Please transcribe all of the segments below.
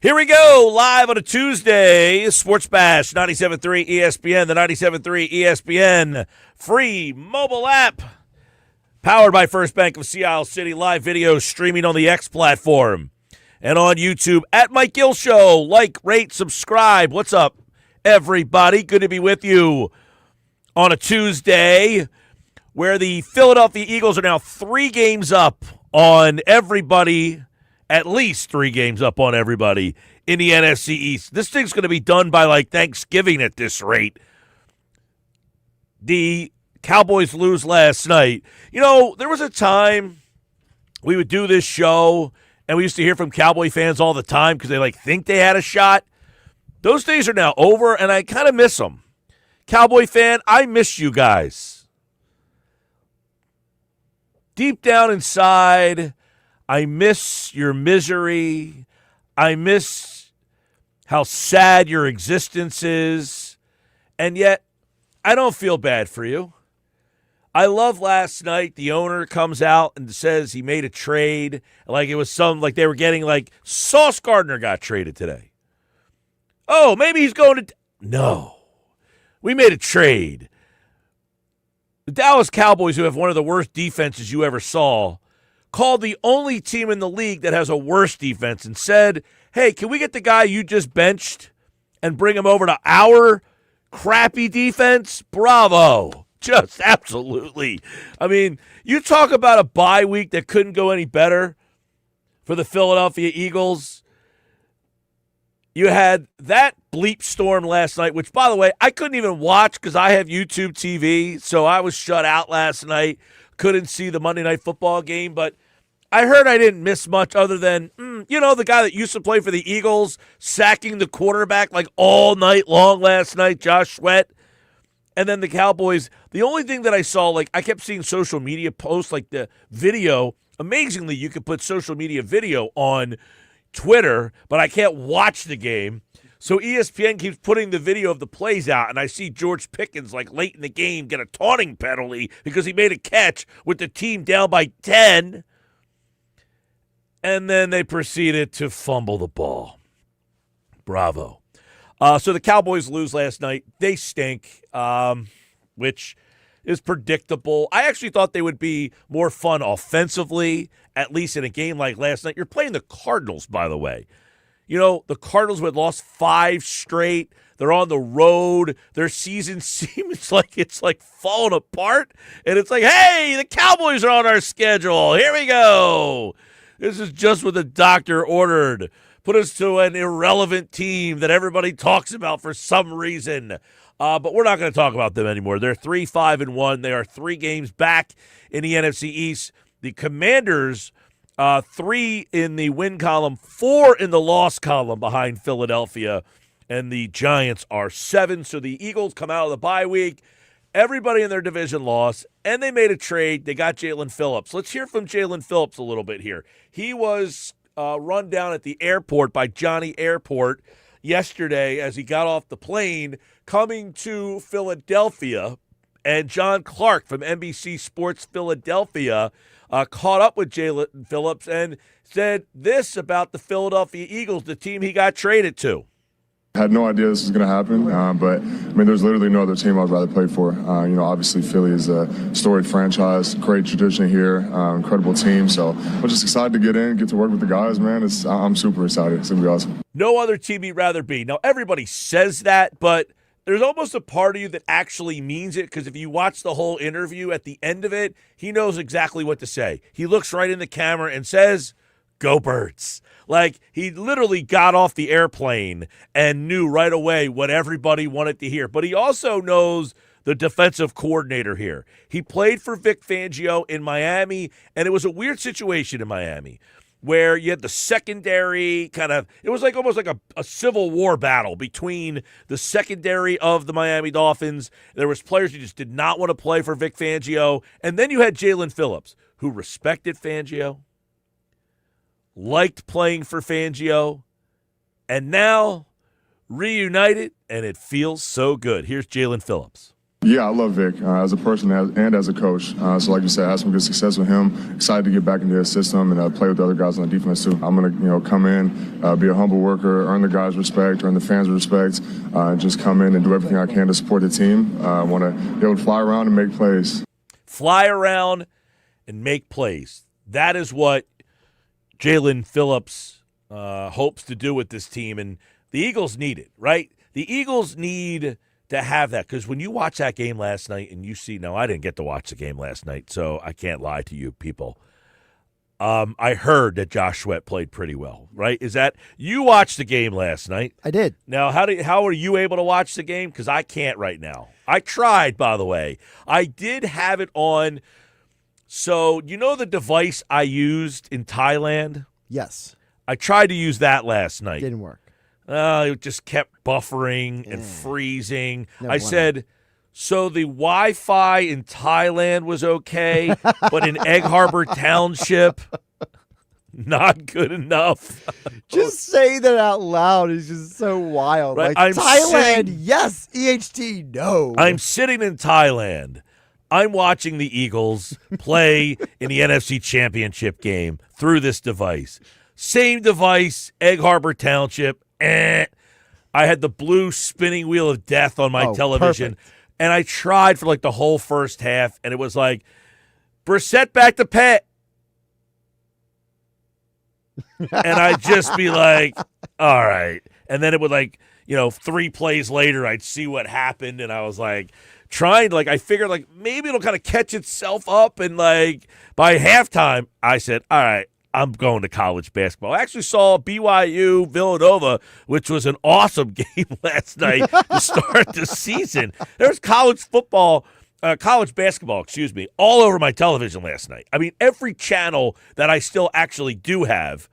Here we go, live on a Tuesday, Sports Bash, 97.3 ESPN, the 97.3 ESPN free mobile app, powered by First Bank of Sea Isle City, live video streaming on the X platform and on YouTube at Mike Gill Show. Like, rate, subscribe. What's up, everybody? Good to be with you on a Tuesday where the Philadelphia Eagles are now 3 games up on everybody. At least 3 games up on everybody in the NFC East. This thing's going to be done by like Thanksgiving at this rate. The Cowboys lose last night. You know, there was a time we would do this show and we used to hear from Cowboy fans all the time because they think they had a shot. Those days are now over and I kind of miss them. Cowboy fan, I miss you guys. Deep down inside, I miss your misery. I miss how sad your existence is. And yet, I don't feel bad for you. I love last night, the owner comes out and says he made a trade. Like it was they were getting Sauce Gardner got traded today. Oh, maybe he's going to. No. We made a trade. The Dallas Cowboys, who have one of the worst defenses you ever saw, called the only team in the league that has a worse defense and said, hey, can we get the guy you just benched and bring him over to our crappy defense? Bravo. Just absolutely. I mean, you talk about a bye week that couldn't go any better for the Philadelphia Eagles. You had that bleep storm last night, which, by the way, I couldn't even watch because I have YouTube TV, so I was shut out last night. Couldn't see the Monday Night Football game, but I heard I didn't miss much other than, the guy that used to play for the Eagles sacking the quarterback all night long last night, Josh Sweat. And then the Cowboys, the only thing that I saw, I kept seeing social media posts, the video. Amazingly, you could put social media video on Twitter, but I can't watch the game. So ESPN keeps putting the video of the plays out, and I see George Pickens, late in the game, get a taunting penalty because he made a catch with the team down by 10. And then they proceeded to fumble the ball. Bravo. So the Cowboys lose last night. They stink, which is predictable. I actually thought they would be more fun offensively, at least in a game like last night. You're playing the Cardinals, by the way. The Cardinals had lost 5 straight. They're on the road. Their season seems like it's falling apart. And it's hey, the Cowboys are on our schedule. Here we go. This is just what the doctor ordered. Put us to an irrelevant team that everybody talks about for some reason. But we're not going to talk about them anymore. They're 3-5-1. They are 3 games back in the NFC East. The Commanders 3 in the win column, 4 in the loss column behind Philadelphia, and the Giants are 7. So the Eagles come out of the bye week. Everybody in their division lost, and they made a trade. They got Jalen Phillips. Let's hear from Jalen Phillips a little bit here. He was run down at the airport by Johnny Airport yesterday as he got off the plane coming to Philadelphia, and John Clark from NBC Sports Philadelphia caught up with Jalen Phillips and said this about the Philadelphia Eagles, the team he got traded to. I had no idea this was going to happen, but there's literally no other team I'd rather play for. Obviously Philly is a storied franchise, great tradition here, incredible team. So I'm just excited to get in, get to work with the guys, man. I'm super excited. It's going to be awesome. No other team you'd rather be. Now, everybody says that, but there's almost a part of you that actually means it, because if you watch the whole interview, at the end of it, he knows exactly what to say. He looks right in the camera and says, "Go Birds." He literally got off the airplane and knew right away what everybody wanted to hear. But he also knows the defensive coordinator here. He played for Vic Fangio in Miami, and it was a weird situation in Miami where you had the secondary it was almost like a civil war battle between the secondary of the Miami Dolphins. There was players who just did not want to play for Vic Fangio. And then you had Jalen Phillips, who respected Fangio, liked playing for Fangio, and now reunited, and it feels so good. Here's Jalen Phillips. Yeah, I love Vic as a person and as a coach. So like you said, I had some good success with him. Excited to get back into his system and play with the other guys on the defense too. I'm going to come in, be a humble worker, earn the guys' respect, earn the fans' respect, just come in and do everything I can to support the team. I want to be able to fly around and make plays. Fly around and make plays. That is what Jalen Phillips hopes to do with this team, and the Eagles need it, right? The Eagles need to have that, because when you watch that game last night and you see – no, I didn't get to watch the game last night, so I can't lie to you people. I heard that Josh Sweat played pretty well, right? Is that – you watched the game last night. I did. Now, how are you able to watch the game? Because I can't right now. I tried, by the way. I did have it on – so you know the device I used in Thailand? Yes. I tried to use that last night. Didn't work. It just kept buffering and freezing. No I said, so the Wi-Fi in Thailand was okay, but in Egg Harbor Township, not good enough. Just saying that out loud is just so wild. Right, Like Thailand, yes. EHT, no. I'm sitting in Thailand. I'm watching the Eagles play in the NFC Championship game through this device. Same device, Egg Harbor Township. I had the blue spinning wheel of death on my television, perfect. And I tried for like the whole first half, and it was like, Brissett back to Pet. And I'd just be like, all right. And then it would 3 plays later, I'd see what happened, and I was like, I figured maybe it'll kind of catch itself up, and by halftime, I said, all right, I'm going to college basketball. I actually saw BYU Villanova, which was an awesome game last night to start the season. There's college basketball, all over my television last night. I mean, every channel that I still actually do have,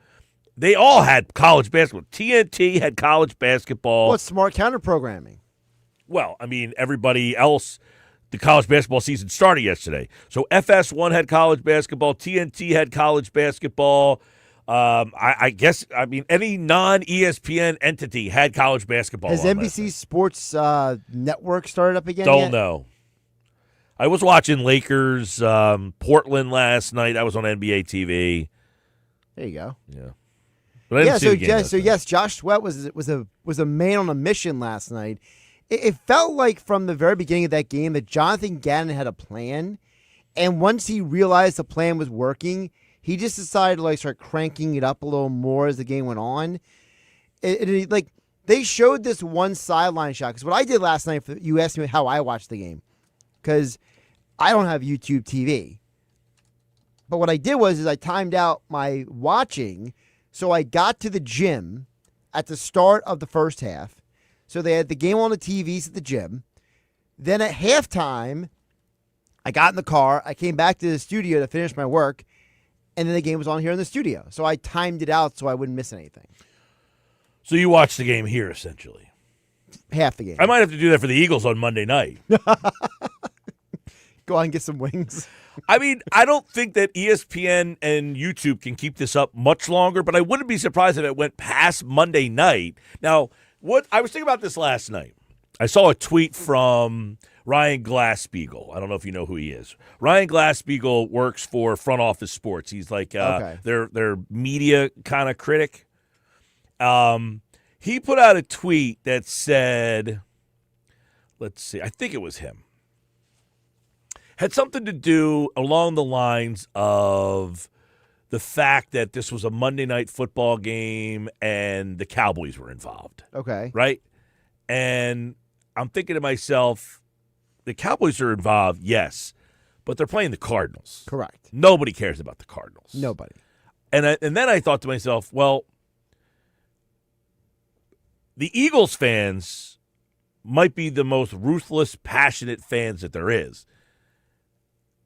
they all had college basketball. TNT had college basketball. What's smart counter programming? Well, I mean, everybody else, the college basketball season started yesterday. So FS1 had college basketball. TNT had college basketball. I guess any non-ESPN entity had college basketball. Has NBC Sports Network started up again? Don't know. I was watching Lakers Portland last night. I was on NBA TV. There you go. Yeah. But I didn't see the game yes, Josh Sweat was a man on a mission last night. It felt like from the very beginning of that game that Jonathan Gannon had a plan, and once he realized the plan was working, he just decided to start cranking it up a little more as the game went on. They showed this one sideline shot, because what I did last night, you asked me how I watched the game, because I don't have YouTube TV. But what I did was I timed out my watching, so I got to the gym at the start of the first half. So they had the game on the TVs at the gym. Then at halftime, I got in the car. I came back to the studio to finish my work, and then the game was on here in the studio. So I timed it out so I wouldn't miss anything. So you watched the game here, essentially. Half the game. I might have to do that for the Eagles on Monday night. Go out and get some wings. I mean, I don't think that ESPN and YouTube can keep this up much longer, but I wouldn't be surprised if it went past Monday night. Now, what I was thinking about this last night. I saw a tweet from Ryan Glasspiegel. I don't know if you know who he is. Ryan Glasspiegel works for Front Office Sports. He's like their media kind of critic. He put out a tweet that said, let's see, I think it was him. Had something to do along the lines of the fact that this was a Monday night football game and the Cowboys were involved. Okay. Right? And I'm thinking to myself, the Cowboys are involved, yes, but they're playing the Cardinals. Correct. Nobody cares about the Cardinals. Nobody. And then I thought to myself, well, the Eagles fans might be the most ruthless, passionate fans that there is.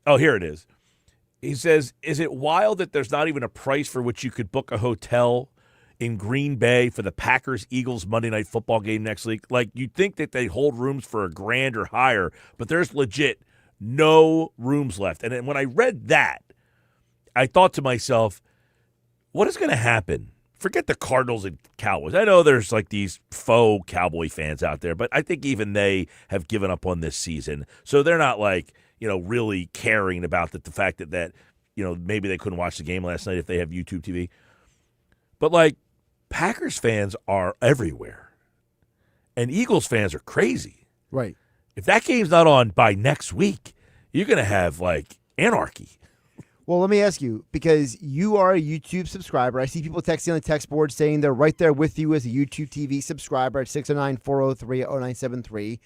Oh, here it is. He says, is it wild that there's not even a price for which you could book a hotel in Green Bay for the Packers-Eagles Monday Night Football game next week? Like, you'd think that they hold rooms for $1,000 or higher, but there's legit no rooms left. And then when I read that, I thought to myself, what is going to happen forget the Cardinals and Cowboys. I know there's like these faux Cowboy fans out there, but I think even they have given up on this season. So they're not like, really caring about the fact that maybe they couldn't watch the game last night if they have YouTube TV. But like Packers fans are everywhere. And Eagles fans are crazy. Right. If that game's not on by next week, you're going to have like anarchy. Well, let me ask you, because you are a YouTube subscriber. I see people texting on the text board saying they're right there with you as a YouTube TV subscriber at 609-403-0973.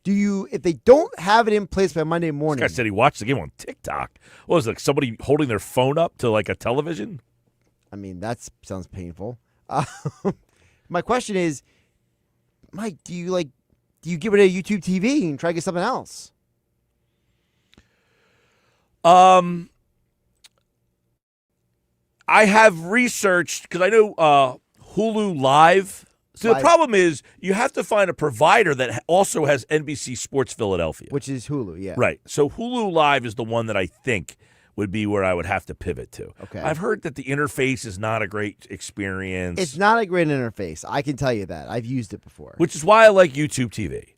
If they don't have it in place by Monday morning. This guy said he watched the game on TikTok. What was it, like somebody holding their phone up to like a television? I mean, that sounds painful. My question is, Mike, do you get rid of YouTube TV and try to get something else? I have researched, because I know Hulu Live. So the problem is you have to find a provider that also has NBC Sports Philadelphia. Which is Hulu, yeah. Right. So Hulu Live is the one that I think would be where I would have to pivot to. Okay. I've heard that the interface is not a great experience. It's not a great interface. I can tell you that. I've used it before. Which is why I like YouTube TV.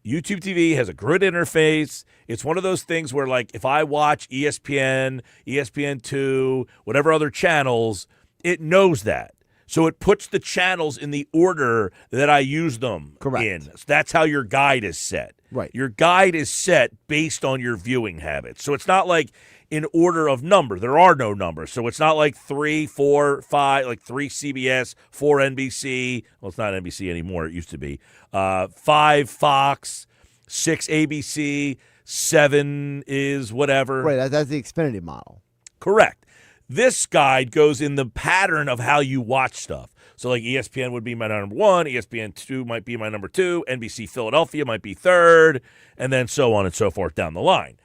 YouTube TV has a good interface. It's one of those things where, like, if I watch ESPN, ESPN2, whatever other channels, it knows that. So it puts the channels in the order that I use them in. So that's how your guide is set. Right. Your guide is set based on your viewing habits. So it's not like in order of number. There are no numbers. So it's not like 3, 4, 5, like 3 CBS, 4 NBC. Well, it's not NBC anymore. It used to be. 5 Fox, 6 ABC, 7 is whatever. Right. That's the Xfinity model. Correct. This guide goes in the pattern of how you watch stuff. So like ESPN would be my number 1, ESPN2 might be my number 2, NBC Philadelphia might be 3rd, and then so on and so forth down the line.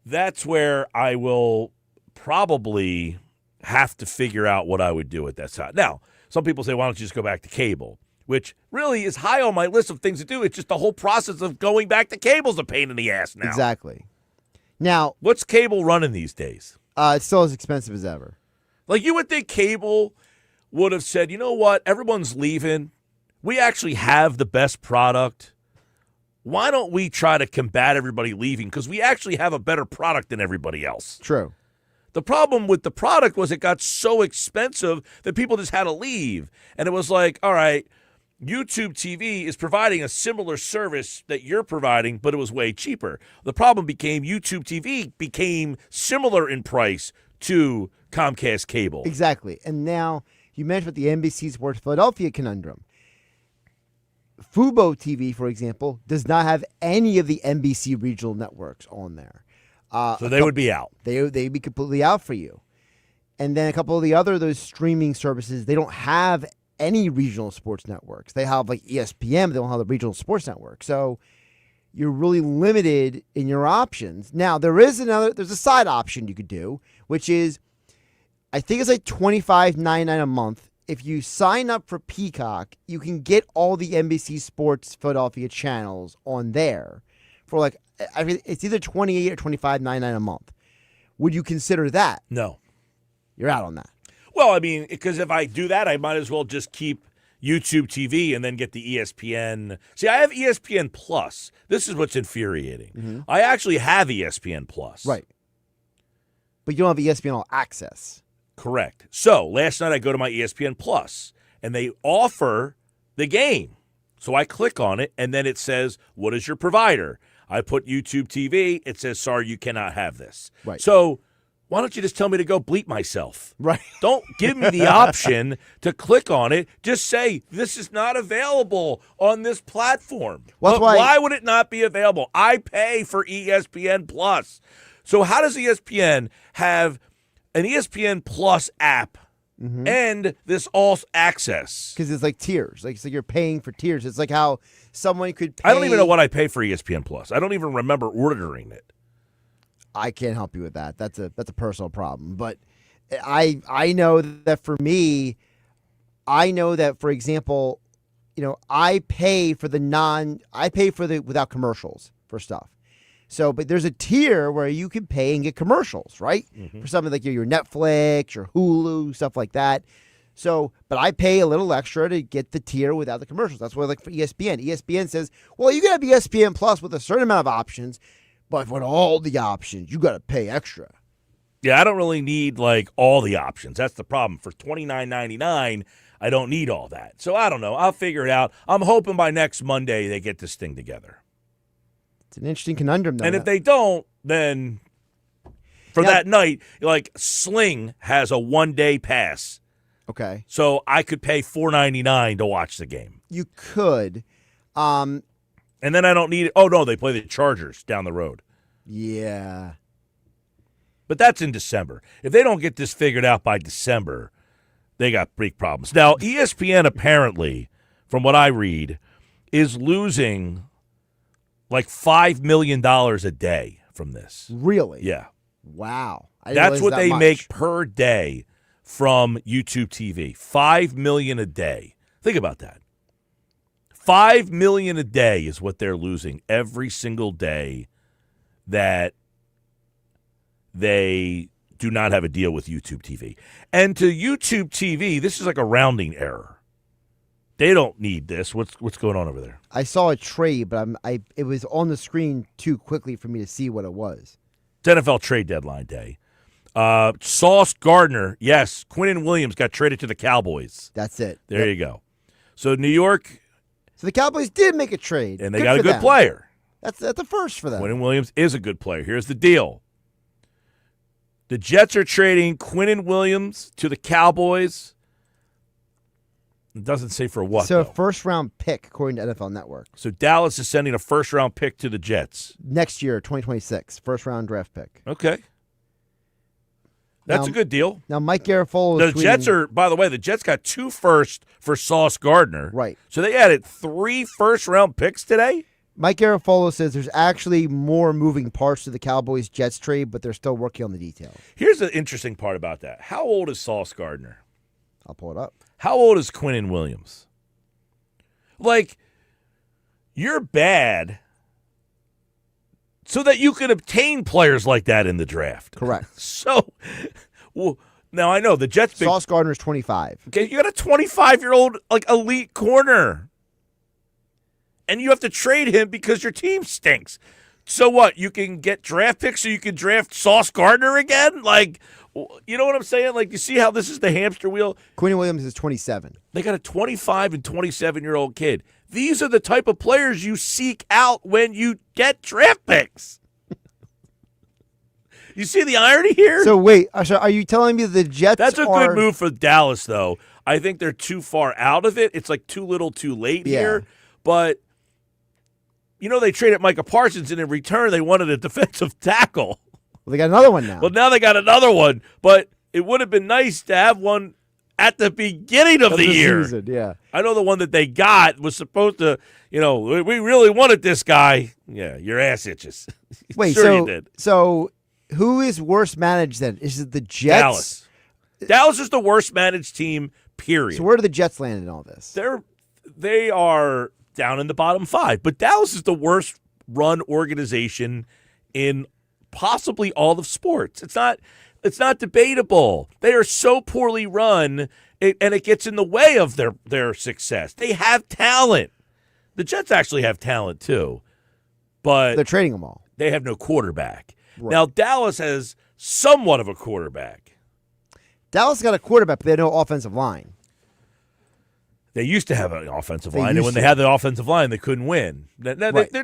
That's where I will probably have to figure out what I would do at that time. Now, some people say, why don't you just go back to cable? Which really is high on my list of things to do. It's just the whole process of going back to cable is a pain in the ass now. Exactly. Now, what's cable running these days? It's still as expensive as ever. Like, you would think cable would have said, you know what, everyone's leaving. We actually have the best product. Why don't we try to combat everybody leaving? Because we actually have a better product than everybody else. True. The problem with the product was it got so expensive that people just had to leave. And it was like, all right, YouTube TV is providing a similar service that you're providing, but it was way cheaper. The problem became YouTube TV became similar in price to Comcast cable. Exactly. And now you mentioned the NBC Sports Philadelphia conundrum. Fubo TV, for example, does not have any of the NBC regional networks on there. So they would be out. They'd be completely out for you. And then a couple of those streaming services, they don't have any regional sports networks. They have like ESPN, but they don't have the regional sports network. So you're really limited in your options. Now, there's a side option you could do, which is, I think it's like $25.99 a month. If you sign up for Peacock, you can get all the NBC Sports Philadelphia channels on there for like, I mean, it's either $28 or $25.99 a month. Would you consider that? No. You're out on that. Well, I mean, because if I do that, I might as well just keep YouTube TV and then get the ESPN. See, I have ESPN Plus. This is what's infuriating. Mm-hmm. I actually have ESPN Plus. Right. But you don't have ESPN All Access. Correct. So last night I go to my ESPN Plus, and they offer the game. So I click on it, and then it says, what is your provider? I put YouTube TV. It says, sorry, you cannot have this. Right. So why don't you just tell me to go bleep myself? Right. Don't give me the option to click on it. Just say, this is not available on this platform. Well, but why would it not be available? I pay for ESPN Plus. So how does ESPN have an ESPN Plus app and this all access? Because it's like tiers. Like, so you're paying for tiers. It's like how someone could pay. I don't even know what I pay for ESPN Plus. I don't even remember ordering it. I can't help you with that. That's a personal problem. But I know that for me, for example, I pay for the without commercials for stuff. So, but there's a tier where you can pay and get commercials, right? Mm-hmm. For something like your Netflix, your Hulu, stuff like that. So, but I pay a little extra to get the tier without the commercials. That's why, like for ESPN, ESPN says, well, you can have ESPN Plus with a certain amount of options, but for all the options, you got to pay extra. Yeah, I don't really need like all the options. That's the problem. For $29.99, I don't need all that. So I don't know. I'll figure it out. I'm hoping by next Monday they get this thing together. It's an interesting conundrum, though. And if they don't, then for that night, like Sling has a 1-day pass. Okay. So I could pay $4.99 to watch the game. You could. And then I don't need it. Oh, no, they play the Chargers down the road. Yeah. But that's in December. If they don't get this figured out by December, they got big problems. Now, ESPN apparently, from what I read, is losing like $5 million a day from this. Really? Yeah. Wow. That's what they much. make per day from YouTube TV. $5 million a day. Think about that. $5 million a day is what they're losing every single day that they do not have a deal with YouTube TV. And to YouTube TV, this is like a rounding error. They don't need this. What's going on over there? I saw a trade, but it was on the screen too quickly for me to see what it was. It's NFL trade deadline day. Sauce Gardner, yes, Quinnen Williams got traded to the Cowboys. That's it. There you go. So New York. So the Cowboys did make a trade. And they got a good player. That's a first for them. Quinnen Williams is a good player. Here's the deal. The Jets are trading Quinnen Williams to the Cowboys. It doesn't say for what, So though. a first-round pick, according to NFL Network. So Dallas is sending a first-round pick to the Jets. Next year, 2026, first-round draft pick. Okay. That's Now- a good deal. Now, Mike Garafolo is The Jets are, by the way, the Jets got 2 firsts for Sauce Gardner. Right. So they added 3 first-round picks today? Mike Garafolo says there's actually more moving parts to the Cowboys-Jets trade, but they're still working on the details. Here's the interesting part about that. How old is Sauce Gardner? I'll pull it up. How old is Quinnen Williams? Like, you're bad so that you can obtain players like that in the draft. Correct. So, well, now I know the Jets. Sauce Gardner's 25. Okay, you got a 25-year-old like elite corner, and you have to trade him because your team stinks. So what? You can get draft picks, so you can draft Sauce Gardner again? Like, you know what I'm saying? Like, you see how this is the hamster wheel? Quinnen Williams is 27. They got a 25 and 27-year-old kid. These are the type of players you seek out when you get draft picks. You see the irony here? So wait, are you telling me the Jets That's a are... good move for Dallas, though. I think they're too far out of it. It's like too little too late here. But, you know, they traded Micah Parsons, and in return they wanted a defensive tackle. Well, they got another one now. Well, now they got another one. But it would have been nice to have one at the beginning of the year. Season, yeah. I know the one that they got was supposed to, you know, we really wanted this guy. Yeah, your ass itches. Wait, sure so you did. So who is worse managed then? Is it the Jets? Dallas. Dallas is the worst managed team, period. So where do the Jets land in all this? They are down in the bottom 5, but Dallas is the worst run organization in possibly all of sports. It's not debatable. They are so poorly run, and it gets in the way of their success. They have talent. The Jets actually have talent too, but They're trading them all. they have no quarterback. Right. Now, Dallas has somewhat of a quarterback. Dallas got a quarterback, but they had no offensive line. They used to have an offensive They line, and used when they to. had the offensive line, they couldn't win. Right. They're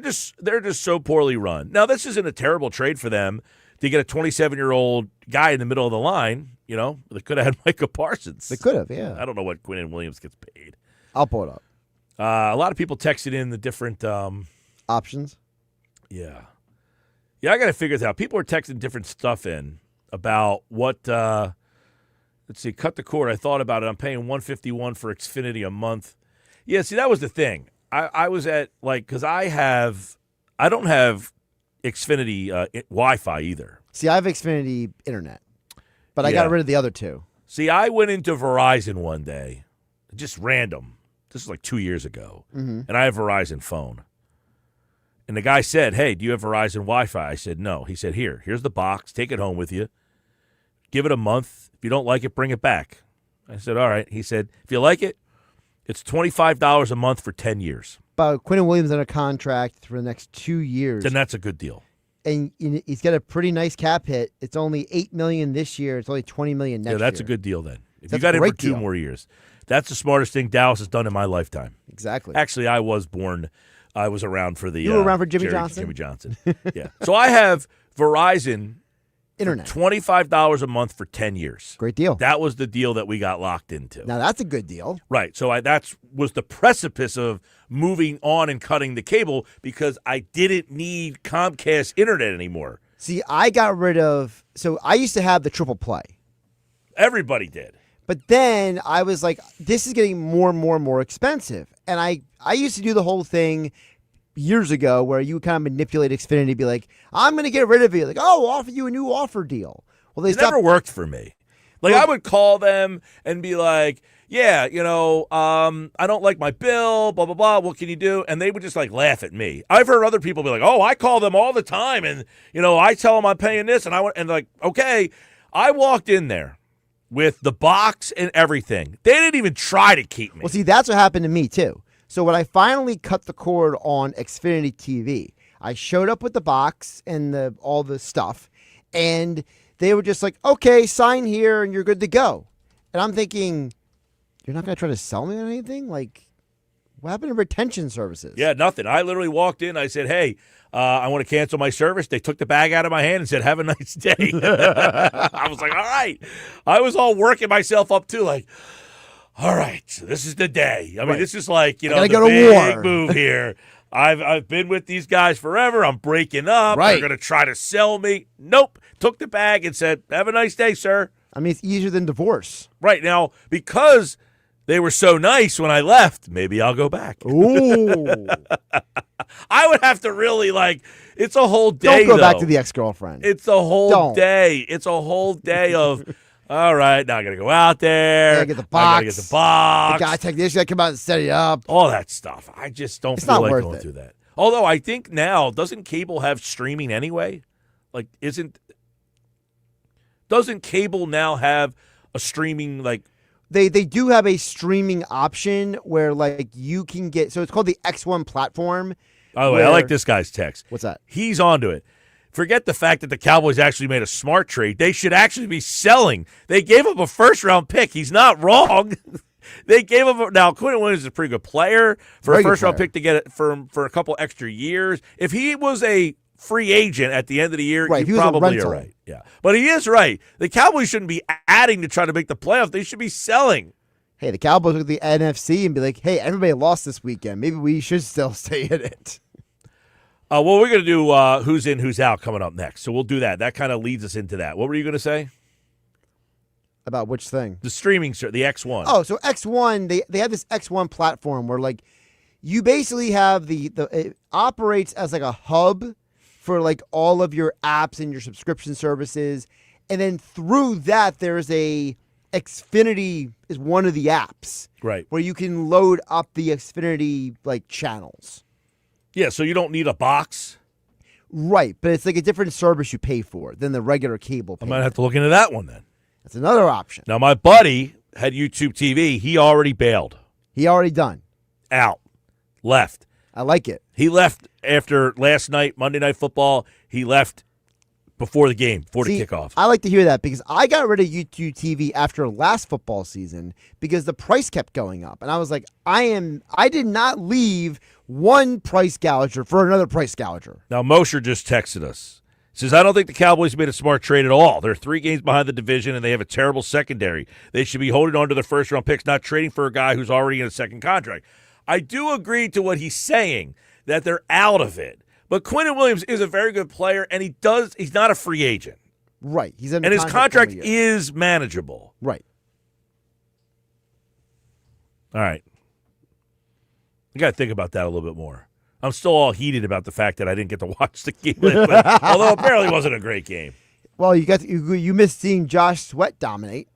just so poorly run. Now, this isn't a terrible trade for them to get a 27-year-old guy in the middle of the line. You know, they could have had Micah Parsons. They could have, yeah. I don't know what Quinnen Williams gets paid. I'll pull it up. A lot of people texted in the different. Options. Yeah, I got to figure this out. People are texting different stuff in about what. Let's see. Cut the cord. I thought about it. I'm paying $151 for Xfinity a month. Yeah. See, that was the thing. I was at because I don't have Xfinity Wi-Fi either. See, I have Xfinity Internet, but I Yeah. got rid of the other two. See, I went into Verizon one day, just random. This is like 2 years ago, and I have Verizon phone. And the guy said, "Hey, do you have Verizon Wi-Fi?" I said, "No." He said, "Here's the box. Take it home with you. Give it a month. If you don't like it, bring it back." I said, all right. He said, if you like it, it's $25 a month for 10 years. But Quinn Williams on a contract for the next 2 years. Then that's a good deal. And he's got a pretty nice cap hit. It's only $8 million this year. It's only $20 million next year. Yeah, that's a good deal then. If That's you got a him for great 2 deal. more years. That's the smartest thing Dallas has done in my lifetime. Exactly. Actually, I was around for the You were around for Jimmy Jerry Johnson? Jimmy Johnson. Yeah. So I have Verizon Internet. for $25 a month for 10 years. Great deal. That was the deal that we got locked into. Now, that's a good deal. Right. So that was the precipice of moving on and cutting the cable because I didn't need Comcast internet anymore. See, I got rid of – so I used to have the triple play. Everybody did. But then I was like, this is getting more and more and more expensive. And I used to do the whole thing years ago where you kind of manipulate Xfinity, be like, I'm going to get rid of it. Like, oh, we'll offer you a new offer deal. Well, they It never worked for me. Like, I would call them and be like, yeah, I don't like my bill, blah, blah, blah. What can you do? And they would just, like, laugh at me. I've heard other people be like, oh, I call them all the time. And, I tell them I'm paying this. And like, okay. I walked in there with the box and everything. They didn't even try to keep me. Well, see, that's what happened to me, too. So when I finally cut the cord on Xfinity TV, I showed up with the box and all the stuff, and they were just like, okay, sign here and you're good to go. And I'm thinking, you're not going to try to sell me on anything? Like, what happened to retention services? Yeah, nothing. I literally walked in. I said, hey, I want to cancel my service. They took the bag out of my hand and said, have a nice day. I was like, all right. I was all working myself up, too, like, all right, so this is the day. I mean, this is like, the go to big war. move here. I've been with these guys forever. I'm breaking up. Right. They're going to try to sell me. Nope. Took the bag and said, have a nice day, sir. I mean, it's easier than divorce. Right. Now, because they were so nice when I left, maybe I'll go back. Ooh. I would have to really, it's a whole day, Don't go back though. to the ex-girlfriend. It's a whole Don't. day. It's a whole day of, all right, now I got to go out there. Gotta get the I got box. to get the box. The guy technician got to come out and set it up. All that stuff. I just don't It's feel not like worth going it. through that. Although I think now, doesn't cable have streaming anyway? Like, doesn't cable now have a streaming, They do have a streaming option where you can get, so it's called the X1 platform. by the way, I like this guy's text. What's that? He's onto it. Forget the fact that the Cowboys actually made a smart trade. They should actually be selling. They gave up a first-round pick. He's not wrong. They gave up. Now, Quinn Williams is a pretty good player for Very a good first-round player. pick to get it for a couple extra years. If he was a free agent at the end of the year, Right, if he you was a probably rental. are right. Yeah, but he is right. The Cowboys shouldn't be adding to try to make the playoffs. They should be selling. Hey, the Cowboys look at the NFC and be like, hey, everybody lost this weekend. Maybe we should still stay in it. Well, we're going to do who's in, who's out coming up next. So we'll do that. That kind of leads us into that. What were you going to say? About which thing? The streaming, the X1. Oh, so X1, they have this X1 platform where you basically have it operates as a hub for all of your apps and your subscription services. And then through that, there's Xfinity is one of the apps. Right. Where you can load up the Xfinity channels. Yeah, so you don't need a box. Right, but it's a different service you pay for than the regular cable I payment. might have to look into that one then. That's another option. Now, my buddy had YouTube TV. He already bailed. He already done. Out. Left. I like it. He left after last night, Monday Night Football. He left before the game, before the kickoff. I like to hear that because I got rid of YouTube TV after last football season because the price kept going up. And I was like, I did not leave one price gouger for another price gouger. Now, Mosher just texted us. Says, I don't think the Cowboys made a smart trade at all. They're 3 games behind the division, and they have a terrible secondary. They should be holding on to their first-round picks, not trading for a guy who's already in a second contract. I do agree to what he's saying, that they're out of it. But Quinn Williams is a very good player, and he's not a free agent. Right. He's under And his contract for a year. is manageable. Right. All right. I got to think about that a little bit more. I'm still all heated about the fact that I didn't get to watch the game, although apparently it wasn't a great game. Well, you missed seeing Josh Sweat dominate.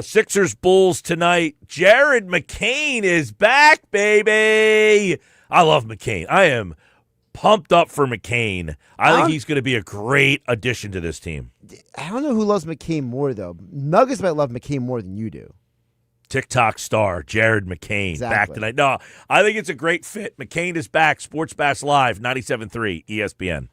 Sixers Bulls tonight. Jared McCain is back, baby. I love McCain. I am pumped up for McCain. I think he's going to be a great addition to this team. I don't know who loves McCain more, though. Nuggets might love McCain more than you do. TikTok star Jared McCain back Exactly. tonight. No, I think it's a great fit. McCain is back. Sports Bash Live, 97.3 ESPN.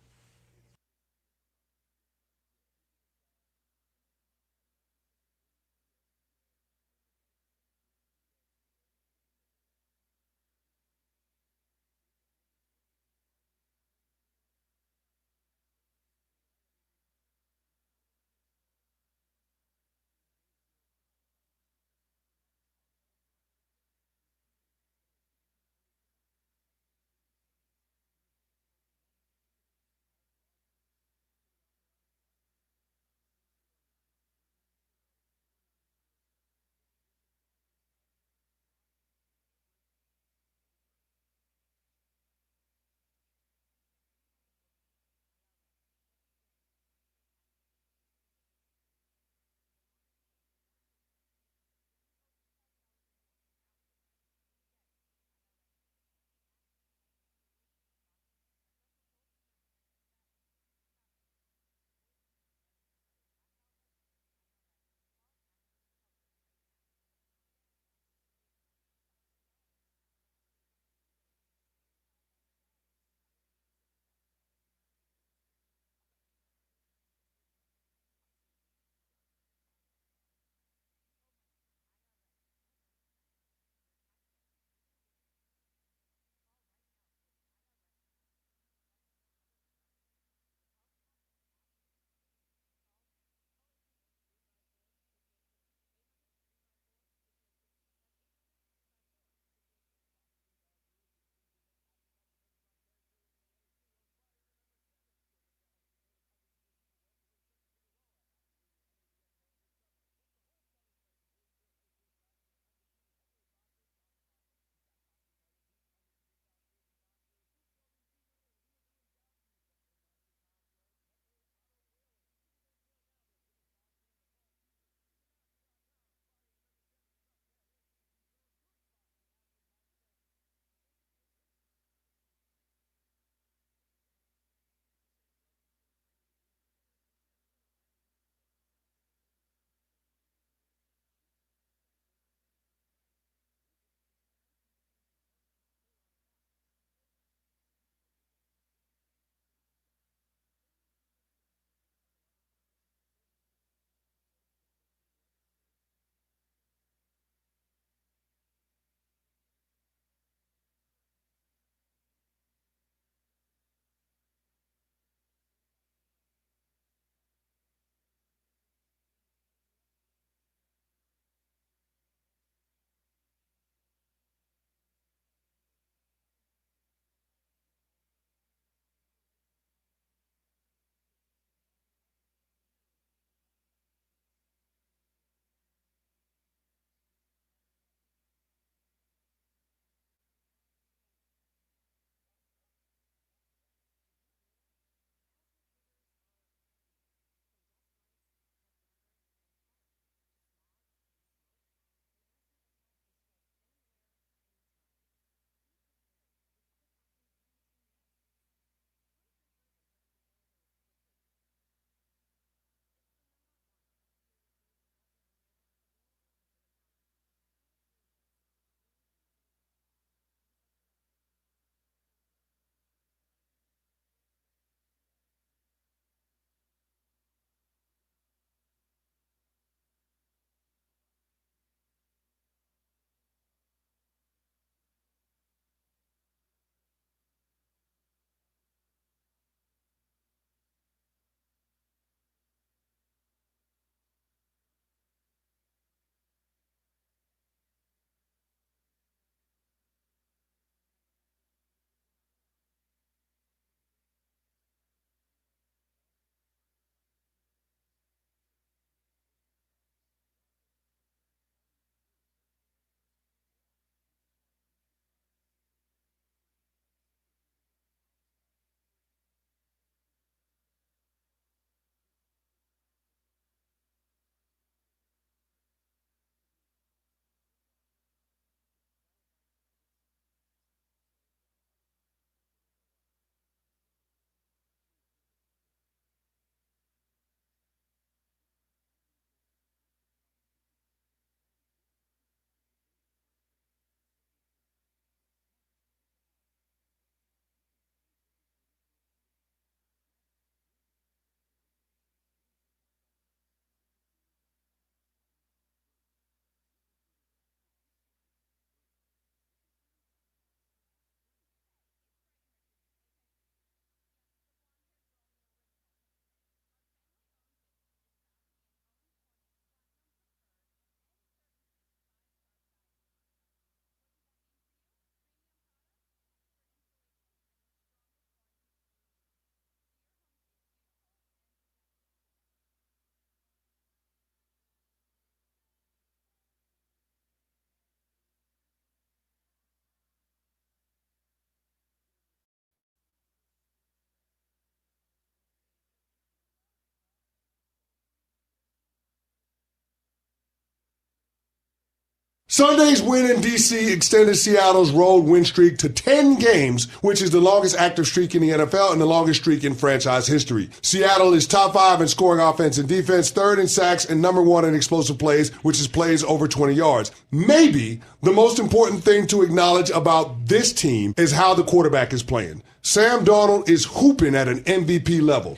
Sunday's win in D.C. extended Seattle's road win streak to 10 games, which is the longest active streak in the NFL and the longest streak in franchise history. Seattle is top 5 in scoring offense and defense, 3rd in sacks, and number 1 in explosive plays, which is plays over 20 yards. Maybe the most important thing to acknowledge about this team is how the quarterback is playing. Sam Darnold is hooping at an MVP level.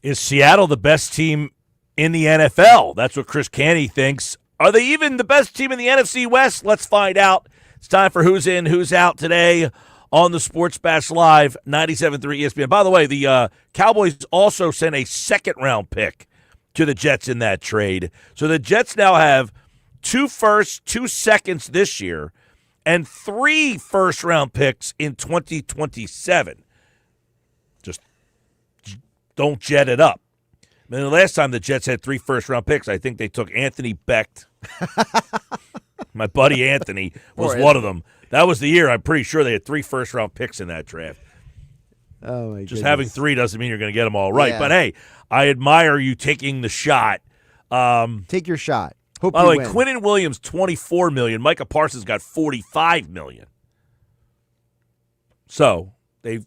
Is Seattle the best team in the NFL? That's what Chris Canty thinks. Are they even the best team in the NFC West? Let's find out. It's time for Who's In, Who's Out today on the Sports Bash Live, 97.3 ESPN. By the way, the Cowboys also sent a second-round pick to the Jets in that trade. So the Jets now have 2 firsts, 2 seconds this year, and 3 first-round picks in 2027. Just don't jet it up. I mean, the last time the Jets had 3 first-round picks, I think they took Anthony Becht. My buddy Anthony was one of them. That was the year. I'm pretty sure they had 3 first-round picks in that draft. Oh, my Just goodness. having 3 doesn't mean you're going to get them all right. Yeah. But, hey, I admire you taking the shot. Take your shot. Hope By the you way, win. Quinnen Williams, $24 million. Micah Parsons got $45 million. So they've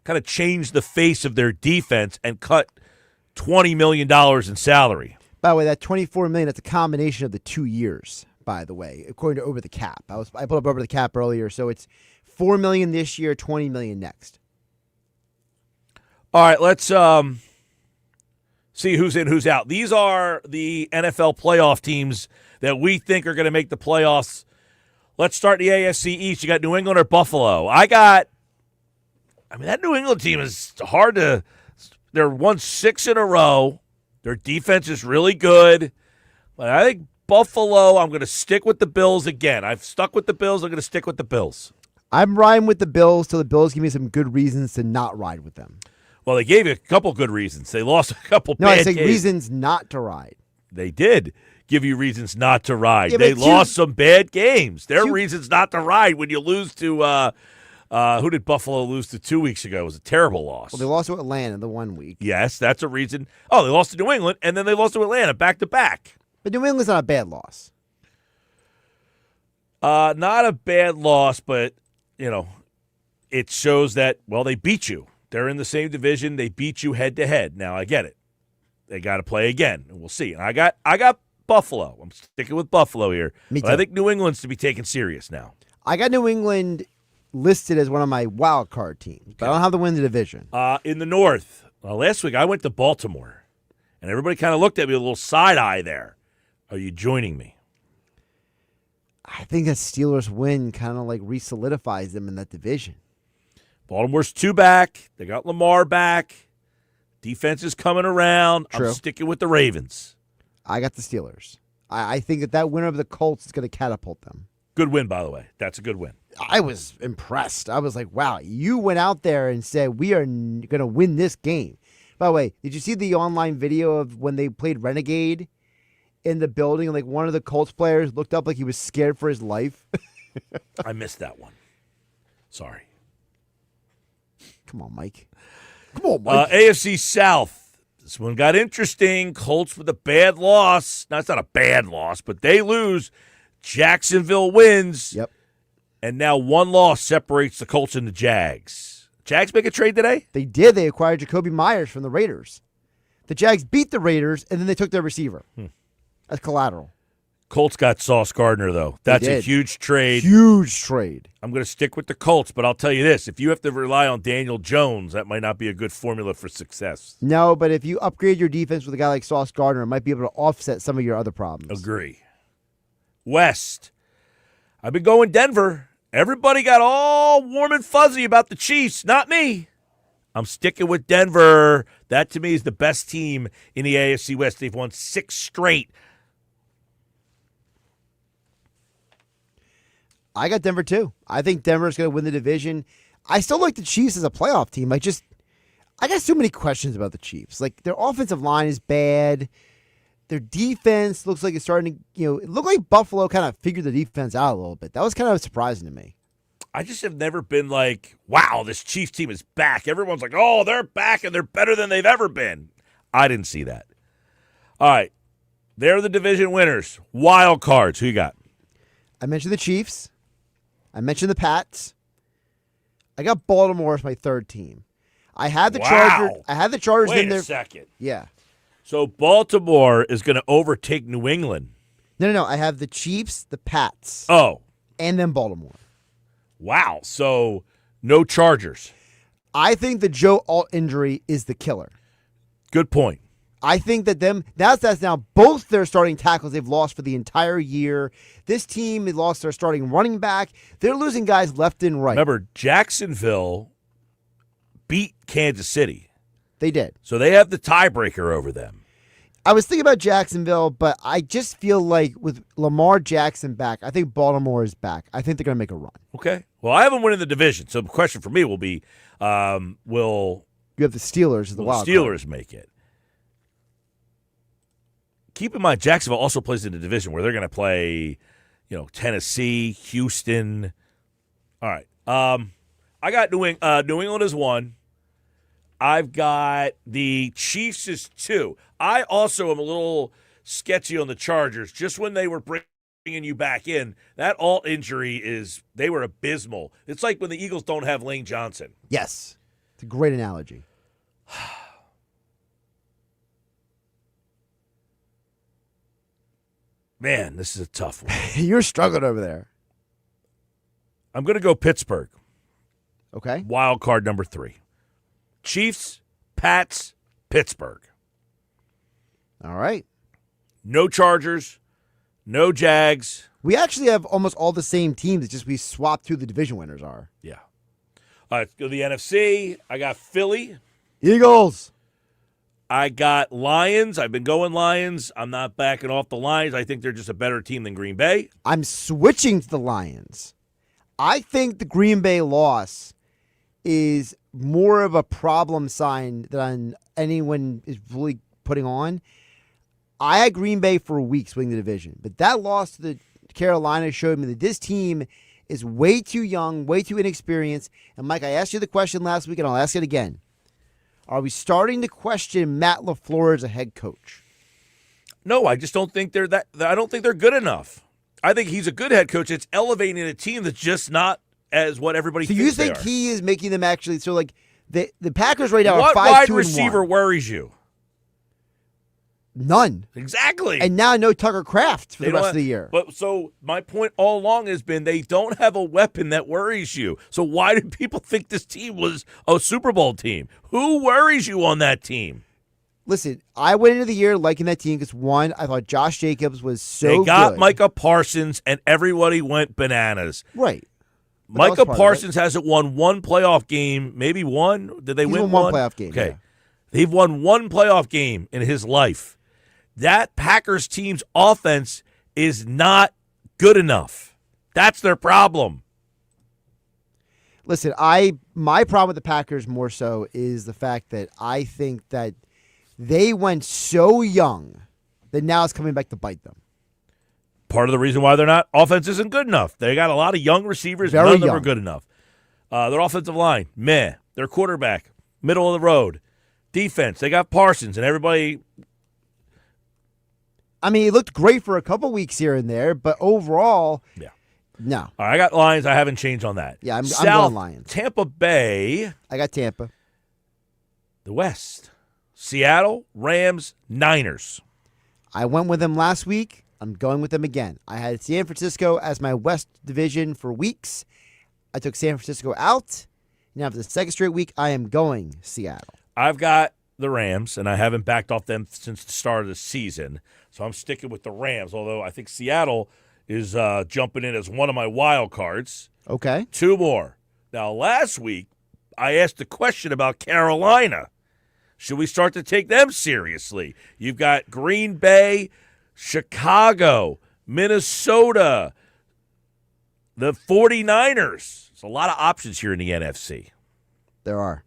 kind of changed the face of their defense and cut $20 million in salary. By the way, that $24 million, that's a combination of the 2 years, by the way, according to Over the Cap. I pulled up Over the Cap earlier, so it's $4 million this year, $20 million next. All right, let's see who's in, who's out. These are the NFL playoff teams that we think are going to make the playoffs. Let's start the AFC East. You got New England or Buffalo? That New England team is hard to – they're won 6 in a row. Their defense is really good. But I think Buffalo, I'm going to stick with the Bills again. I've stuck with the Bills. I'm going to stick with the Bills. I'm riding with the Bills till the Bills give me some good reasons to not ride with them. Well, they gave you a couple good reasons. They lost a couple No, bad I say games. reasons not to ride. They did give you reasons not to ride. Yeah, they but lost some bad games. There are two- reasons not to ride when you lose to who did Buffalo lose to 2 weeks ago? It was a terrible loss. Well, they lost to Atlanta the 1 week. Yes, that's a reason. Oh, they lost to New England, and then they lost to Atlanta back-to-back. But New England's not a bad loss. Not a bad loss, but, it shows that, they beat you. They're in the same division. They beat you head-to-head. Now, I get it. They got to play again, and we'll see. And I got Buffalo. I'm sticking with Buffalo here. Me But too. I think New England's to be taken serious now. I got New England listed as one of my wild card teams, but I don't have to win the division. In the North, last week I went to Baltimore, and everybody kind of looked at me with a little side eye there. Are you joining me? I think that Steelers win kind of like re-solidifies them in that division. Baltimore's 2 back. They got Lamar back. Defense is coming around. True. I'm sticking with the Ravens. I got the Steelers. I think that winner of the Colts is going to catapult them. Good win, by the way. That's a good win. I was impressed. I was like, wow, you went out there and said, we are going to win this game. By the way, did you see the online video of when they played Renegade in the building? Like one of the Colts players looked up like he was scared for his life. I missed that one. Sorry. Come on, Mike. Come on, Mike. AFC South. This one got interesting. Colts with a bad loss. No, it's not a bad loss, but they lose. Jacksonville wins. Yep. And now 1 loss separates the Colts and the Jags. Jags make a trade today? They did. They acquired Jacoby Myers from the Raiders. The Jags beat the Raiders, and then they took their receiver. That's collateral. Colts got Sauce Gardner, though. That's a did. huge trade. Huge trade. I'm going to stick with the Colts, but I'll tell you this. If you have to rely on Daniel Jones, that might not be a good formula for success. No, but if you upgrade your defense with a guy like Sauce Gardner, it might be able to offset some of your other problems. Agree. West. I've been going Denver. Everybody got all warm and fuzzy about the Chiefs. Not me. I'm sticking with Denver. That, to me, is the best team in the AFC West. They've won 6 straight. I got Denver, too. I think Denver's going to win the division. I still like the Chiefs as a playoff team. I got so many questions about the Chiefs. Like, their offensive line is bad. Their defense looks like it's starting to, it looked like Buffalo kind of figured the defense out a little bit. That was kind of surprising to me. I just have never been like, wow, this Chiefs team is back. Everyone's like, oh, they're back and they're better than they've ever been. I didn't see that. All right. They're the division winners. Wild cards. Who you got? I mentioned the Chiefs. I mentioned the Pats. I got Baltimore as my third team. I had the Chargers. I had the Chargers in there. Wait a second. Yeah. So Baltimore is going to overtake New England. No. I have the Chiefs, the Pats, Oh, and then Baltimore. wow. So no Chargers. I think the Joe Alt injury is the killer. Good point. I think that that's now both their starting tackles they've lost for the entire year. This team, they lost their starting running back. They're losing guys left and right. Remember, Jacksonville beat Kansas City. They did. So they have the tiebreaker over them. I was thinking about Jacksonville, but I just feel like with Lamar Jackson back, I think Baltimore is back. I think they're going to make a run. Okay. Well, I haven't won in the division. So the question for me will be, will You have the Steelers as the wild card. Steelers make it? Keep in mind, Jacksonville also plays in the division where they're going to play, Tennessee, Houston. All right. I got New England as 1. I've got the Chiefs as 2. I also am a little sketchy on the Chargers. Just when they were bringing you back in, that alt injury they were abysmal. It's like when the Eagles don't have Lane Johnson. Yes. It's a great analogy. Man, this is a tough one. You're struggling over there. I'm going to go Pittsburgh. Okay. Wild card number 3. Chiefs, Pats, Pittsburgh. All right. No Chargers, no Jags. We actually have almost all the same teams. It's just we swapped who the division winners are. Yeah. All right, let's go to the NFC. I got Philly. Eagles. I got Lions. I've been going Lions. I'm not backing off the Lions. I think they're just a better team than Green Bay. I'm switching to the Lions. I think the Green Bay loss is more of a problem sign than anyone is really putting on. I had Green Bay for weeks winning the division, but that loss to the Carolina showed me that this team is way too young, way too inexperienced. And Mike, I asked you the question last week, and I'll ask it again. Are we starting to question Matt LaFleur as a head coach? No, I just don't think they're that. I don't think they're good enough. I think he's a good head coach. It's elevating a team that's just not as what everybody thinks they are. So you think he is making them actually? So like the Packers right now are 5-2-1. What wide receiver worries you? None. Exactly. And now no Tucker Kraft for the rest of the year. But so my point all along has been they don't have a weapon that worries you. So why do people think this team was a Super Bowl team? Who worries you on that team? Listen, I went into the year liking that team because, one, I thought Josh Jacobs was so good. They got Micah Parsons, and everybody went bananas. Right. Micah Parsons hasn't won one playoff game, maybe one. Did they win one playoff game? Okay. Yeah. They've won one playoff game in his life. That Packers team's offense is not good enough. That's their problem. Listen, my problem with the Packers more so is the fact that I think that they went so young that now it's coming back to bite them. Part of the reason why their offense isn't good enough. They got a lot of young receivers. Very None of them young. are good enough. Their offensive line, meh. Their quarterback, middle of the road. Defense, they got Parsons, and everybody. I mean, it looked great for a couple weeks here and there, but overall, Yeah. No. All right, I got Lions. I haven't changed on that. Yeah, I'm South, going Lions. Tampa Bay. I got Tampa. The West. Seattle, Rams, Niners. I went with them last week. I'm going with them again. I had San Francisco as my West division for weeks. I took San Francisco out. Now for the second straight week, I am going Seattle. I've got the Rams, and I haven't backed off them since the start of the season. So I'm sticking with the Rams, although I think Seattle is jumping in as one of my wild cards. Okay. 2 more. Now, last week, I asked a question about Carolina. Should we start to take them seriously? You've got Green Bay, Chicago, Minnesota, the 49ers. There's a lot of options here in the NFC. There are.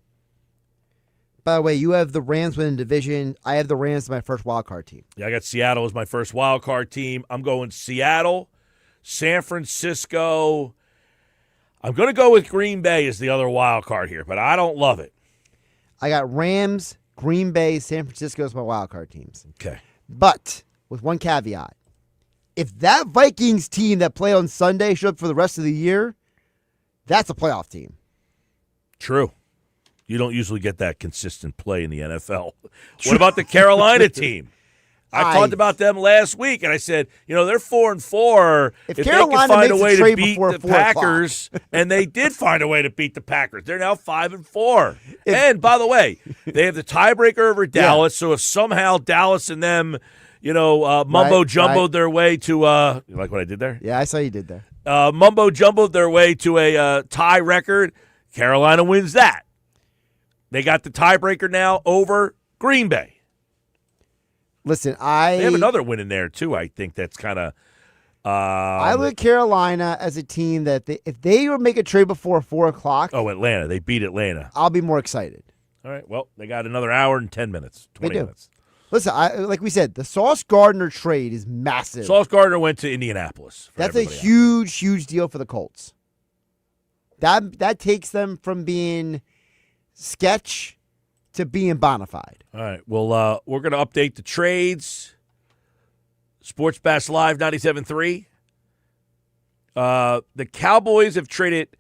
By the way, you have the Rams winning division. I have the Rams as my first wild card team. Yeah, I got Seattle as my first wild card team. I'm going Seattle, San Francisco. I'm going to go with Green Bay as the other wild card here, but I don't love it. I got Rams, Green Bay, San Francisco as my wild card teams. Okay. But with one caveat, if that Vikings team that played on Sunday showed up for the rest of the year, that's a playoff team. True. You don't usually get that consistent play in the NFL. What about the Carolina team? I talked about them last week, and I said, they're 4-4. If Carolina they can find a makes way a trade to beat before the 4 Packers, and they did find a way to beat the Packers. They're now 5-4. And by the way, they have the tiebreaker over Dallas. So if somehow Dallas and them, mumbo jumboed their way to you like what I did there? Yeah, I saw you did there. Mumbo jumboed their way to a tie record. Carolina wins that. They got the tiebreaker now over Green Bay. Listen, they have another win in there, too, I think that's kind of I look at Carolina as a team that if they would make a trade before 4 o'clock. Oh, Atlanta. They beat Atlanta. I'll be more excited. All right. Well, they got another hour and 10 minutes, 20 minutes. Listen, like we said, the Sauce Gardner trade is massive. Sauce Gardner went to Indianapolis. That's a huge, huge deal for the Colts. That takes them from being sketch to being bona fide. All right. Well, we're going to update the trades. Sports Bash Live 97.3. The Cowboys have traded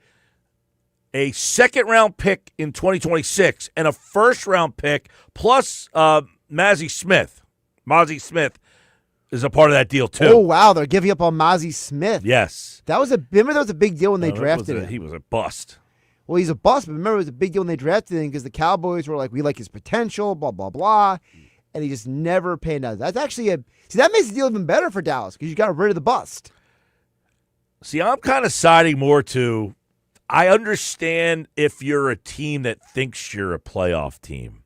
a second-round pick in 2026 and a first-round pick plus Mazi Smith. Mazi Smith is a part of that deal, too. Oh, wow. They're giving up on Mazi Smith. Yes. Remember that was a big deal when they drafted him. He was a bust. Well, he's a bust, but remember it was a big deal when they drafted him because the Cowboys were like, we like his potential, blah, blah, blah, and he just never panned out. That's actually that makes the deal even better for Dallas because you got rid of the bust. See, I'm kind of siding more to, I understand if you're a team that thinks you're a playoff team.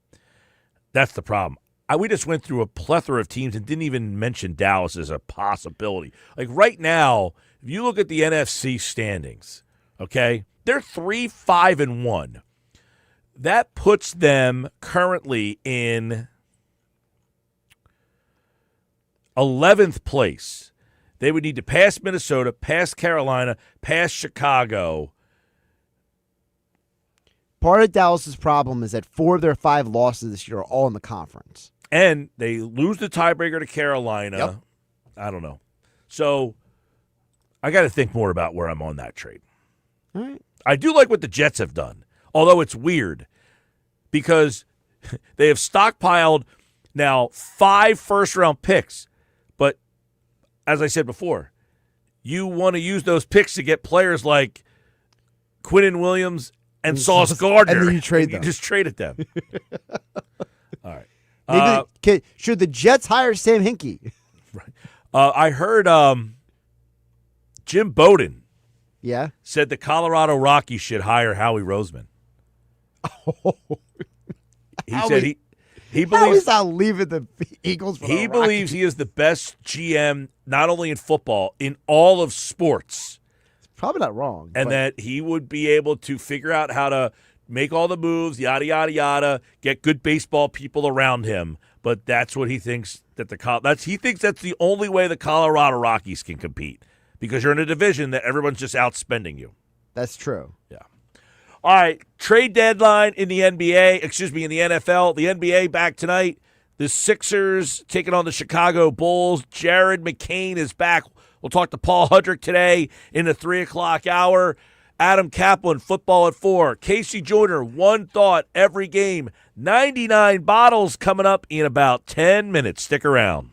That's the problem. We just went through a plethora of teams and didn't even mention Dallas as a possibility. Like right now, if you look at the NFC standings, okay, they're 3-5-1. That puts them currently in 11th place. They would need to pass Minnesota, pass Carolina, pass Chicago. Part of Dallas's problem is that 4 of their 5 losses this year are all in the conference. And they lose the tiebreaker to Carolina. Yep. I don't know. So I got to think more about where I'm on that trade. All right. I do like what the Jets have done, although it's weird because they have stockpiled now 5 first-round picks. But as I said before, you want to use those picks to get players like Quinnen Williams and Sauce Gardner. And then you trade them. You just traded them. All right. Should the Jets hire Sam Hinkie? Right. I heard Jim Bowden said the Colorado Rockies should hire Howie Roseman. He said he believes Howie's not leaving the Eagles for he the believes he is the best GM not only in football, in all of sports. Probably not wrong. And that he would be able to figure out how to make all the moves, yada, yada, yada, get good baseball people around him. But that's what he thinks he thinks that's the only way the Colorado Rockies can compete because you're in a division that everyone's just outspending you. That's true. Yeah. All right, trade deadline in the NBA, in the NFL. The NBA back tonight. The Sixers taking on the Chicago Bulls. Jared McCain is back. We'll talk to Paul Hudrick today in the 3 o'clock hour. Adam Caplan, football at 4. KC Joyner, one thought every game. 99 bottles coming up in about 10 minutes. Stick around.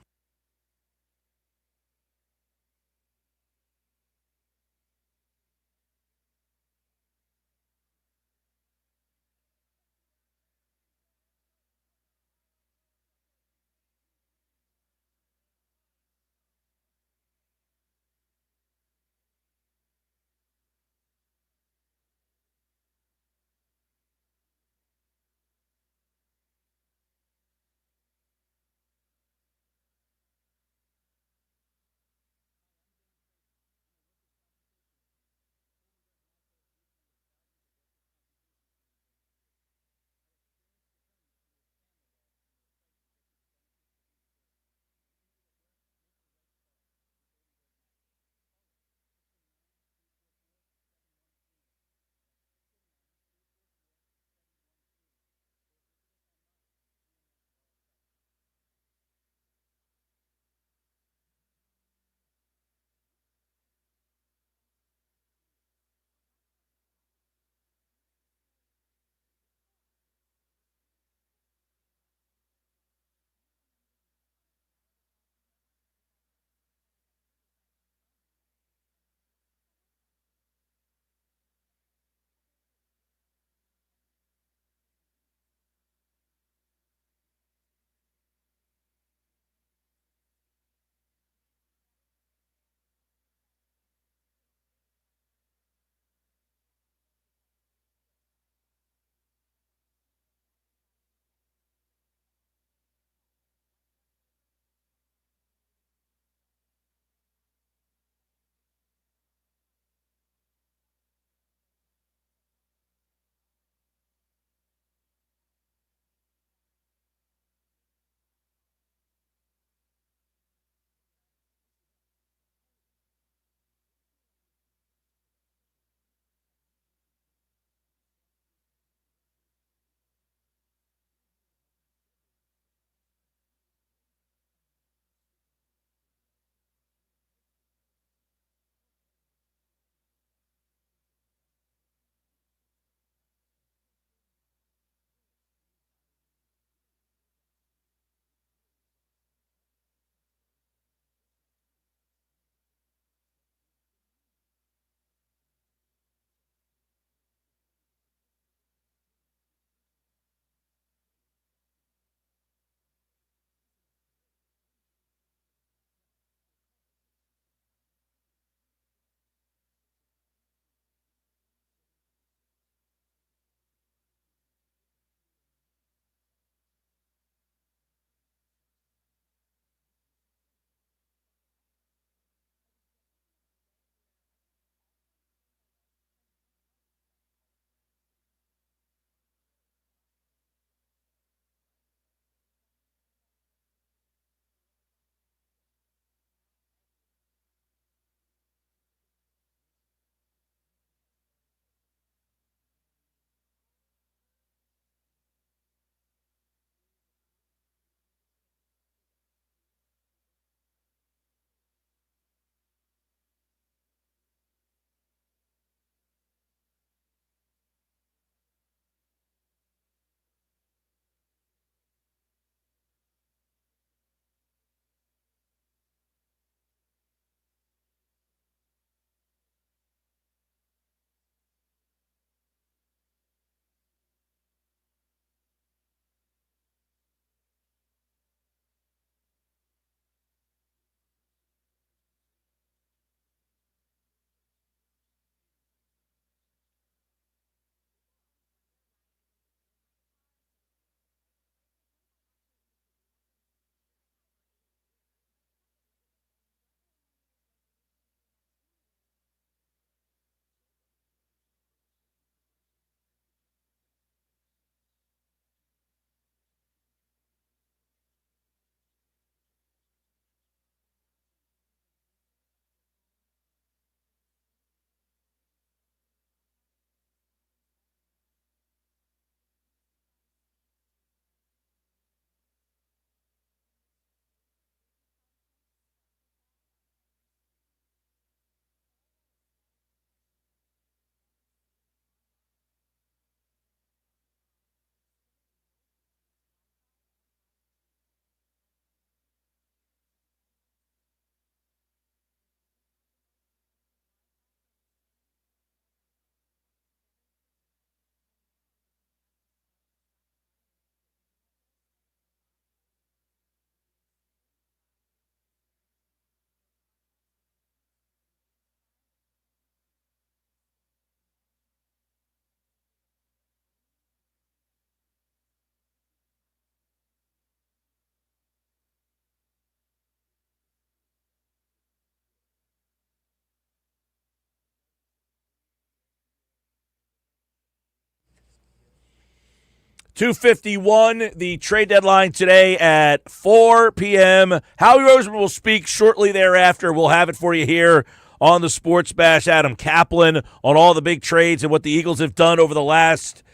2:51, the trade deadline today at 4 p.m. Howie Roseman will speak shortly thereafter. We'll have it for you here on the Sports Bash. Adam Caplan on all the big trades and what the Eagles have done over the last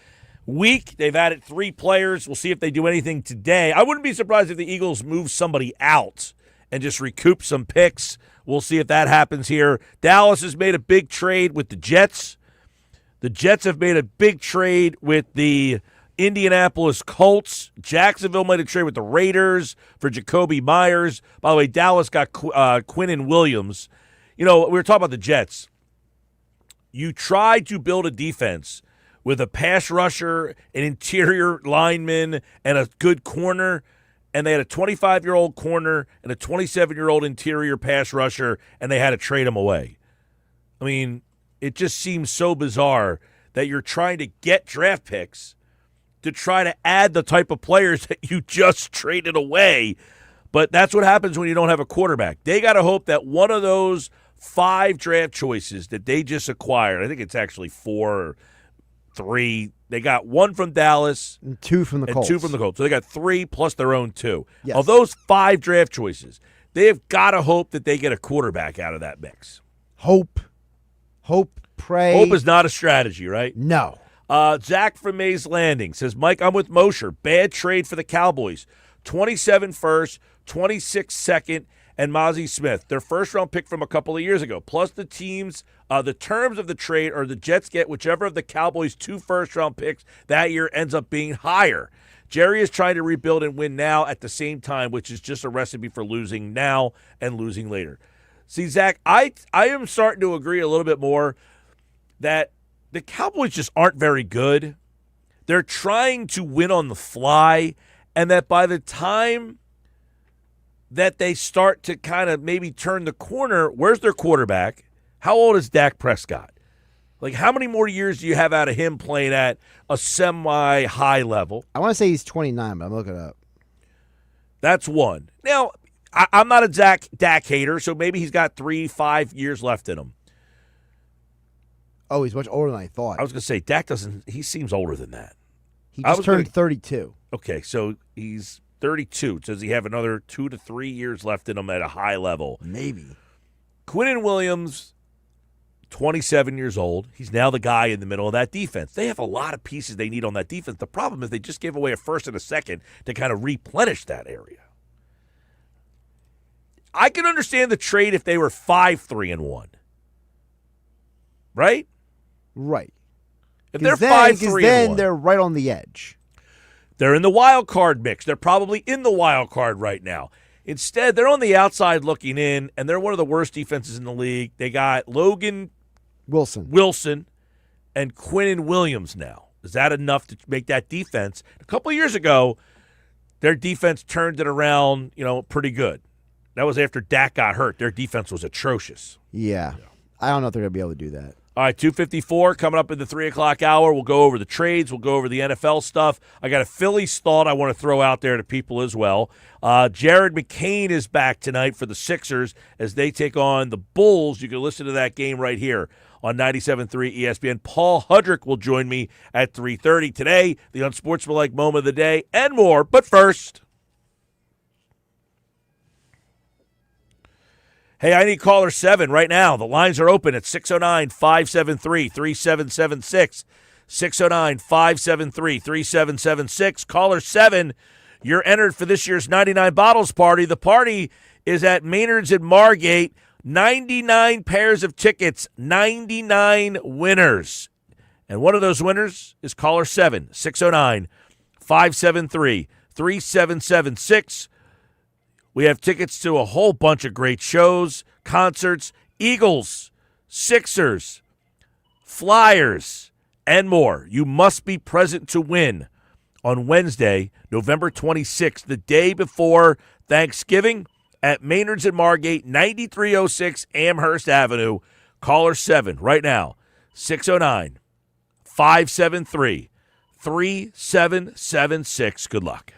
week. They've added 3 players. We'll see if they do anything today. I wouldn't be surprised if the Eagles move somebody out and just recoup some picks. We'll see if that happens here. Dallas has made a big trade with the Jets. The Jets have made a big trade with the Indianapolis Colts. Jacksonville made a trade with the Raiders for Jacoby Myers. By the way, Dallas got Quinnen Williams. You know, we were talking about the Jets. You try to build a defense with a pass rusher, an interior lineman, and a good corner, and they had a 25-year-old corner and a 27-year-old interior pass rusher, and they had to trade them away. I mean, it just seems so bizarre that you're trying to get draft picks to try to add the type of players that you just traded away. But that's what happens when you don't have a quarterback. They got to hope that one of those 5 draft choices that they just acquired, I think it's actually 4 or 3. They got 1 from Dallas. And 2 from the Colts. 2 from the Colts. So they got 3 plus their own 2. Yes. Of those 5 draft choices, they have got to hope that they get a quarterback out of that mix. Hope, pray. Hope is not a strategy, right? No. Zach from Mays Landing says, Mike, I'm with Mosher. Bad trade for the Cowboys. 27 first, 26 second, and Mozzie Smith. Their first-round pick from a couple of years ago. Plus the terms of the trade are the Jets get whichever of the Cowboys' 2 first-round picks that year ends up being higher. Jerry is trying to rebuild and win now at the same time, which is just a recipe for losing now and losing later. See, Zach, I am starting to agree a little bit more that the Cowboys just aren't very good. They're trying to win on the fly, and that by the time that they start to kind of maybe turn the corner, where's their quarterback? How old is Dak Prescott? Like, how many more years do you have out of him playing at a semi-high level? I want to say he's 29, but I'm looking it up. That's one. Now, I'm not a Dak hater, so maybe he's got 3-5 years left in him. Oh, he's much older than I thought. I was going to say, Dak doesn't – he seems older than that. He just turned 32. Okay, so he's 32. Does he have another 2 to 3 years left in him at a high level? Maybe. Quinnen Williams, 27 years old. He's now the guy in the middle of that defense. They have a lot of pieces they need on that defense. The problem is they just gave away a first and a second to kind of replenish that area. I can understand the trade if they were 5-3-1. Right? Right. If they're 5-3-1, then 5-3-1, they're right on the edge. they're in the wild card mix. They're probably in the wild card right now. Instead, they're on the outside looking in, and they're one of the worst defenses in the league. They got Logan Wilson and Quinnen Williams now. Is that enough to make that defense? A couple of years ago, their defense turned it around, pretty good. That was after Dak got hurt. Their defense was atrocious. Yeah. I don't know if they're going to be able to do that. All right, 2:54 coming up in the 3 o'clock hour. We'll go over the trades. We'll go over the NFL stuff. I got a Phillies thought I want to throw out there to people as well. Jared McCain is back tonight for the Sixers as they take on the Bulls. You can listen to that game right here on 97.3 ESPN. Paul Hudrick will join me at 3:30 today, the unsportsmanlike moment of the day, and more. But first, hey, I need caller 7 right now. The lines are open at 609-573-3776. 609-573-3776. Caller 7, you're entered for this year's 99 Bottles Party. The party is at Maynard's in Margate. 99 pairs of tickets, 99 winners. And one of those winners is caller 7, 609-573-3776. We have tickets to a whole bunch of great shows, concerts, Eagles, Sixers, Flyers, and more. You must be present to win on Wednesday, November 26th, the day before Thanksgiving at Maynard's in Margate, 9306 Amherst Avenue. Caller 7 right now, 609-573-3776. Good luck.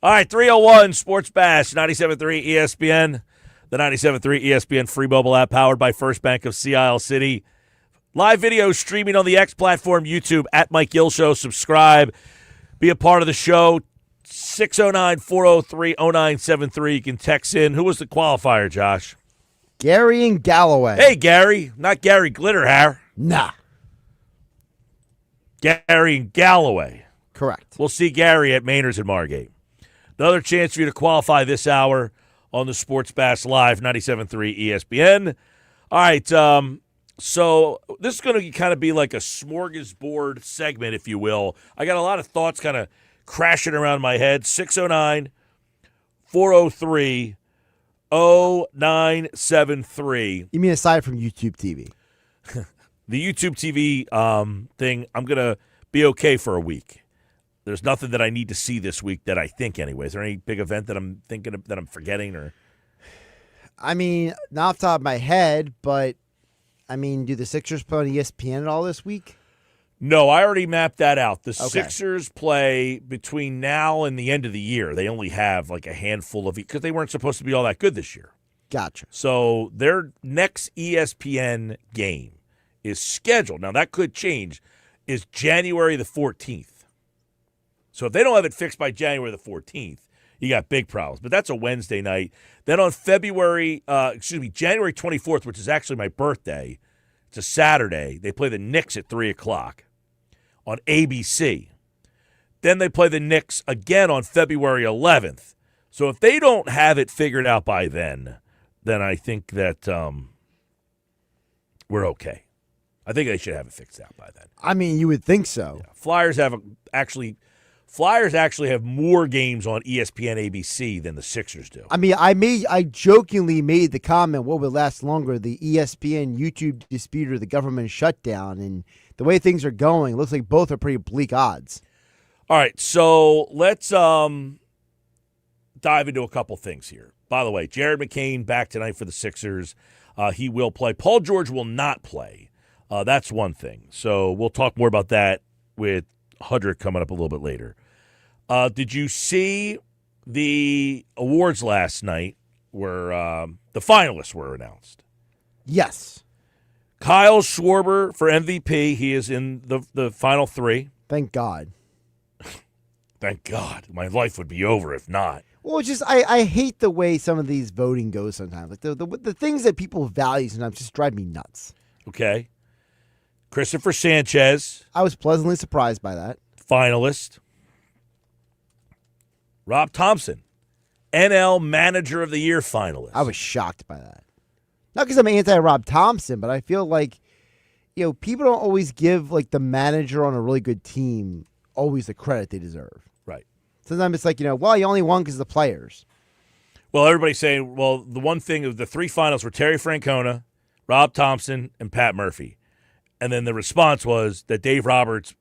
All right, 301 Sports Bash, 97.3 ESPN, the 97.3 ESPN free mobile app powered by First Bank of Sea Isle City. Live video streaming on the X platform, YouTube, at Mike Gill Show. Subscribe. Be a part of the show. 609-403-0973. You can text in. Who was the qualifier, Josh? Gary and Galloway. Hey, Gary. Not Gary Glitterhair. Nah. Gary and Galloway. Correct. We'll see Gary at Mainers and Margate. Another chance for you to qualify this hour on the Sports Bash Live, 97.3 ESPN. All right, so this is going to kind of be like a smorgasbord segment, if you will. I got a lot of thoughts kind of crashing around my head. 609-403-0973. You mean aside from YouTube TV? The YouTube TV thing, I'm going to be okay for a week. There's nothing that I need to see this week that I think anyway. Is there any big event that I'm thinking of, that I'm forgetting? Or I mean, not off the top of my head, but I mean, do the Sixers play on ESPN at all this week? No, I already mapped that out. The Okay. Sixers play between now and the end of the year. They only have like a handful of because they weren't supposed to be all that good this year. Gotcha. So their next ESPN game is scheduled. Now that could change. Is January the 14th. So if they don't have it fixed by January the 14th, you got big problems. But that's a Wednesday night. Then on January 24th, which is actually my birthday, it's a Saturday, they play the Knicks at 3 o'clock on ABC. Then they play the Knicks again on February 11th. So if they don't have it figured out by then I think that we're okay. I think they should have it fixed out by then. I mean, you would think so. Yeah. Flyers actually have more games on ESPN ABC than the Sixers do. I mean, I jokingly made the comment, what would last longer, the ESPN YouTube dispute or the government shutdown? And the way things are going, it looks like both are pretty bleak odds. All right, so let's dive into a couple things here. By the way, Jared McCain back tonight for the Sixers. He will play. Paul George will not play. That's one thing. So we'll talk more about that with Hudrick coming up a little bit later. Did you see the awards last night where the finalists were announced? Yes. Kyle Schwarber for MVP. He is in the final three. Thank God. Thank God. My life would be over if not. Well, it's just I hate the way some of these voting goes sometimes. Like the things that people value sometimes just drive me nuts. Okay. Christopher Sanchez, I was pleasantly surprised by that. finalist. Rob Thompson, NL Manager of the Year finalist. I was shocked by that. Not because I'm anti-Rob Thompson, but I feel like, people don't always give like the manager on a really good team always the credit they deserve. Right. Sometimes it's like, well, you only won because of the players. Well, everybody's saying, the one thing of the three finals were Terry Francona, Rob Thompson, and Pat Murphy. And then the response was that Dave Roberts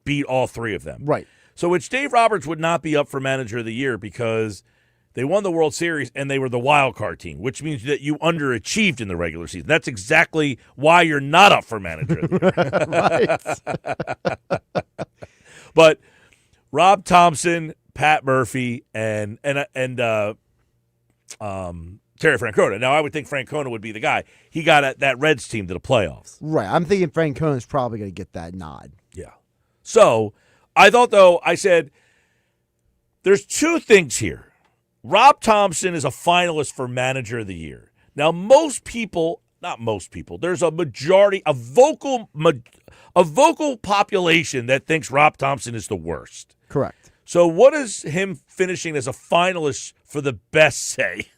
beat all three of them. Right. So which Dave Roberts would not be up for Manager of the Year because they won the World Series and they were the wild card team, which means that you underachieved in the regular season. That's exactly why you're not up for Manager of the Year. But Rob Thompson, Pat Murphy, and Terry Francona. Now, I would think Francona would be the guy. He got that Reds team to the playoffs. Right. I'm thinking Francona's probably going to get that nod. Yeah. So, I thought, though, I said, there's two things here. Rob Thompson is a finalist for Manager of the Year. Now, most people, not most people, there's a majority, a vocal population that thinks Rob Thompson is the worst. Correct. So what does him finishing as a finalist for the best say?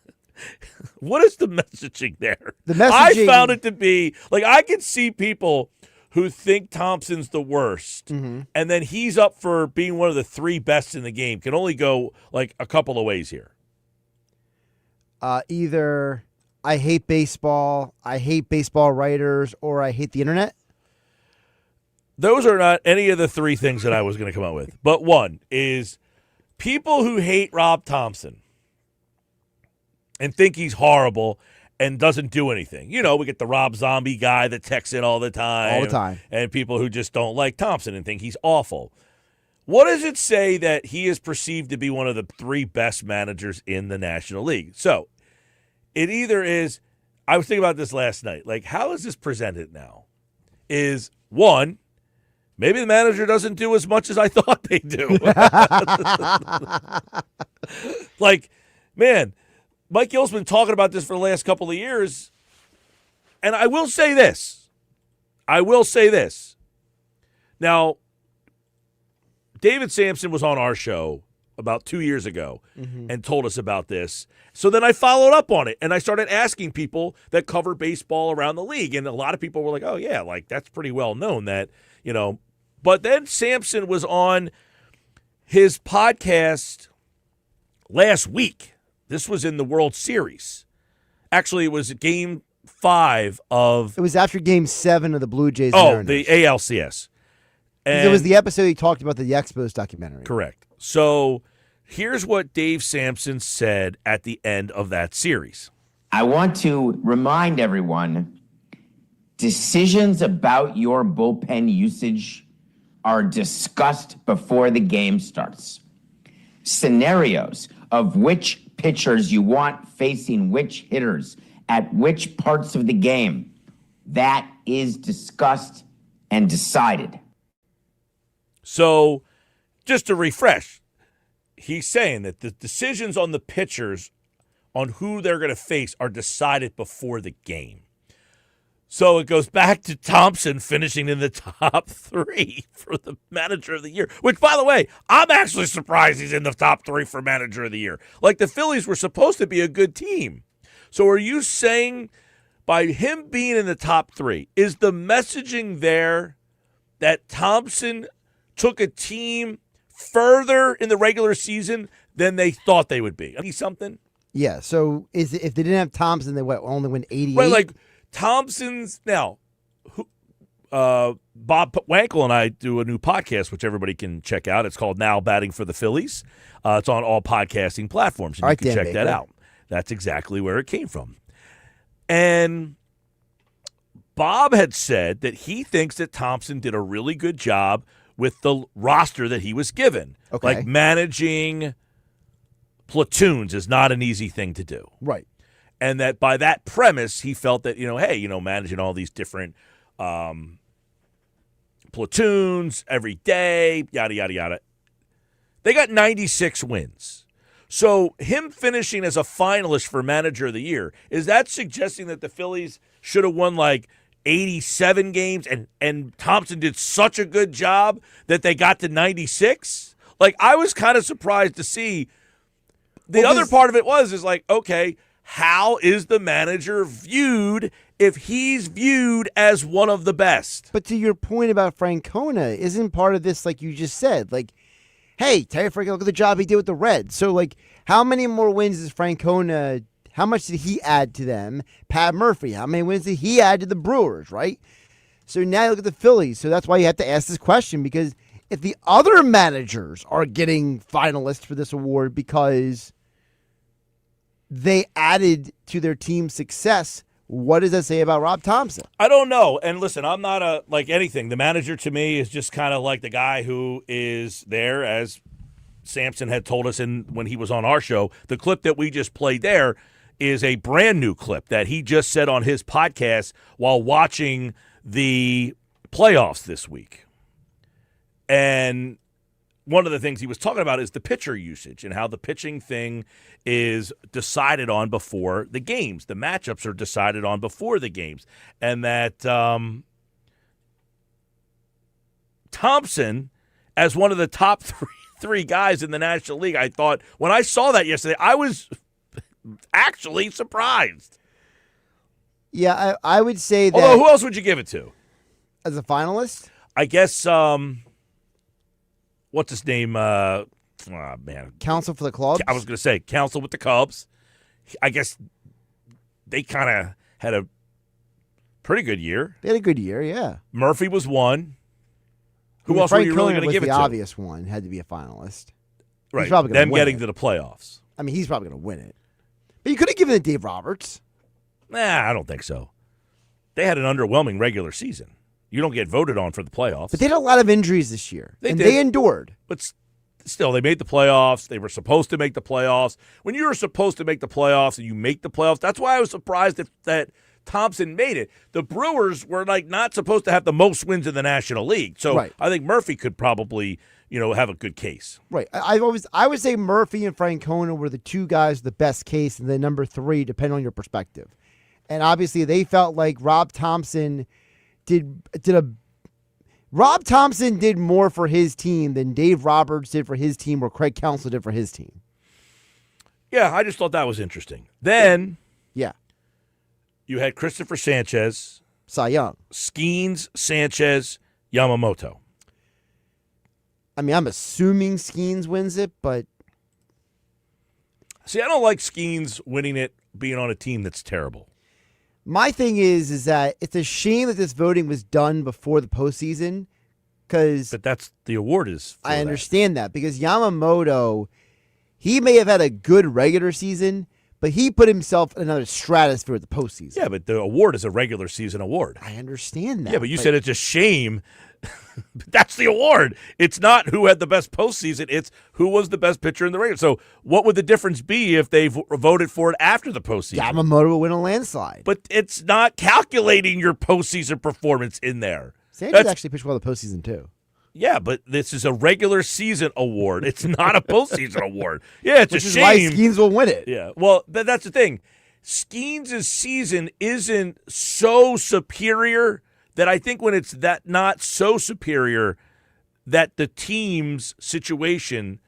What is the messaging there? The messaging, I found it to be, I can see people who think Thompson's the worst, and then he's up for being one of the three best in the game. Can only go, a couple of ways here. Either I hate baseball writers, or I hate the internet. Those are not any of the three things that I was going to come up with. But one is people who hate Rob Thompson and think he's horrible and doesn't do anything. We get the Rob Zombie guy that texts in all the time. All the time. And people who just don't like Thompson and think he's awful. What does it say that he is perceived to be one of the 3 best managers in the National League? So it either is, I was thinking about this last night, like how is this presented now? Is one, maybe the manager doesn't do as much as I thought they do. Like, man, Mike Gill's been talking about this for the last couple of years. And I will say this. Now, David Sampson was on our show about 2 years ago and told us about this. So then I followed up on it, and I started asking people that cover baseball around the league. And a lot of people were like, oh, yeah, like that's pretty well known that, you know. But then Sampson was on his podcast last week. This was in the World Series. Actually, it was Game 5 of... It was after Game 7 of the Blue Jays. Oh, the ALCS. And it was the episode he talked about the Expos documentary. Correct. So here's what Dave Sampson said at the end of that series. I want to remind everyone, decisions about your bullpen usage are discussed before the game starts. Scenarios of which pitchers you want facing which hitters at which parts of the game, that is discussed and decided. So just to refresh, he's saying that the decisions on the pitchers on who they're going to face are decided before the game. So it goes back to Thompson finishing in the top 3 for the manager of the year, which, by the way, I'm actually surprised he's in the top 3 for manager of the year. Like, the Phillies were supposed to be a good team. So are you saying by him being in the top 3, is the messaging there that Thompson took a team further in the regular season than they thought they would be? Something? Yeah, so if they didn't have Thompson, they only win 88? Right, like Thompson's now. Bob Wankel and I do a new podcast, which everybody can check out. It's called Now Batting for the Phillies. It's on all podcasting platforms, and all you right, can Dan check Baker. that out. That's exactly where it came from. And Bob had said that he thinks that Thompson did a really good job with the roster that he was given. Okay. Like, managing platoons is not an easy thing to do. Right. And that by that premise, he felt that, hey, managing all these different platoons every day, yada, yada, yada. They got 96 wins. So him finishing as a finalist for manager of the year, is that suggesting that the Phillies should have won like 87 games and Thompson did such a good job that they got to 96? Like, I was kind of surprised to see. The other part of it is like, okay, how is the manager viewed if he's viewed as one of the best? But to your point about Francona, isn't part of this, like you just said, like, hey, Terry Francona, look at the job he did with the Reds. So, like, how many more wins is Francona, how much did he add to them? Pat Murphy, how many wins did he add to the Brewers, right? So now you look at the Phillies. So that's why you have to ask this question, because if the other managers are getting finalists for this award because they added to their team's success, what does that say about Rob Thompson? I don't know. And listen, I'm not like anything. The manager to me is just kind of like the guy who is there, as Sampson had told us when he was on our show. The clip that we just played there is a brand new clip that he just said on his podcast while watching the playoffs this week. And one of the things he was talking about is the pitcher usage and how the pitching thing is decided on before the games. The matchups are decided on before the games. And that Thompson, as one of the top three guys in the National League, I thought, when I saw that yesterday, I was actually surprised. Yeah, I would say that. Although, who else would you give it to? As a finalist? I guess, what's his name? Man. Counsel for the Cubs? I was going to say Counsel with the Cubs. I guess they kind of had a pretty good year. They had a good year, yeah. Murphy was one. Who else were you really going to give it to? The obvious one had to be a finalist. Right. He's probably Them win getting it. to the playoffs. I mean, he's probably going to win it. But you could have given it to Dave Roberts. Nah, I don't think so. They had an underwhelming regular season. You don't get voted on for the playoffs. But they had a lot of injuries this year, They and did. they endured. But still, they made the playoffs. They were supposed to make the playoffs. When you were supposed to make the playoffs and you make the playoffs, that's why I was surprised that Thompson made it. The Brewers were not supposed to have the most wins in the National League. So Right. I think Murphy could probably, have a good case. Right. I would say Murphy and Francona were the two guys with the best case, and then number 3, depending on your perspective. And obviously, they felt like Rob Thompson did more for his team than Dave Roberts did for his team or Craig Counsell did for his team. Yeah, I just thought that was interesting. Then Yeah. you had Christopher Sanchez, Cy Young. Skeens, Sanchez, Yamamoto. I mean, I'm assuming Skeens wins it, but See, I don't like Skeens winning it being on a team that's terrible. my thing is that it's a shame that this voting was done before the postseason because But that's the award is for I that. understand that because Yamamoto, he may have had a good regular season, but he put himself in another stratosphere at the postseason. Yeah, but the award is a regular season award. I understand that. Yeah, but you said it's a shame. That's the award. It's not who had the best postseason. It's who was the best pitcher in the regular. So what would the difference be if they voted for it after the postseason? Yamamoto will win a landslide. But it's not calculating your postseason performance in there. Sanchez actually pitched well the postseason too. Yeah, but this is a regular season award. It's not a postseason award. Yeah, it's Which a is shame. why Skeens will win it. Yeah, well, that's the thing. Skeens' season isn't so superior that I think when it's that not so superior that the team's situation,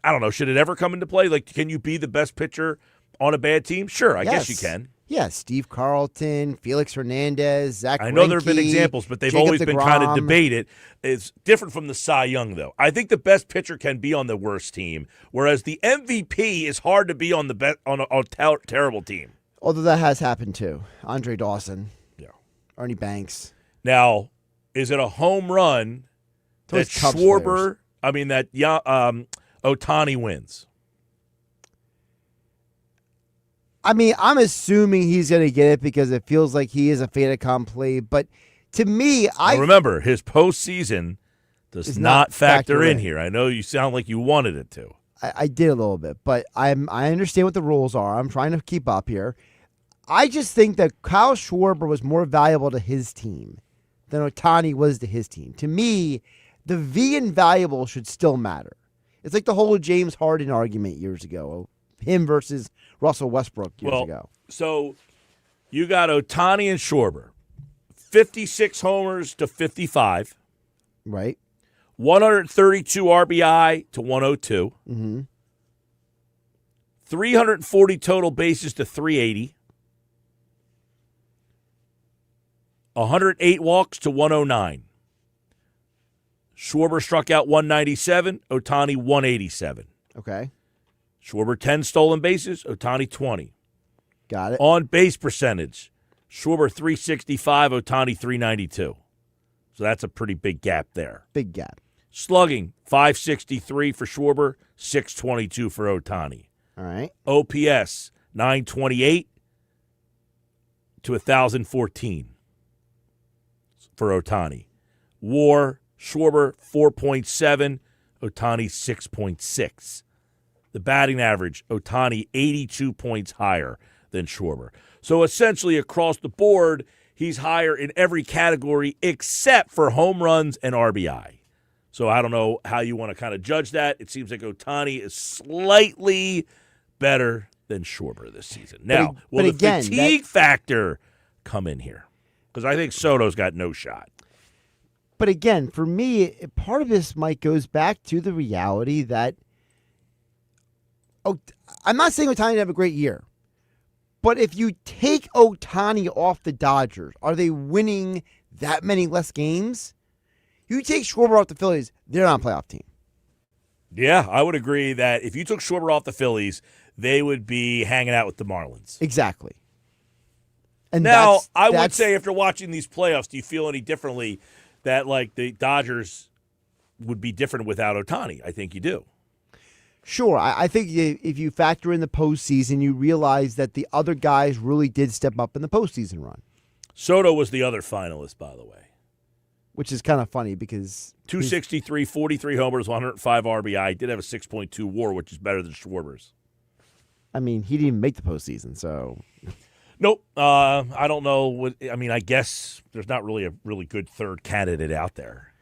I don't know, should it ever come into play? Like, can you be the best pitcher on a bad team? Sure, I guess you can. Yeah, Steve Carlton, Felix Hernandez, Zach I know there have been Greinke, examples, but they've Jacob always been kind of deGrom. debated. It's different from the Cy Young, though. I think the best pitcher can be on the worst team, whereas the MVP is hard to be on the on a terrible team. Although that has happened too. Andre Dawson, Yeah. Ernie Banks. Now, is it a home run that Those Cubs Schwarber, Ohtani wins? I mean, I'm assuming he's going to get it because it feels like he is a fait accompli. But to me, Now, remember, his postseason does not factor in in. here. I know you sound like you wanted it to. I did a little bit, but I understand what the rules are. I'm trying to keep up here. I just think that Kyle Schwarber was more valuable to his team than Ohtani was to his team. To me, the V in valuable should still matter. It's like the whole James Harden argument years ago, him versus Russell Westbrook years ago. So you got Ohtani and Schwarber, 56 homers to 55. Right? 132 RBI to 102. 340 total bases to 380. 108 walks to 109. Schwarber struck out 197, Ohtani 187. Okay. Schwarber 10 stolen bases, Ohtani 20. Got it. On base percentage, Schwarber 365, Ohtani 392. So that's a pretty big gap there. Big gap. Slugging, 563 for Schwarber, 622 for Ohtani. All right. OPS, 928 to 1,014 for Ohtani. WAR, Schwarber, 4.7, Ohtani, 6.6. The batting average, Ohtani, 82 points higher than Schwarber. So essentially across the board, he's higher in every category except for home runs and RBI. So I don't know how you want to kind of judge that. It seems like Ohtani is slightly better than Schwarber this season. Now, will the fatigue factor come in here? Because I think Soto's got no shot. But again, for me, part of this, Mike, goes back to the reality that I'm not saying Ohtani didn't have a great year, but if you take Ohtani off the Dodgers, are they winning that many less games? You take Schwarber off the Phillies, they're not a playoff team. Yeah, I would agree that if you took Schwarber off the Phillies, they would be hanging out with the Marlins. Exactly. And now, I would say after watching these playoffs, do you feel any differently that like the Dodgers would be different without Ohtani? I think you do. Sure. I think if you factor in the postseason, you realize that the other guys really did step up in the postseason run. Soto was the other finalist, by the way. which is kind of funny because 263, 43 homers, 105 RBI. He did have a 6.2 WAR, which is better than Schwarber's. I mean, he didn't even make the postseason, so. Nope. I don't know. I guess there's not really a really good third candidate out there.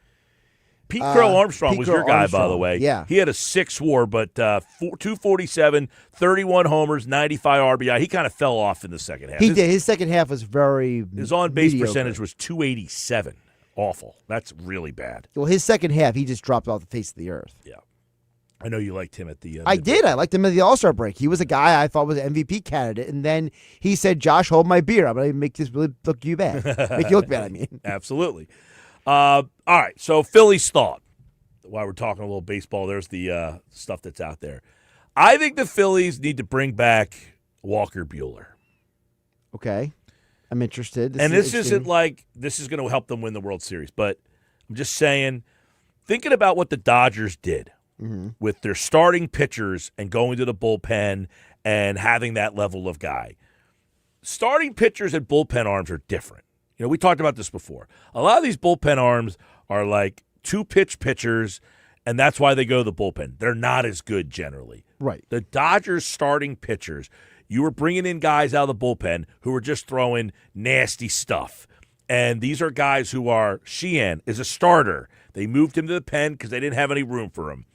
Pete Crow Armstrong was your guy, by the way. Yeah. He had a 6 WAR, but 247, 31 homers, 95 RBI. He kind of fell off in the second half. He did. His second half was very His on-base mediocre. percentage was 287. Awful. That's really bad. Well, his second half, he just dropped off the face of the earth. Yeah. I know you liked him at the I did. I liked him at the All-Star break. He was a guy I thought was an MVP candidate. And then he said, Josh, hold my beer. I'm going to make this really look you bad. Make you look bad, I mean. Absolutely. All right. So Philly's thought. While we're talking a little baseball, there's the stuff that's out there. I think the Phillies need to bring back Walker Buehler. Okay. I'm interested. This isn't like this is going to help them win the World Series, but I'm just saying, thinking about what the Dodgers did with their starting pitchers and going to the bullpen and having that level of guy. Starting pitchers and bullpen arms are different. You know, we talked about this before. A lot of these bullpen arms are like two-pitch pitchers, and that's why they go to the bullpen. They're not as good generally. Right. The Dodgers starting pitchers, you were bringing in guys out of the bullpen who were just throwing nasty stuff. And these are guys who are, Sheehan is a starter. They moved him to the pen because they didn't have any room for him.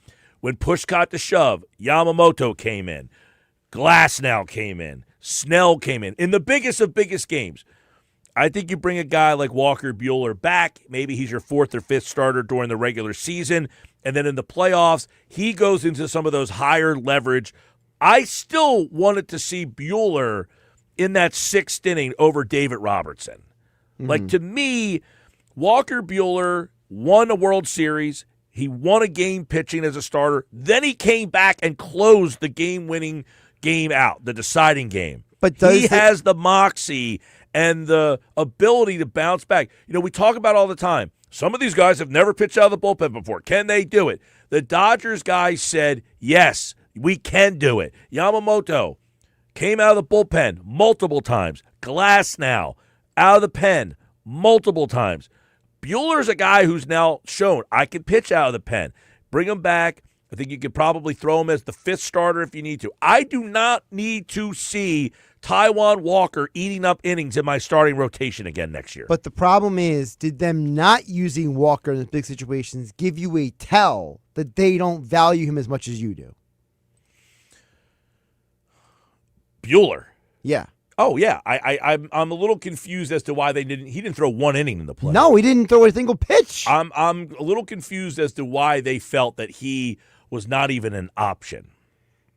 When push got to shove, Yamamoto came in. Glasnow came in. Snell came in the biggest of biggest games. I think you bring a guy like Walker Buehler back. Maybe he's your fourth or fifth starter during the regular season. And then in the playoffs, he goes into some of those higher leverage. I still wanted to see Buehler in that sixth inning over David Robertson. Like, to me, Walker Buehler won a World Series. He won a game pitching as a starter. Then he came back and closed the game-winning game out, the deciding game. But he has the moxie and the ability to bounce back. You know, we talk about all the time. Some of these guys have never pitched out of the bullpen before. Can they do it? The Dodgers guys said, yes, we can do it. Yamamoto came out of the bullpen multiple times. Glasnow out of the pen multiple times. Buehler's a guy who's now shown I can pitch out of the pen. Bring him back. I think you could probably throw him as the fifth starter if you need to. I do not need to see Taijuan Walker eating up innings in my starting rotation again next year. But the problem is, did them not using Walker in big situations give you a tell that they don't value him as much as you do? Buehler. Yeah. Oh, yeah. I'm a little confused as to why he didn't throw one inning in the play. No, he didn't throw a single pitch. I'm a little confused as to why they felt that he was not even an option.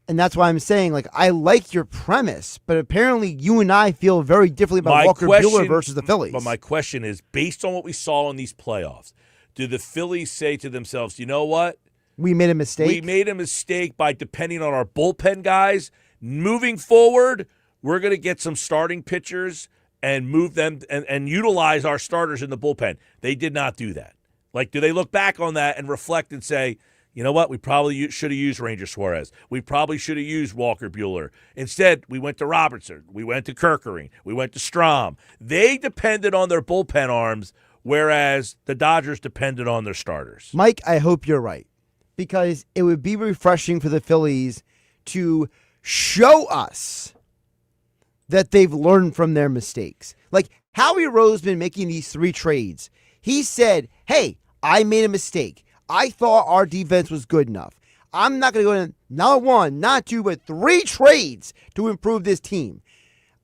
And that's why I'm saying, like, I like your premise, but apparently you and I feel very differently about Walker Buehler versus the Phillies. But my question is, based on what we saw in these playoffs, do the Phillies say to themselves, you know what? We made a mistake. We made a mistake by depending on our bullpen guys. Moving forward, we're going to get some starting pitchers and move them and utilize our starters in the bullpen. They did not do that. Like, do they look back on that and reflect and say, you know what, we probably should have used Ranger Suarez. We probably should have used Walker Buehler. Instead, we went to Robertson. We went to Kerkering. We went to Strahm. They depended on their bullpen arms, whereas the Dodgers depended on their starters. Mike, I hope you're right, because it would be refreshing for the Phillies to show us that they've learned from their mistakes. Like Howie Roseman making these 3 trades. He said, hey, I made a mistake. I thought our defense was good enough. I'm not going to go in not 1, not 2, but 3 trades to improve this team.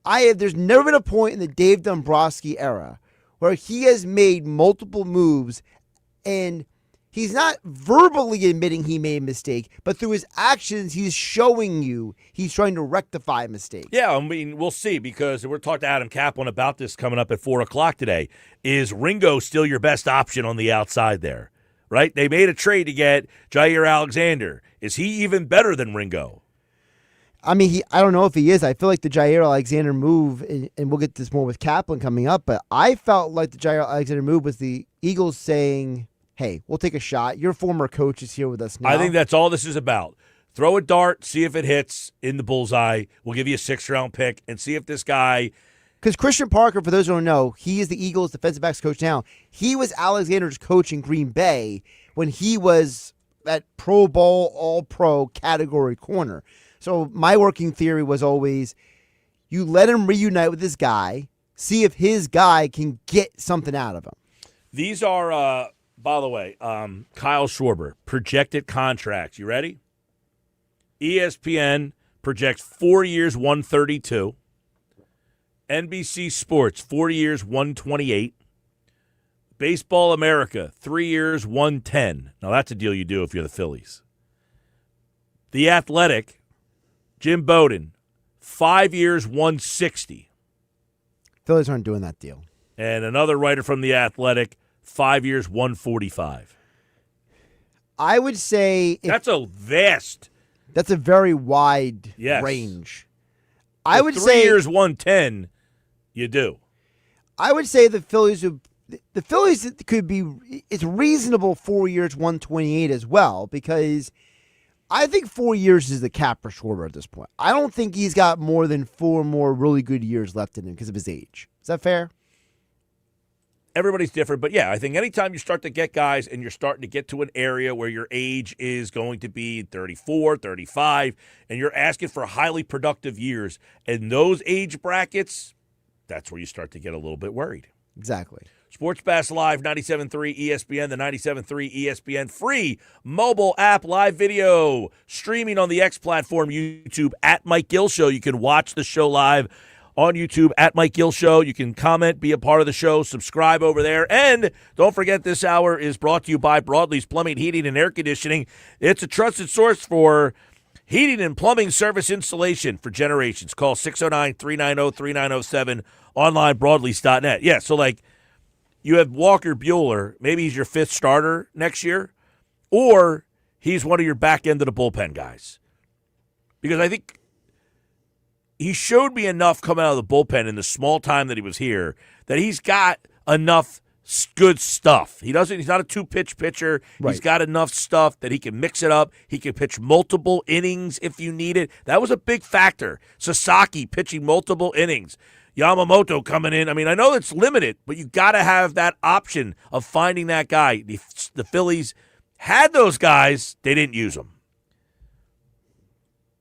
There's never been a point in the Dave Dombrowski era where he has made multiple moves and he's not verbally admitting he made a mistake, but through his actions, he's showing you he's trying to rectify a mistake. Yeah, I mean, we'll see, because we're talking to Adam Caplan about this coming up at 4 o'clock today. Is Ringo still your best option on the outside there? Right? They made a trade to get Jair Alexander. Is he even better than Ringo? I mean, I don't know if he is. I feel like the Jair Alexander move, and we'll get this more with Caplan coming up, but I felt like the Jair Alexander move was the Eagles saying, hey, we'll take a shot. Your former coach is here with us now. I think that's all this is about. Throw a dart, see if it hits in the bullseye. We'll give you a 6th-round pick and see if this guy Because Christian Parker, for those who don't know, he is the Eagles defensive backs coach now. He was Alexander's coach in Green Bay when he was that Pro Bowl, All-Pro category corner. So my working theory was always, you let him reunite with this guy, see if his guy can get something out of him. These are, by the way, Kyle Schwarber, projected contracts. You ready? ESPN projects 4 years, 132. NBC Sports, 4 years, 128. Baseball America, 3 years, 110. Now, that's a deal you do if you're the Phillies. The Athletic, Jim Bowden, 5 years, 160. Phillies aren't doing that deal. And another writer from The Athletic, 5 years, 145. I would say That's a vast. That's a very wide range. I would say 3 years, 110, you do. I would say the Phillies could be, it's reasonable 4 years, 128 as well, because I think 4 years is the cap for Schwarber at this point. I don't think he's got more than 4 more really good years left in him because of his age. Is that fair? Everybody's different, but yeah, I think anytime you start to get guys and you're starting to get to an area where your age is going to be 34, 35, and you're asking for highly productive years, and those age brackets, that's where you start to get a little bit worried. Exactly. Sports Bash Live, 97.3 ESPN, the 97.3 ESPN free mobile app, live video, streaming on the X platform, YouTube, at Mike Gill Show. You can watch the show live on YouTube, at Mike Gill Show. You can comment, be a part of the show, subscribe over there. And don't forget, this hour is brought to you by Broadleaf's Plumbing, Heating, and Air Conditioning. It's a trusted source for heating and plumbing service installation for generations. Call 609-390-3907, online, broadleafs.net. Yeah, so like you have Walker Buehler. Maybe he's your 5th starter next year, or he's one of your back end of the bullpen guys. Because I think he showed me enough coming out of the bullpen in the small time that he was here that he's got enough good stuff. He's not a 2-pitch pitcher. Right. He's got enough stuff that he can mix it up. He can pitch multiple innings if you need it. That was a big factor. Sasaki pitching multiple innings. Yamamoto coming in. I mean, I know it's limited, but you got to have that option of finding that guy. The Phillies had those guys. They didn't use them.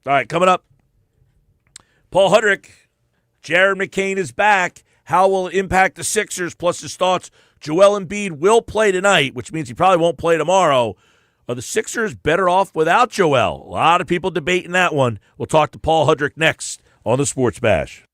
All right, coming up, Paul Hudrick, Jared McCain is back. How will it impact the Sixers? Plus his thoughts. Joel Embiid will play tonight, which means he probably won't play tomorrow. Are the Sixers better off without Joel? A lot of people debating that one. We'll talk to Paul Hudrick next on the Sports Bash.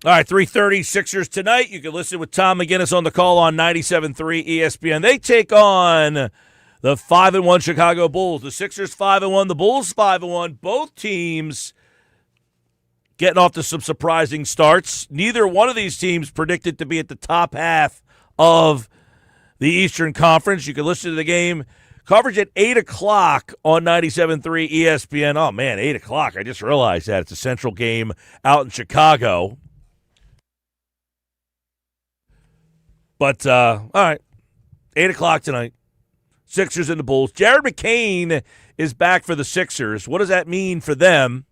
All right, 3:30 Sixers tonight. You can listen with Tom McGinnis on the call on 97.3 ESPN. They take on the 5-1 Chicago Bulls. The Sixers 5-1, the Bulls 5-1. Both teams getting off to some surprising starts. Neither one of these teams predicted to be at the top half of the Eastern Conference. You can listen to the game coverage at 8 o'clock on 97.3 ESPN. Oh, man, 8 o'clock. I just realized that. It's a Central game out in Chicago. But, all right, 8 o'clock tonight. Sixers and the Bulls. Jared McCain is back for the Sixers. What does that mean for them?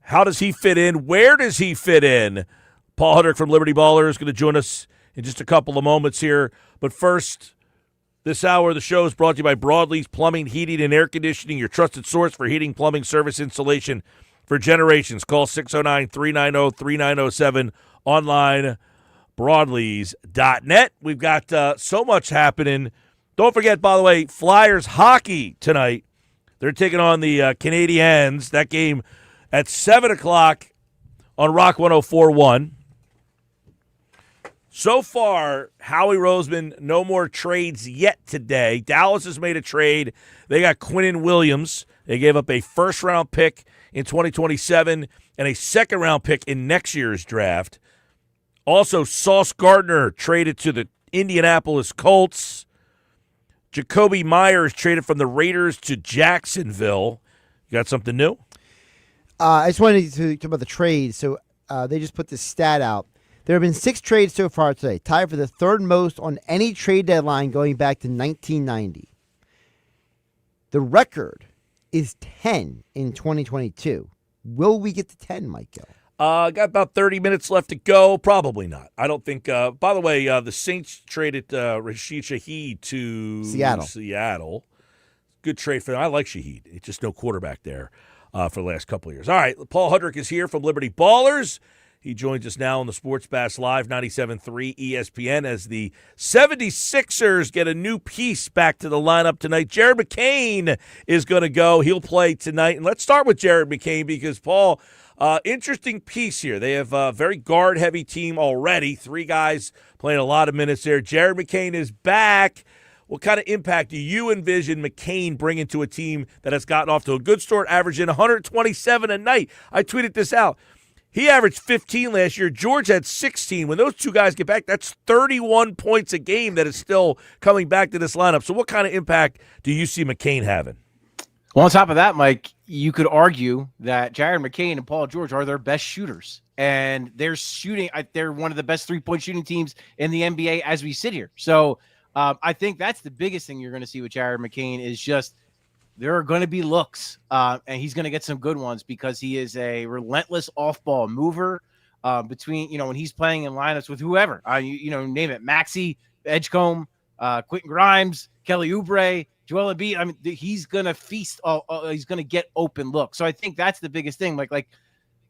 How does he fit in? Where does he fit in? Paul Hudrick from Liberty Baller is going to join us in just a couple of moments here. But first, this hour of the show is brought to you by Broadleaf's Plumbing, Heating, and Air Conditioning, your trusted source for heating, plumbing, service, installation for generations. Call 609-390-3907. Online, broadlees.net. We've got so much happening. Don't forget, by the way, Flyers hockey tonight. They're taking on the Canadiens. That game at 7 o'clock on Rock 104.1. So far, Howie Roseman, no more trades yet today. Dallas has made a trade. They got Quinnen Williams. They gave up a first-round pick in 2027 and a second-round pick in next year's draft. Also, Sauce Gardner traded to the Indianapolis Colts. Jacoby Myers traded from the Raiders to Jacksonville. You got something new? I just wanted to talk about the trade. So they just put this stat out. There have been 6 trades so far today, tied for the third most on any trade deadline going back to 1990. The record is 10 in 2022. Will we get to 10, Mike Gill? Got about 30 minutes left to go. Probably not. I don't think. By the way, the Saints traded Rashid Shaheed to Seattle. Good trade for them. I like Shaheed. It's just no quarterback there for the last couple of years. All right, Paul Hudrick is here from Liberty Ballers. He joins us now on the Sports Bash Live 97.3 ESPN as the 76ers get a new piece back to the lineup tonight. Jared McCain is going to go. He'll play tonight. And let's start with Jared McCain because, Paul, interesting piece here. They have a very guard-heavy team already. 3 guys playing a lot of minutes there. Jared McCain is back. What kind of impact do you envision McCain bringing to a team that has gotten off to a good start, averaging 127 a night? I tweeted this out. He averaged 15 last year. George had 16. When those two guys get back, that's 31 points a game that is still coming back to this lineup. So what kind of impact do you see McCain having? Well, on top of that, Mike, you could argue that Jared McCain and Paul George are their best shooters. And they're one of the best three-point shooting teams in the NBA as we sit here. So I think that's the biggest thing you're going to see with Jared McCain is just there are going to be looks, and he's going to get some good ones because he is a relentless off-ball mover between, when he's playing in lineups with whoever, name it, Maxey, Edgecombe, Quentin Grimes, Kelly Oubre, Joel Embiid. I mean, he's going to feast. He's going to get open looks. So I think that's the biggest thing. Like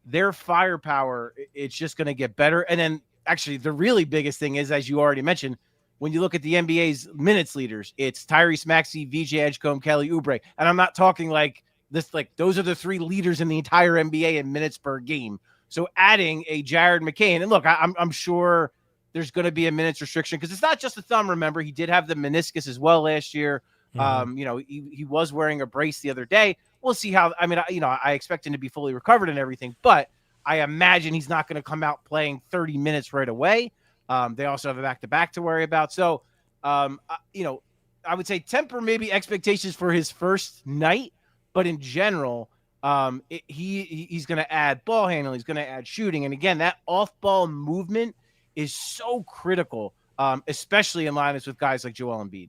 their firepower, it's just going to get better. And then actually the really biggest thing is, as you already mentioned, when you look at the NBA's minutes leaders, it's Tyrese Maxey, VJ Edgecombe, Kelly Oubre. And I'm not talking like this, like those are the 3 leaders in the entire NBA in minutes per game. So adding a Jared McCain, and look, I'm sure there's going to be a minutes restriction because it's not just a thumb. Remember, he did have the meniscus as well last year. Mm-hmm. He was wearing a brace the other day. We'll see how, I expect him to be fully recovered and everything, but I imagine he's not going to come out playing 30 minutes right away. They also have a back-to-back to worry about. So, I would say temper maybe expectations for his first night, but in general, he's going to add ball handling. He's going to add shooting. And again, that off-ball movement is so critical, especially in lineups with guys like Joel Embiid.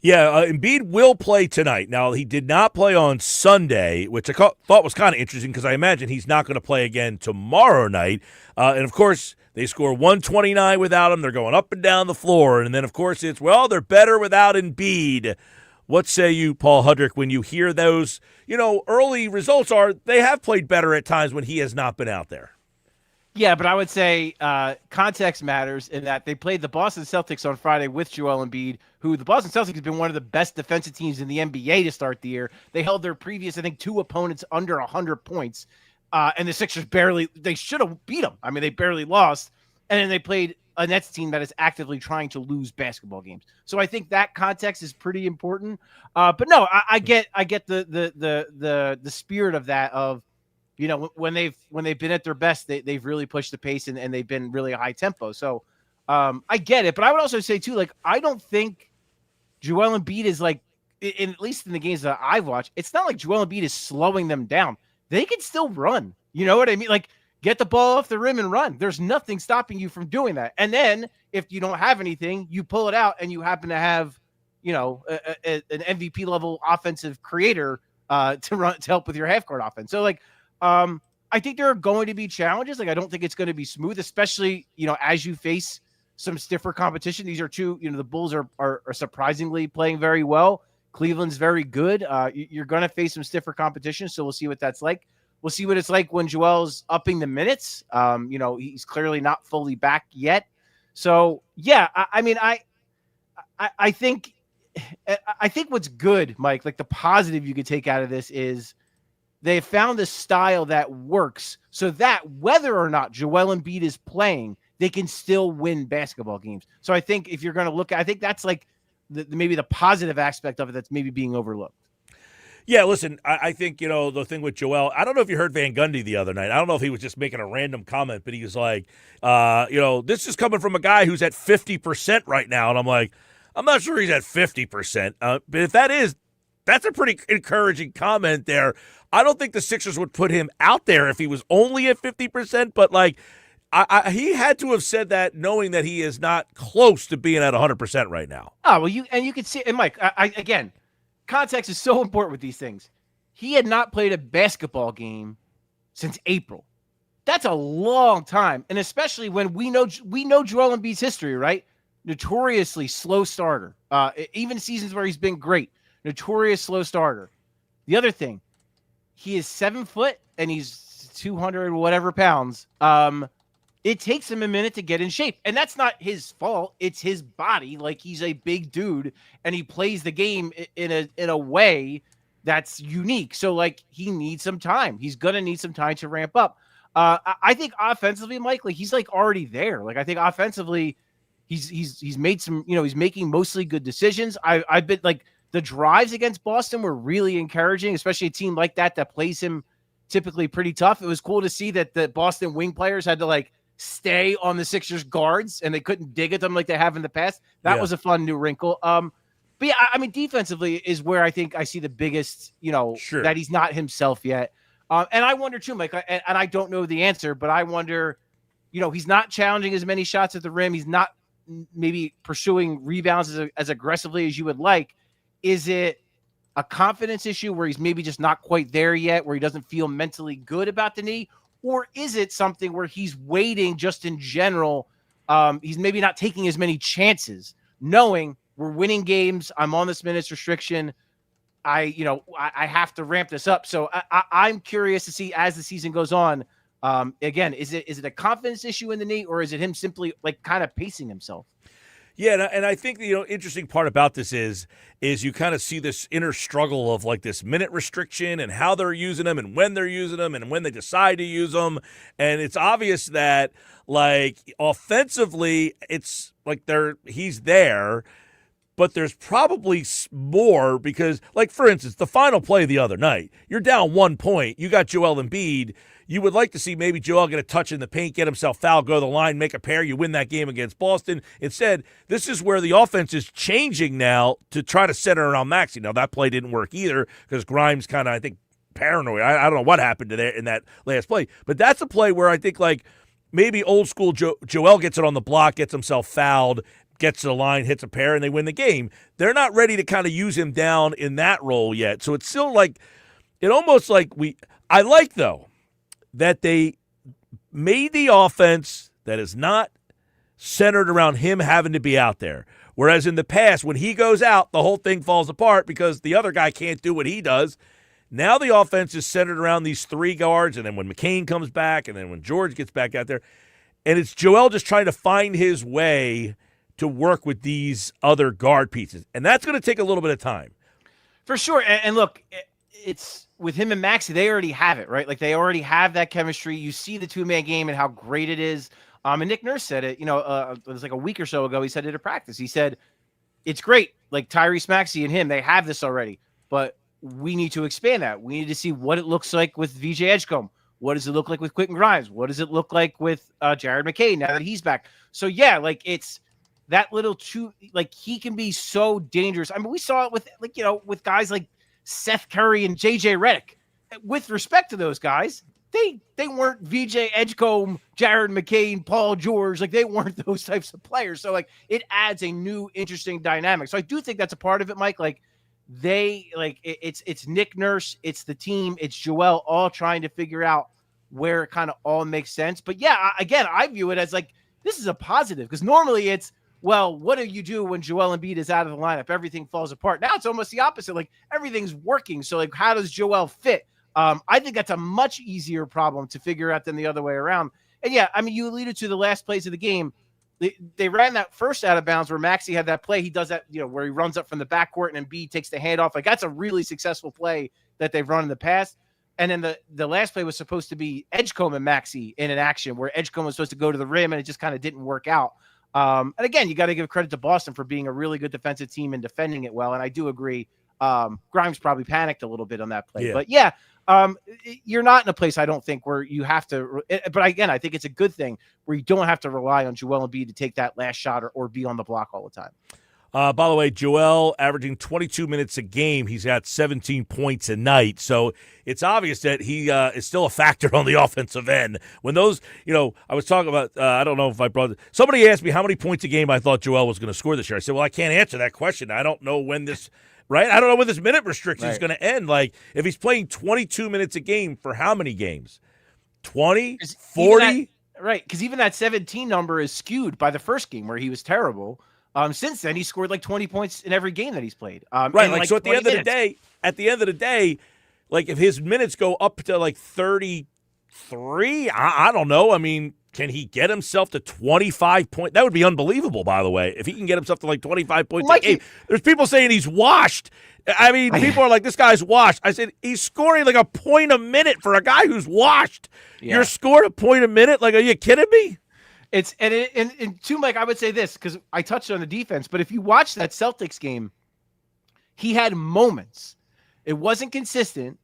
Yeah, Embiid will play tonight. Now, he did not play on Sunday, which I thought was kind of interesting because I imagine he's not going to play again tomorrow night. And, of course, they score 129 without him. They're going up and down the floor. And then, of course, it's, they're better without Embiid. What say you, Paul Hudrick, when you hear those, early results are they have played better at times when he has not been out there? Yeah, but I would say context matters in that they played the Boston Celtics on Friday with Joel Embiid, who the Boston Celtics have been one of the best defensive teams in the NBA to start the year. They held their previous, 2 opponents under 100 points. And the Sixers they should have beat them. I mean, they barely lost. And then they played a Nets team that is actively trying to lose basketball games. So I think that context is pretty important. But no, I get the spirit of that, of, you know, when they've been at their best, they've really pushed the pace and they've been really high tempo. So I get it. But I would also say too, like, I don't think Joel Embiid is like, at least in the games that I've watched, it's not like Joel Embiid is slowing them down. They can still run. You know what I mean? Like, get the ball off the rim and run. There's nothing stopping you from doing that. And then if you don't have anything, you pull it out and you happen to have, you know, an MVP level offensive creator to help with your half court offense. So like, I think there are going to be challenges. Like, I don't think it's going to be smooth, especially, you know, as you face some stiffer competition. These are two, you know, the Bulls are surprisingly playing very well. Cleveland's very good. You're going to face some stiffer competition, so we'll see what that's like. We'll see what it's like when Joel's upping the minutes. You know, he's clearly not fully back yet. So, yeah, I mean, I think what's good, Mike, like the positive you could take out of this is they found a style that works so that whether or not Joel Embiid is playing, they can still win basketball games. So I think if you're going to look at, I think that's like maybe the positive aspect of it that's maybe being overlooked. Yeah, listen, I think, you know, the thing with Joel, I don't know if you heard Van Gundy the other night. I don't know if he was just making a random comment, but he was like, you know, this is coming from a guy who's at 50% right now. And I'm like, I'm not sure he's at 50%. But if that is, that's a pretty encouraging comment there. I don't think the Sixers would put him out there if he was only at 50%, but like, he had to have said that knowing that he is not close to being at 100% right now. Oh, well, you can see, and Mike, again, context is so important with these things. He had not played a basketball game since April. That's a long time, and especially when we know Joel Embiid's history, right? Notoriously slow starter. Even seasons where he's been great, notorious slow starter. The other thing, he is 7 foot and he's 200 whatever pounds. It takes him a minute to get in shape. And that's not his fault. It's his body. Like, he's a big dude and he plays the game in a way that's unique. So like, he needs some time. He's going to need some time to ramp up. I think offensively, Mike, like, he's like already there. Like, I think offensively he's made some, you know, he's making mostly good decisions. I've been like, the drives against Boston were really encouraging, especially a team like that plays him typically pretty tough. It was cool to see that the Boston wing players had to like stay on the Sixers guards and they couldn't dig at them like they have in the past. That was a fun new wrinkle. But yeah, I mean, defensively is where I think I see the biggest, you know, that he's not himself yet. And I wonder too, Mike, and I don't know the answer, but I wonder, you know, he's not challenging as many shots at the rim. He's not maybe pursuing rebounds as aggressively as you would like. Is it a confidence issue where he's maybe just not quite there yet, where he doesn't feel mentally good about the knee? Or is it something where he's waiting just in general? He's maybe not taking as many chances, knowing we're winning games. I'm on this minutes restriction. I have to ramp this up. So I'm curious to see as the season goes on. Again, is it a confidence issue in the knee, or is it him simply like kind of pacing himself? Yeah, and I think the interesting part about this is you kind of see this inner struggle of like this minute restriction and how they're using them and when they're using them and when they decide to use them. And it's obvious that like offensively, it's like he's there, but there's probably more because, like, for instance, the final play the other night, you're down 1 point. You got Joel Embiid. You would like to see maybe Joel get a touch in the paint, get himself fouled, go to the line, make a pair. You win that game against Boston. Instead, this is where the offense is changing now to try to center around Maxey. Now, that play didn't work either because Grimes kind of, I think, paranoid. I don't know what happened to there in that last play. But that's a play where I think, like, maybe old school Joel gets it on the block, gets himself fouled, gets to the line, hits a pair, and they win the game. They're not ready to kind of use him down in that role yet. So it's still like, it almost like I like, though, that they made the offense that is not centered around him having to be out there. Whereas in the past, when he goes out, the whole thing falls apart because the other guy can't do what he does. Now the offense is centered around these three guards, and then when McCain comes back, and then when George gets back out there, and it's Joel just trying to find his way to work with these other guard pieces. And that's going to take a little bit of time. For sure. And look, it's with him and Maxey, they already have it, right? Like they already have that chemistry. You see the 2-man game and how great it is. And Nick Nurse said it, it was like a week or so ago. He said it at practice. He said, it's great. Like Tyrese Maxey and him, they have this already, but we need to expand that. We need to see what it looks like with VJ Edgecombe. What does it look like with Quentin Grimes? What does it look like with Jared McCain now that he's back? So yeah, like it's that little like he can be so dangerous. I mean, we saw it with with guys like Seth Curry and JJ Redick. With respect to those guys, they weren't VJ Edgecombe, Jared McCain, Paul George. Like they weren't those types of players. So like it adds a new interesting dynamic. So I do think that's a part of it, Mike. Like it's Nick Nurse, it's the team, it's Joel all trying to figure out where it kind of all makes sense. But yeah, again, I view it as like this is a positive because normally it's, well, what do you do when Joel Embiid is out of the lineup? Everything falls apart. Now it's almost the opposite. Like everything's working. So like, how does Joel fit? I think that's a much easier problem to figure out than the other way around. And yeah, I mean, you alluded to the last plays of the game. They ran that first out of bounds where Maxey had that play. He does that, where he runs up from the backcourt and Embiid takes the handoff. Like that's a really successful play that they've run in the past. And then the last play was supposed to be Edgecombe and Maxey in an action where Edgecombe was supposed to go to the rim and it just kind of didn't work out. And again, you got to give credit to Boston for being a really good defensive team and defending it well. And I do agree. Grimes probably panicked a little bit on that play, but yeah, you're not in a place, I don't think, where you have to, but again, I think it's a good thing where you don't have to rely on Joel Embiid to take that last shot or be on the block all the time. By the way, Joel averaging 22 minutes a game. He's got 17 points a night. So it's obvious that he is still a factor on the offensive end. When those, I was talking about, I don't know if I brought it. Somebody asked me how many points a game I thought Joel was going to score this year. I said, well, I can't answer that question. I don't know when this, right? I don't know when this minute restriction is going to end. Like, if he's playing 22 minutes a game for how many games? 20? 40? Right, because even that 17 number is skewed by the first game where he was terrible. Since then, he scored like 20 points in every game that he's played. Right, like so at the end of the day, like if his minutes go up to like 33, I don't know. I mean, can he get himself to 25 points? That would be unbelievable, by the way, if he can get himself to like 25 points a game. There's people saying he's washed. I mean, people are like, this guy's washed. I said, he's scoring like a point a minute for a guy who's washed. Yeah. You're scoring a point a minute? Like, are you kidding me? And too, Mike, I would say this because I touched on the defense, but if you watch that Celtics game, he had moments. It wasn't consistent,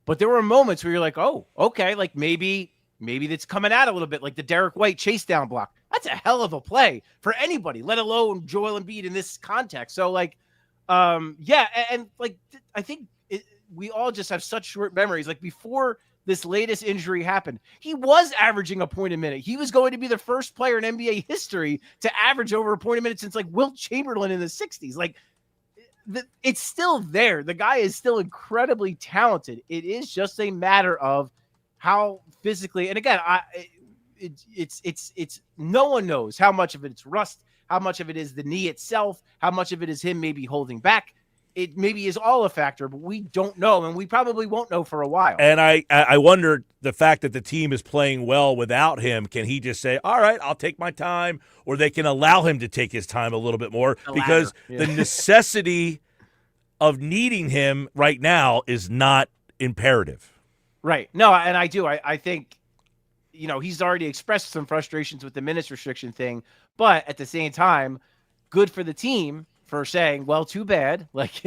but there were moments where you're like, oh, okay, like maybe that's coming out a little bit, like the Derek White chase down block. That's a hell of a play for anybody, let alone Joel Embiid in this context. So like, yeah, and like I think we all just have such short memories. Like before this latest injury happened, he was averaging a point a minute. He was going to be the first player in NBA history to average over a point a minute since like Wilt Chamberlain in the 60s. Like it's still there. The guy is still incredibly talented. It is just a matter of how physically, and again, it's no one knows how much of it's rust, how much of it is the knee itself, how much of it is him maybe holding back. It maybe is all a factor, but we don't know, and we probably won't know for a while. And I wonder the fact that the team is playing well without him, can he just say, all right, I'll take my time, or they can allow him to take his time a little bit more because the necessity of needing him right now is not imperative. Right. No, and I do. I think, he's already expressed some frustrations with the minutes restriction thing, but at the same time, good for the team for saying, well, too bad. Like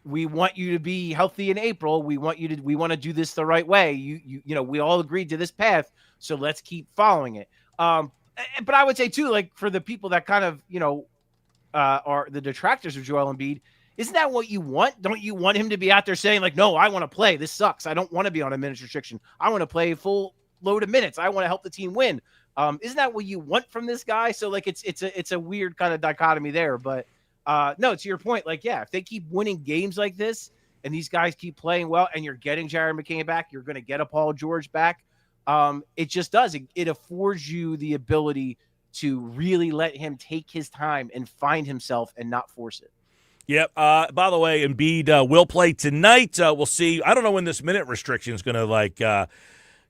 we want you to be healthy in April. We want to do this the right way. We all agreed to this path. So let's keep following it. But I would say too, like for the people that kind of, are the detractors of Joel Embiid, isn't that what you want? Don't you want him to be out there saying like, no, I want to play. This sucks. I don't want to be on a minutes restriction. I want to play full load of minutes. I want to help the team win. Isn't that what you want from this guy? So like, it's a weird kind of dichotomy there, but no, to your point, like, yeah, if they keep winning games like this and these guys keep playing well and you're getting Jared McCain back, you're going to get a Paul George back. It just does. It affords you the ability to really let him take his time and find himself and not force it. Yep. By the way, Embiid will play tonight. We'll see. I don't know when this minute restriction is going to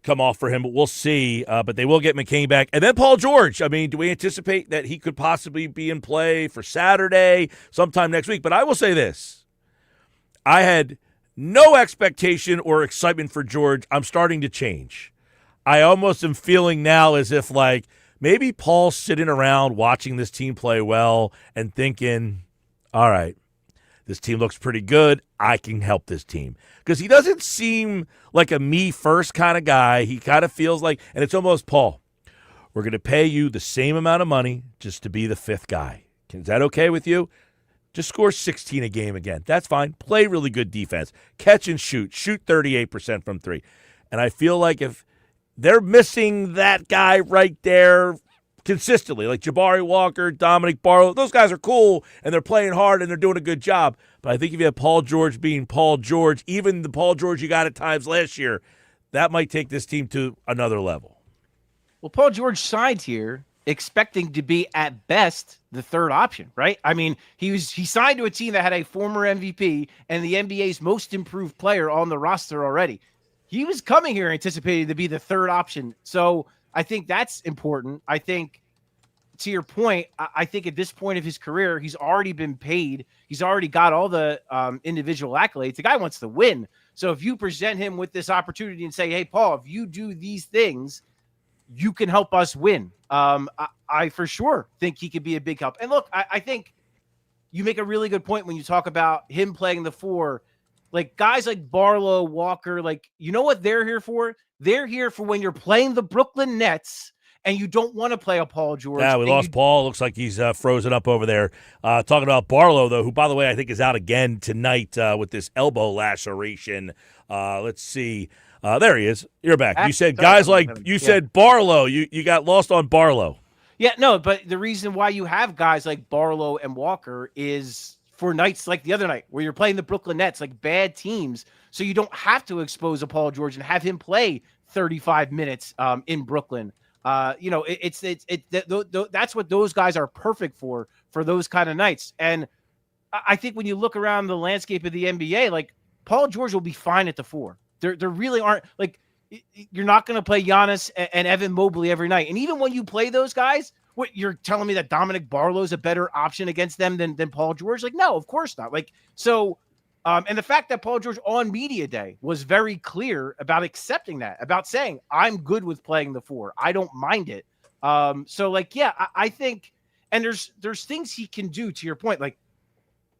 come off for him, but we'll see. But they will get McCain back. And then Paul George. I mean, do we anticipate that he could possibly be in play for Saturday, sometime next week? But I will say this. I had no expectation or excitement for George, I'm starting to change. I almost am feeling now as if, like, maybe Paul's sitting around watching this team play well and thinking, all right, this team looks pretty good. I can help this team. Because he doesn't seem like a me-first kind of guy. He kind of feels like, and it's almost, Paul, we're going to pay you the same amount of money just to be the fifth guy. Is that okay with you? Just score 16 a game again. That's fine. Play really good defense. Catch and shoot. Shoot 38% from three. And I feel like if they're missing that guy right there consistently, like Jabari Walker, Dominic Barlow. Those guys are cool, and they're playing hard, and they're doing a good job. But I think if you have Paul George being Paul George, even the Paul George you got at times last year, that might take this team to another level. Well, Paul George signed here expecting to be, at best, the third option, right? I mean, he signed to a team that had a former MVP and the NBA's most improved player on the roster already. He was coming here anticipating to be the third option. So I think that's important. I think, to your point, I think at this point of his career, he's already been paid. He's already got all the individual accolades. The guy wants to win. So if you present him with this opportunity and say, hey, Paul, if you do these things, you can help us win. I for sure think he could be a big help. And look, I think you make a really good point when you talk about him playing the four. Like guys like Barlow, Walker, like, you know what they're here for? They're here for when you're playing the Brooklyn Nets and you don't want to play a Paul George. Yeah, we lost Paul. Looks like he's frozen up over there. Talking about Barlow, though, who, by the way, I think is out again tonight with this elbow laceration. Let's see. There he is. You're back. You said guys like – you said Barlow. You got lost on Barlow. Yeah, no, but the reason why you have guys like Barlow and Walker is – for nights like the other night where you're playing the Brooklyn Nets, like bad teams, so you don't have to expose a Paul George and have him play 35 minutes in Brooklyn. That's what those guys are perfect for those kind of nights. And I think when you look around the landscape of the NBA, like Paul George will be fine at the four. There really aren't, like, you're not going to play Giannis and Evan Mobley every night. And even when you play those guys, what, you're telling me that Dominic Barlow is a better option against them than Paul George? Like, no, of course not. Like, so, and the fact that Paul George on media day was very clear about accepting that, about saying, I'm good with playing the four. I don't mind it. So like, yeah, I think, and there's things he can do, to your point. Like,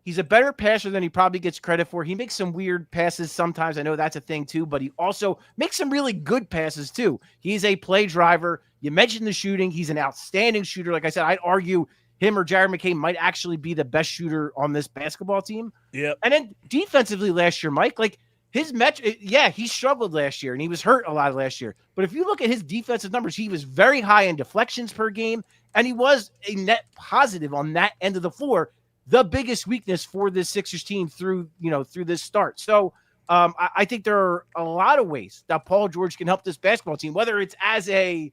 he's a better passer than he probably gets credit for. He makes some weird passes sometimes. I know that's a thing too, but he also makes some really good passes too. He's a play driver. You mentioned the shooting. He's an outstanding shooter. Like I said, I'd argue him or Jared McCain might actually be the best shooter on this basketball team. Yep. And then defensively last year, Mike, like his he struggled last year and he was hurt a lot last year. But if you look at his defensive numbers, he was very high in deflections per game, and he was a net positive on that end of the floor. The biggest weakness for this Sixers team through this start. So I think there are a lot of ways that Paul George can help this basketball team, whether it's as a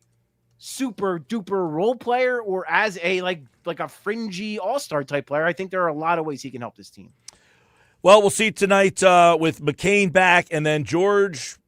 super duper role player or as a like a fringy all-star type player. I think there are a lot of ways he can help this team. Well, we'll see tonight with McCain back, and then George,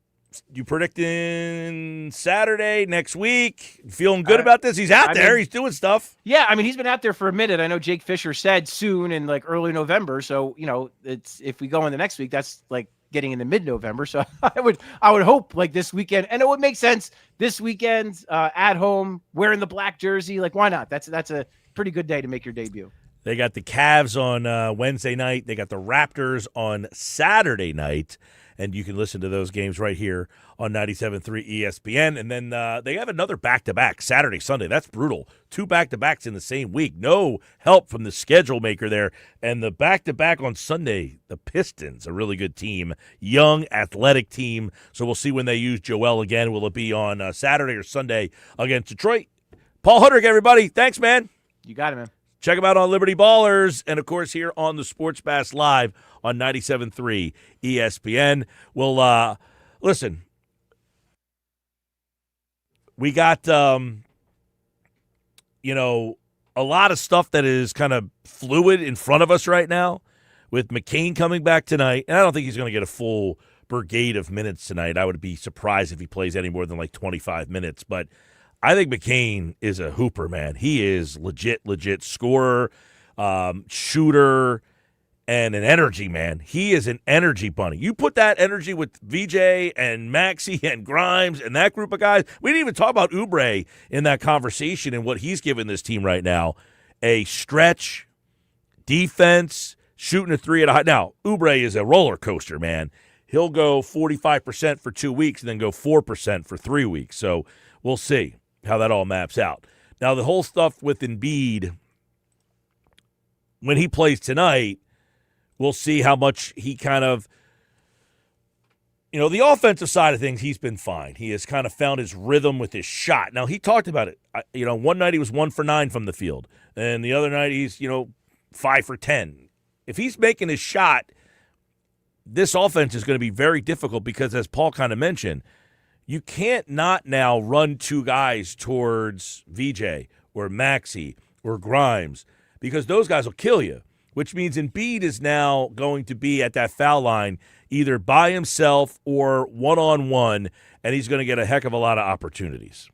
you predicting Saturday next week? Feeling good about this? He's out there. He's doing stuff. Yeah, I mean, he's been out there for a minute. I know Jake Fisher said soon in like early November. So, it's if we go in the next week, that's like getting into mid-November. So I would hope like this weekend, and it would make sense this weekend at home wearing the black jersey. Like, why not? That's a pretty good day to make your debut. They got the Cavs on Wednesday night. They got the Raptors on Saturday night. And you can listen to those games right here on 97.3 ESPN. And then they have another back-to-back, Saturday, Sunday. That's brutal. 2 back-to-backs in the same week. No help from the schedule maker there. And the back-to-back on Sunday, the Pistons, a really good team. Young, athletic team. So we'll see when they use Joel again. Will it be on Saturday or Sunday against Detroit? Paul Hudrick, everybody. Thanks, man. You got it, man. Check them out on Liberty Ballers and, of course, here on the Sports Bass Live on 97.3 ESPN. Well, listen, we got, a lot of stuff that is kind of fluid in front of us right now with McCain coming back tonight. And I don't think he's going to get a full brigade of minutes tonight. I would be surprised if he plays any more than like 25 minutes, but I think McCain is a hooper, man. He is legit scorer, shooter, and an energy man. He is an energy bunny. You put that energy with VJ and Maxey and Grimes and that group of guys. We didn't even talk about Oubre in that conversation and what he's given this team right now. A stretch, defense, shooting a three at a high. Now, Oubre is a roller coaster, man. He'll go 45% for 2 weeks and then go 4% for 3 weeks. So we'll see how that all maps out. Now, the whole stuff with Embiid, when he plays tonight, we'll see how much he kind of, the offensive side of things, he's been fine. He has kind of found his rhythm with his shot. Now, he talked about it. One night he was 1 for 9 from the field, and the other night he's, 5 for 10. If he's making his shot, this offense is going to be very difficult because, as Paul kind of mentioned, you can't not now run 2 guys towards VJ or Maxey or Grimes because those guys will kill you. Which means Embiid is now going to be at that foul line either by himself or one-on-one, and he's going to get a heck of a lot of opportunities.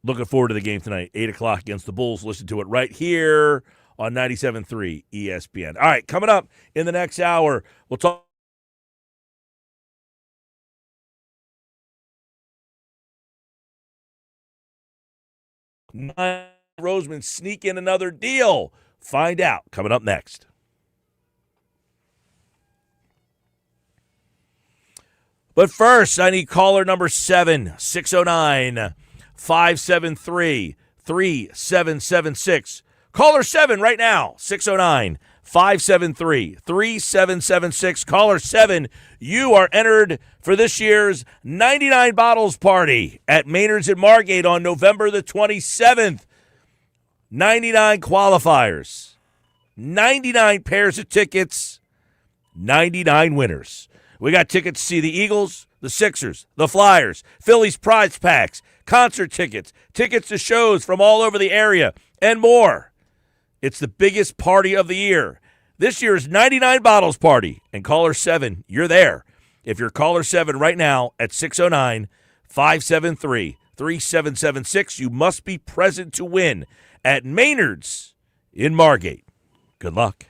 Looking forward to the game tonight, 8 o'clock against the Bulls. Listen to it right here on 97.3 ESPN. All right, coming up in the next hour, we'll talk. Roseman sneak in another deal. Find out coming up next. But first, I need caller number 7, 609-573-3776. Caller 7 right now, 609-573-3776. Caller 7, you are entered for this year's 99 Bottles Party at Maynard's in Margate on November the 27th. 99 qualifiers, 99 pairs of tickets, 99 winners. We got tickets to see the Eagles, the Sixers, the Flyers, Phillies prize packs, concert tickets, tickets to shows from all over the area, and more. It's the biggest party of the year. This year's 99 Bottles Party. And caller 7, you're there. If you're caller 7 right now at 609-573-3776, you must be present to win at Maynard's in Margate. Good luck.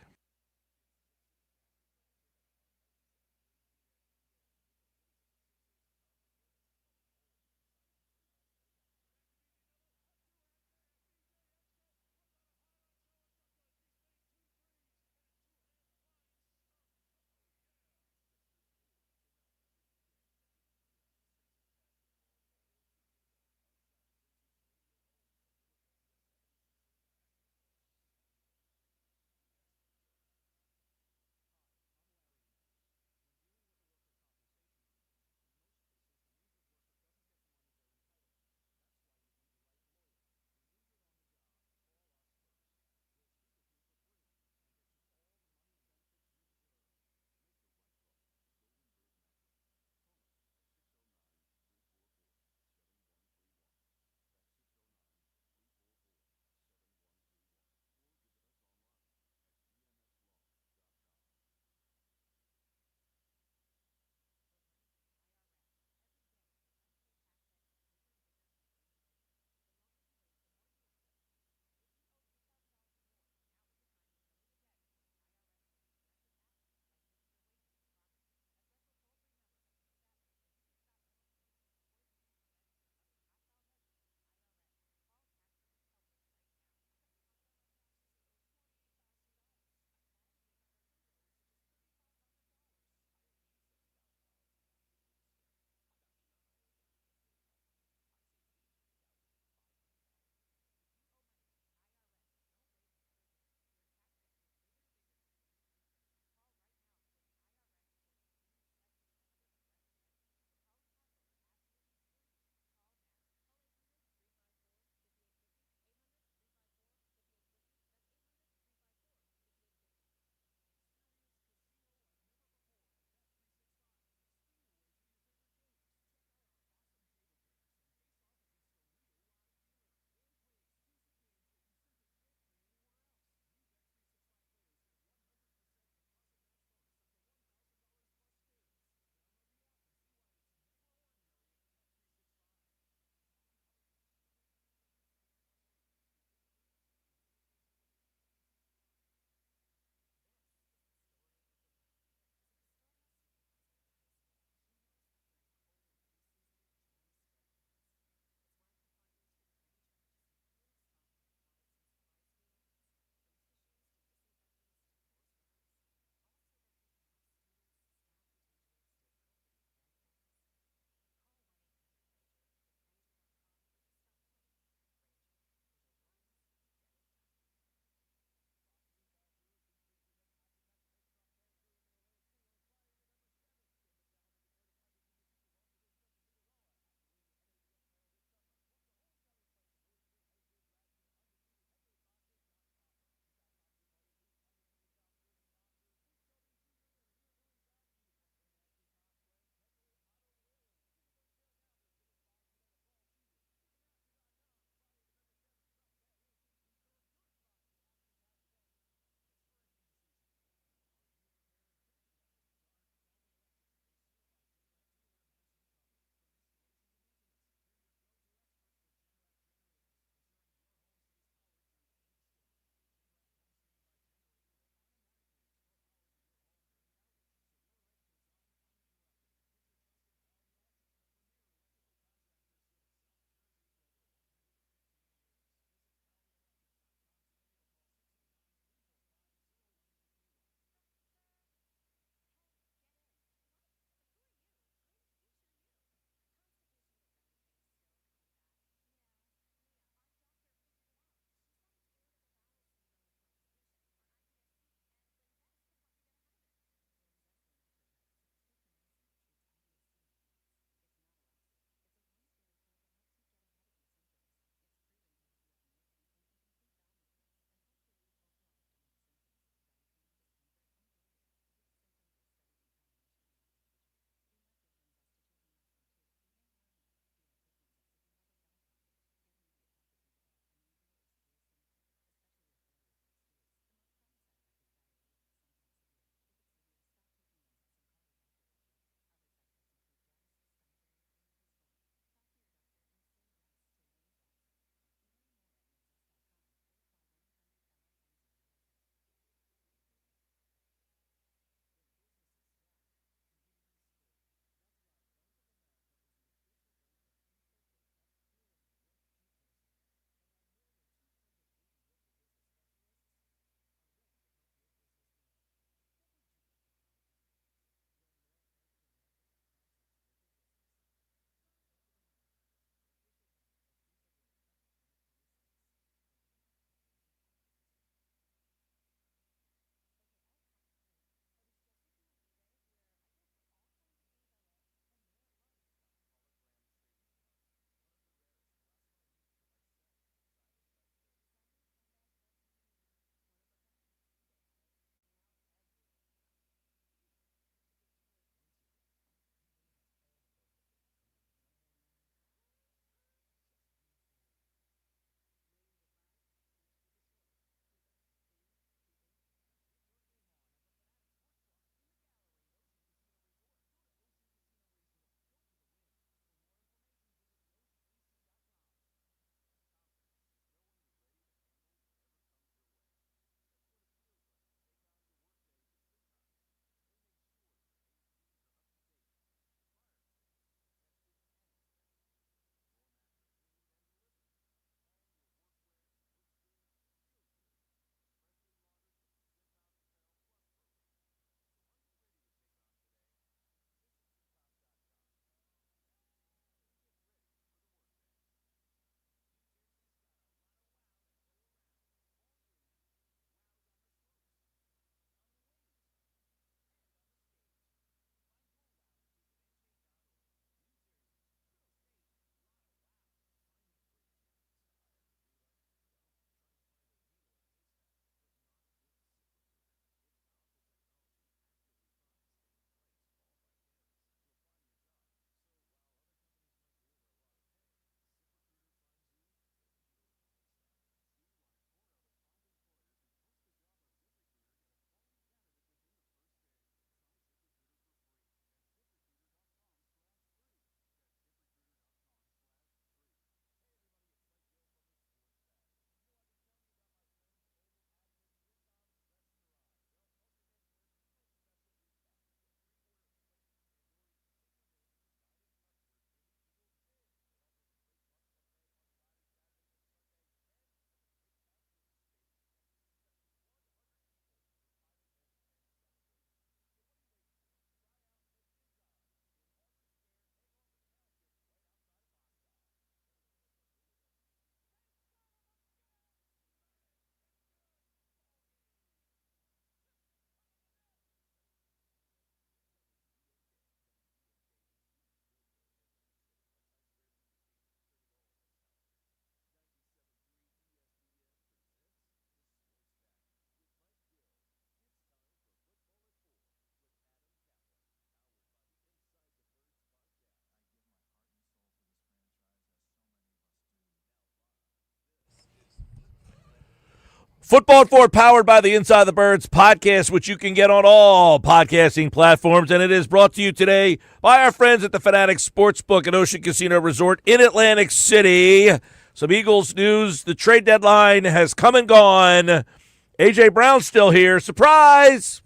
Football at 4, powered by the Inside the Birds podcast, which you can get on all podcasting platforms, and it is brought to you today by our friends at the Fanatics Sportsbook at Ocean Casino Resort in Atlantic City. Some Eagles news. The trade deadline has come and gone. A.J. Brown's still here. Surprise!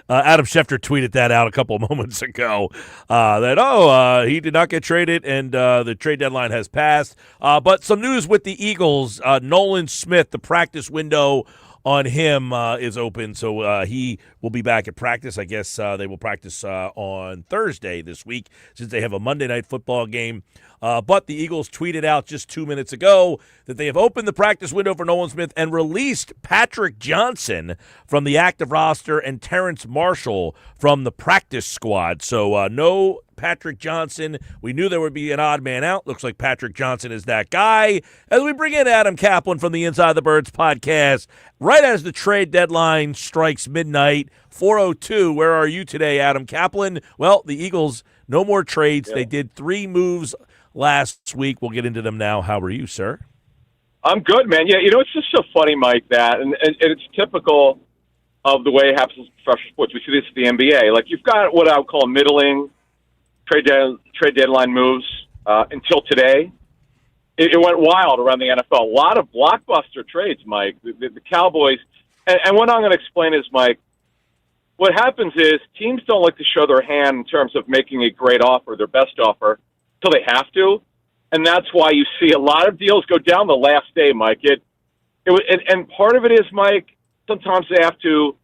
Adam Schefter tweeted that out a couple of moments ago, that he did not get traded, and the trade deadline has passed. But some news with the Eagles. Nolan Smith, the practice window on him is open, so he will be back at practice. I guess they will practice on Thursday this week since they have a Monday night football game. But the Eagles tweeted out just 2 minutes ago that they have opened the practice window for Nolan Smith and released Patrick Johnson from the active roster and Terrence Marshall from the practice squad. So no Patrick Johnson. We knew there would be an odd man out. Looks like Patrick Johnson is that guy. As we bring in Adam Caplan from the Inside the Birds podcast, right as the trade deadline strikes midnight, 4:02. Where are you today, Adam Caplan? Well, the Eagles, no more trades. Yeah. They did 3 moves last week. We'll get into them now. How are you, sir? I'm good, man. Yeah, it's just so funny, Mike, that, and it's typical of the way it happens in professional sports. We see this at the NBA. Like, you've got what I would call middling trade deadline moves until today. It went wild around the NFL. A lot of blockbuster trades, Mike. The Cowboys, and what I'm going to explain is, Mike, what happens is teams don't like to show their hand in terms of making a great offer, their best offer, until they have to. And that's why you see a lot of deals go down the last day, Mike. And part of it is, Mike, sometimes they have to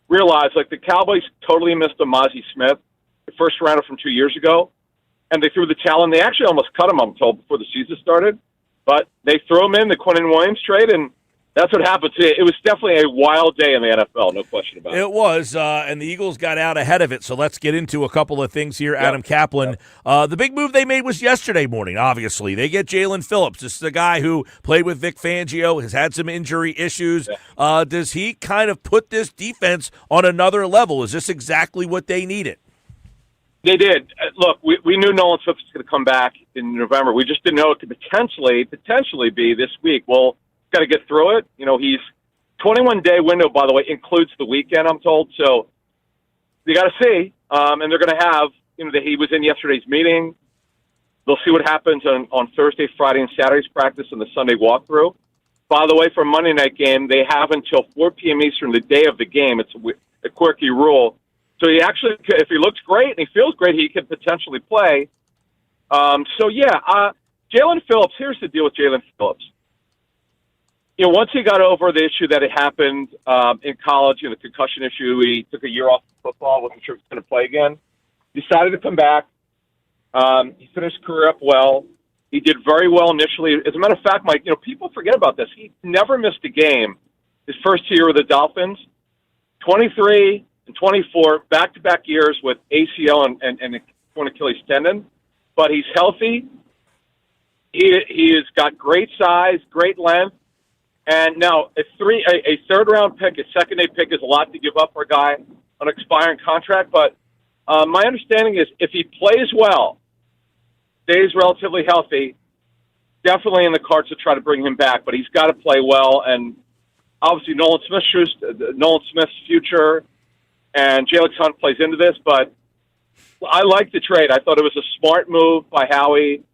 realize, like, the Cowboys totally missed a Mozzie Smith, the first rounder from 2 years ago, and they threw the towel in. They actually almost cut him, I'm told, before the season started. But they threw him in the Quinnen Williams trade, and that's what happened. It was definitely a wild day in the NFL, no question about it. It was, and the Eagles got out ahead of it. So let's get into a couple of things here, Adam Caplan. The big move they made was yesterday morning, obviously. They get Jalen Phillips. This is the guy who played with Vic Fangio, has had some injury issues. Yeah. Does he kind of put this defense on another level? Is this exactly what they needed? They did. Look, we knew Nolan Smith was going to come back in November. We just didn't know it could potentially be this week. Well, got to get through it. He's 21-day window, by the way, includes the weekend, I'm told. So you got to see. And they're going to have, he was in yesterday's meeting. They'll see what happens on Thursday, Friday, and Saturday's practice and the Sunday walkthrough. By the way, for a Monday night game, they have until 4 p.m. Eastern, the day of the game. It's a quirky rule. So he actually, if he looks great and he feels great, he could potentially play. Jalen Phillips, here's the deal with Jalen Phillips. Once he got over the issue that it happened in college, the concussion issue, he took a year off football, wasn't sure if he was going to play again. Decided to come back. He finished his career up well. He did very well initially. As a matter of fact, Mike, people forget about this. He never missed a game his first year with the Dolphins. 23 and 24, back-to-back years with ACL and torn Achilles tendon. But he's healthy. He has got great size, great length. And now a third-round pick, a second-day pick is a lot to give up for a guy on an expiring contract. But my understanding is if he plays well, stays relatively healthy, definitely in the cards to try to bring him back. But he's got to play well. And obviously Nolan Smith's future and Jalen Hunt plays into this. But I like the trade. I thought it was a smart move by Howie.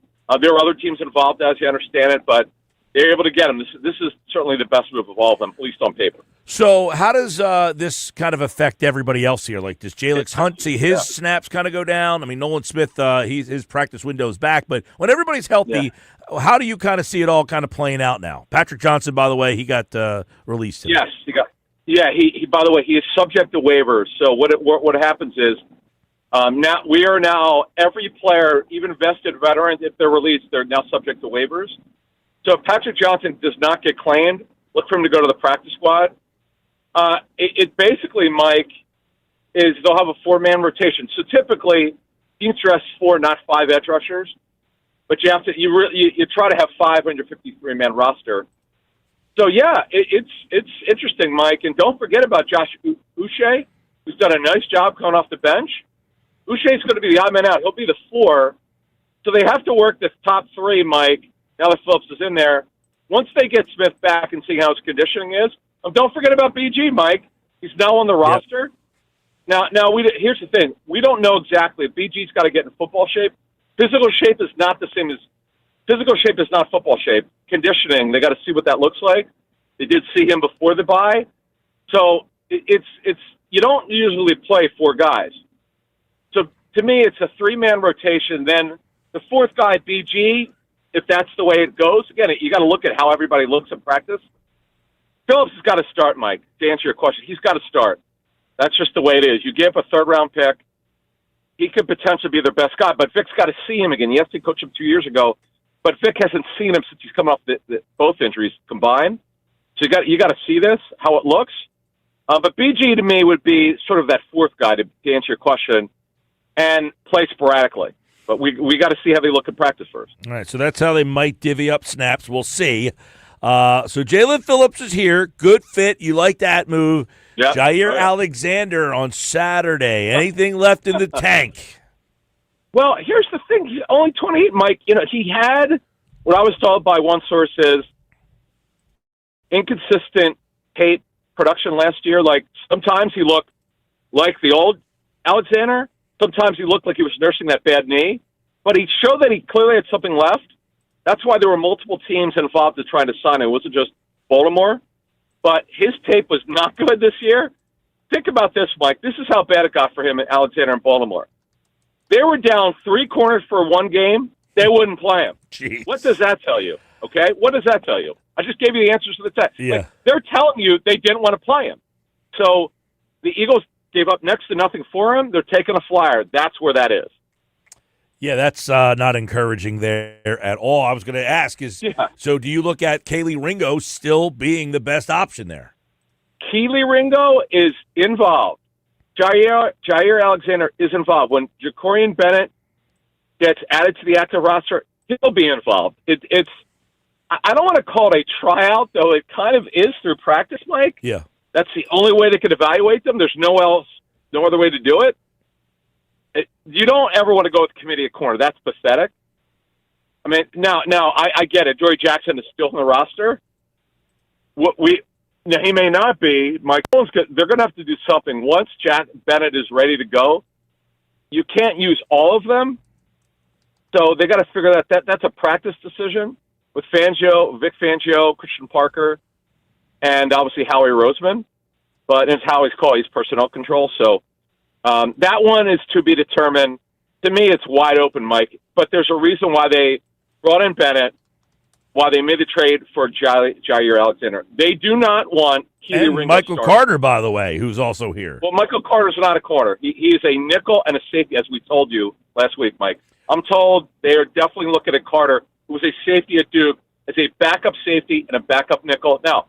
There were other teams involved, as you understand it, but they're able to get him. This is certainly the best move of all of them, at least on paper. So how does this kind of affect everybody else here? Like, does Jalen Hunt see his snaps kind of go down? I mean, Nolan Smith, his practice window's back. But when everybody's healthy, how do you kind of see it all kind of playing out now? Patrick Johnson, by the way, he got released today. Yes, he got. Yeah, he by the way, he is subject to waivers. So what happens is now every player, even vested veterans, if they're released, they're now subject to waivers. So if Patrick Johnson does not get claimed, look for him to go to the practice squad. It basically, Mike, is they'll have a 4-man rotation. So typically, teams dress 4, not 5 edge rushers, but you have to you try to have 5 on your 53-man roster. So it's interesting, Mike, and don't forget about Josh Uche, who's done a nice job coming off the bench. Uche's going to be the odd man out; he'll be the 4. So they have to work the top 3, Mike. Now that Phillips is in there, once they get Smith back and see how his conditioning is, don't forget about BG, Mike. He's now on the roster. Now, here's the thing. We don't know exactly if BG's got to get in football shape. Physical shape is not the same as physical shape is not football shape. Conditioning, they got to see what that looks like. They did see him before the bye. So it's you don't usually play 4 guys. So to me, it's a 3-man rotation. Then the 4th guy, BG, if that's the way it goes, again, you got to look at how everybody looks at practice. Phillips has got to start, Mike, to answer your question. He's got to start. That's just the way it is. You give a 3rd-round pick, he could potentially be their best guy, but Vic's got to see him again. Yes, he coached him 2 years ago, but Vic hasn't seen him since he's come off both injuries combined. So you got to see this, how it looks. But BG to me would be sort of that 4th guy to answer your question and play sporadically. But we got to see how they look in practice first. All right, so that's how they might divvy up snaps. We'll see. So Jalen Phillips is here. Good fit. You like that move. Yep. Jair Alexander on Saturday. Anything left in the tank? Well, here's the thing. He's only 28, Mike. He had what I was told by one source is inconsistent tape production last year. Like sometimes he looked like the old Alexander. Sometimes he looked like he was nursing that bad knee. But he showed that he clearly had something left. That's why there were multiple teams involved in trying to sign him. It wasn't just Baltimore. But his tape was not good this year. Think about this, Mike. This is how bad it got for him at Alexander in Baltimore. They were down 3 corners for 1 game. They wouldn't play him. Jeez. What does that tell you? Okay? What does that tell you? I just gave you the answers to the test. Yeah. Like, they're telling you they didn't want to play him. So the Eagles gave up next to nothing for him. They're taking a flyer. That's where that is. Yeah, that's not encouraging there at all. I was going to ask so do you look at Kelee Ringo still being the best option there? Kelee Ringo is involved. Jair Alexander is involved. When Jacorian Bennett gets added to the active roster, he'll be involved. I don't want to call it a tryout, though it kind of is through practice, Mike. Yeah. That's the only way they could evaluate them. There's no other way to do it. You don't ever want to go with the committee at corner. That's pathetic. I mean, now I get it. Joey Jackson is still on the roster. Now, he may not be. They're going to have to do something. Once Jack Bennett is ready to go, you can't use all of them. So they got to figure that's a practice decision with Fangio, Vic Fangio, Christian Parker, and obviously Howie Roseman. But it's Howie's call. He's personnel control. So that one is to be determined. To me, it's wide open, Mike. But there's a reason why they brought in Bennett, why they made the trade for Jair Alexander. They do not want Kelee And Ringo Michael starting. Carter, by the way, who's also here. Well, Michael Carter's not a corner. He is a nickel and a safety, as we told you last week, Mike. I'm told they are definitely looking at Carter, who was a safety at Duke, as a backup safety and a backup nickel. Now,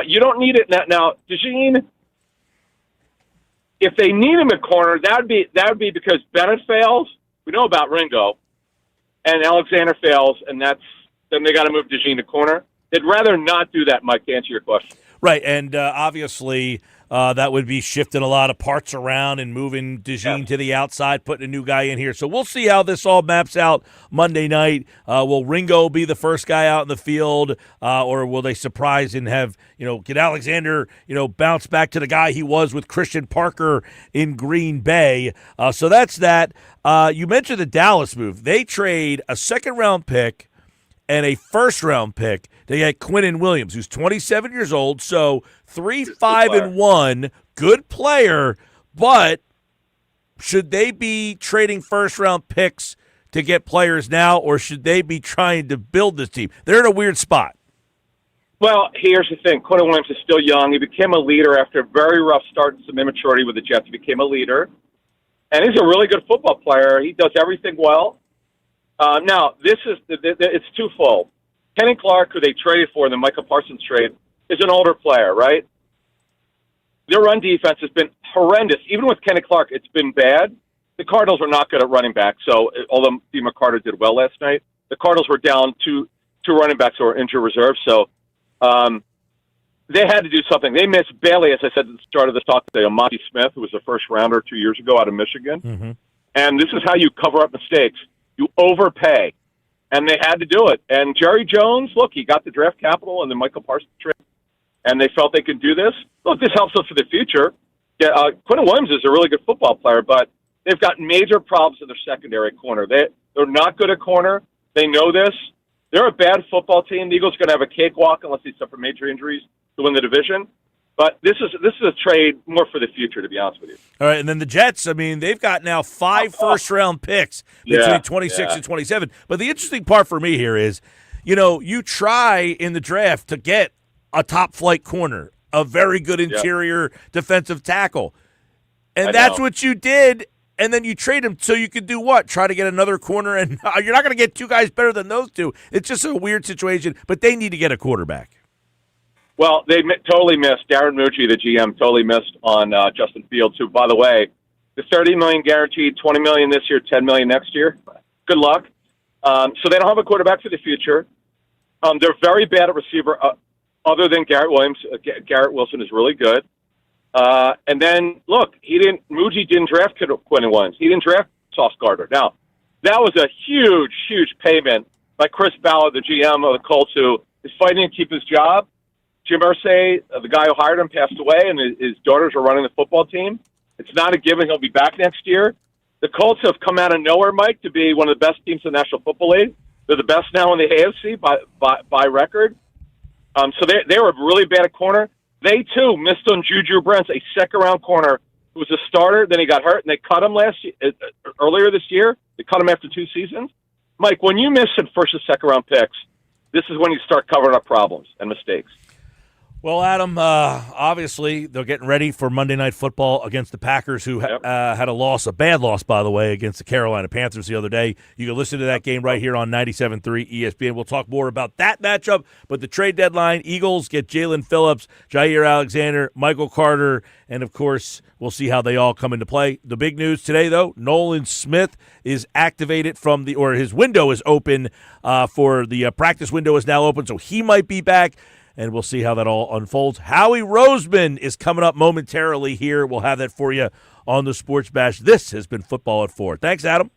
you don't need it now. DeJean, if they need him at corner, that would be because Bennett fails. We know about Ringo, and Alexander fails, and then they got to move DeJean to corner. They'd rather not do that, Mike, to answer your question. Right, and obviously that would be shifting a lot of parts around and moving DeJean to the outside, putting a new guy in here. So we'll see how this all maps out Monday night. Will Ringo be the first guy out in the field, or will they surprise and have, get Alexander, bounce back to the guy he was with Christian Parker in Green Bay? So that's that. You mentioned the Dallas move. They trade a second-round pick and a first-round pick to get Quinnen Williams, who's 27 years old. So 3-5-1, good player. But should they be trading first-round picks to get players now, or should they be trying to build this team? They're in a weird spot. Well, here's the thing. Quinnen Williams is still young. He became a leader after a very rough start and some immaturity with the Jets. He became a leader. And he's a really good football player. He does everything well. Now, it's twofold. Kenny Clark, who they traded for in the Michael Parsons trade, is an older player, right? Their run defense has been horrendous. Even with Kenny Clark, it's been bad. The Cardinals are not good at running back. So, although Steve McCarter did well last night, the Cardinals were down two running backs who were injured reserve. So, they had to do something. They missed Bailey, as I said at the start of this talk today, Monty Smith, who was a first rounder 2 years ago out of Michigan. Mm-hmm. And this is how you cover up mistakes. You overpay. and they had to do it. And Jerry Jones, look, he got the draft capital and the Michael Parsons trade, and they felt they could do this. Look, this helps us for the future. Yeah, Quentin Williams is a really good football player, but they've got major problems in their secondary corner. They're not good at corner. They know this. They're a bad football team. The Eagles are going to have a cakewalk unless they suffer major injuries to win the division. But this is a trade more for the future, to be honest with you. All right, and then the Jets, I mean, they've got now 5 first-round picks between 26 and 27. But the interesting part for me here is, you try in the draft to get a top-flight corner, a very good interior defensive tackle. And that's what you did, and then you trade him so you could do what? Try to get another corner, and you're not going to get 2 guys better than those 2. It's just a weird situation, but they need to get a quarterback. Well, they totally missed. Darren Mucci, the GM, totally missed on Justin Fields, who, by the way, the $30 million guaranteed, $20 million this year, $10 million next year. Good luck. So they don't have a quarterback for the future. They're very bad at receiver, other than Garrett Williams. Garrett Wilson is really good. And then, look, Mucci didn't draft Quentin Williams. He didn't draft Sauce Gardner. Now, that was a huge, huge payment by Chris Ballard, the GM of the Colts, who is fighting to keep his job. Jim Irsay, the guy who hired him, passed away, and his daughters are running the football team. It's not a given he'll be back next year. The Colts have come out of nowhere, Mike, to be one of the best teams in the National Football League. They're the best now in the AFC by record. So they were really bad at corner. They, too, missed on Juju Brents, a second-round corner who was a starter. Then he got hurt, and they cut him earlier this year. They cut him after 2 seasons. Mike, when you miss in first and second-round picks, this is when you start covering up problems and mistakes. Well, Adam, obviously they're getting ready for Monday Night Football against the Packers, who had a bad loss, by the way, against the Carolina Panthers the other day. You can listen to that game right here on 97.3 ESPN. We'll talk more about that matchup, but the trade deadline, Eagles get Jalen Phillips, Jair Alexander, Michael Carter, and, of course, we'll see how they all come into play. The big news today, though, Nolan Smith is activated his window is open for the practice window is now open, so he might be back. And we'll see how that all unfolds. Howie Roseman is coming up momentarily here. We'll have that for you on the Sports Bash. This has been Football at 4. Thanks, Adam.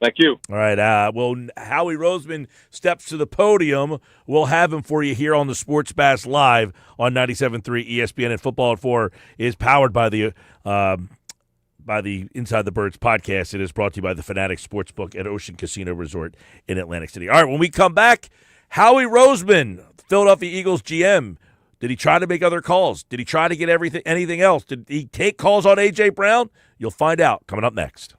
Thank you. All right. Well, Howie Roseman steps to the podium. We'll have him for you here on the Sports Bash live on 97.3 ESPN. And Football at 4 is powered by the Inside the Birds podcast. It is brought to you by the Fanatics Sportsbook at Ocean Casino Resort in Atlantic City. All right. When we come back, Howie Roseman, Philadelphia Eagles GM, did he try to make other calls? Did he try to get anything else? Did he take calls on A.J. Brown? You'll find out coming up next.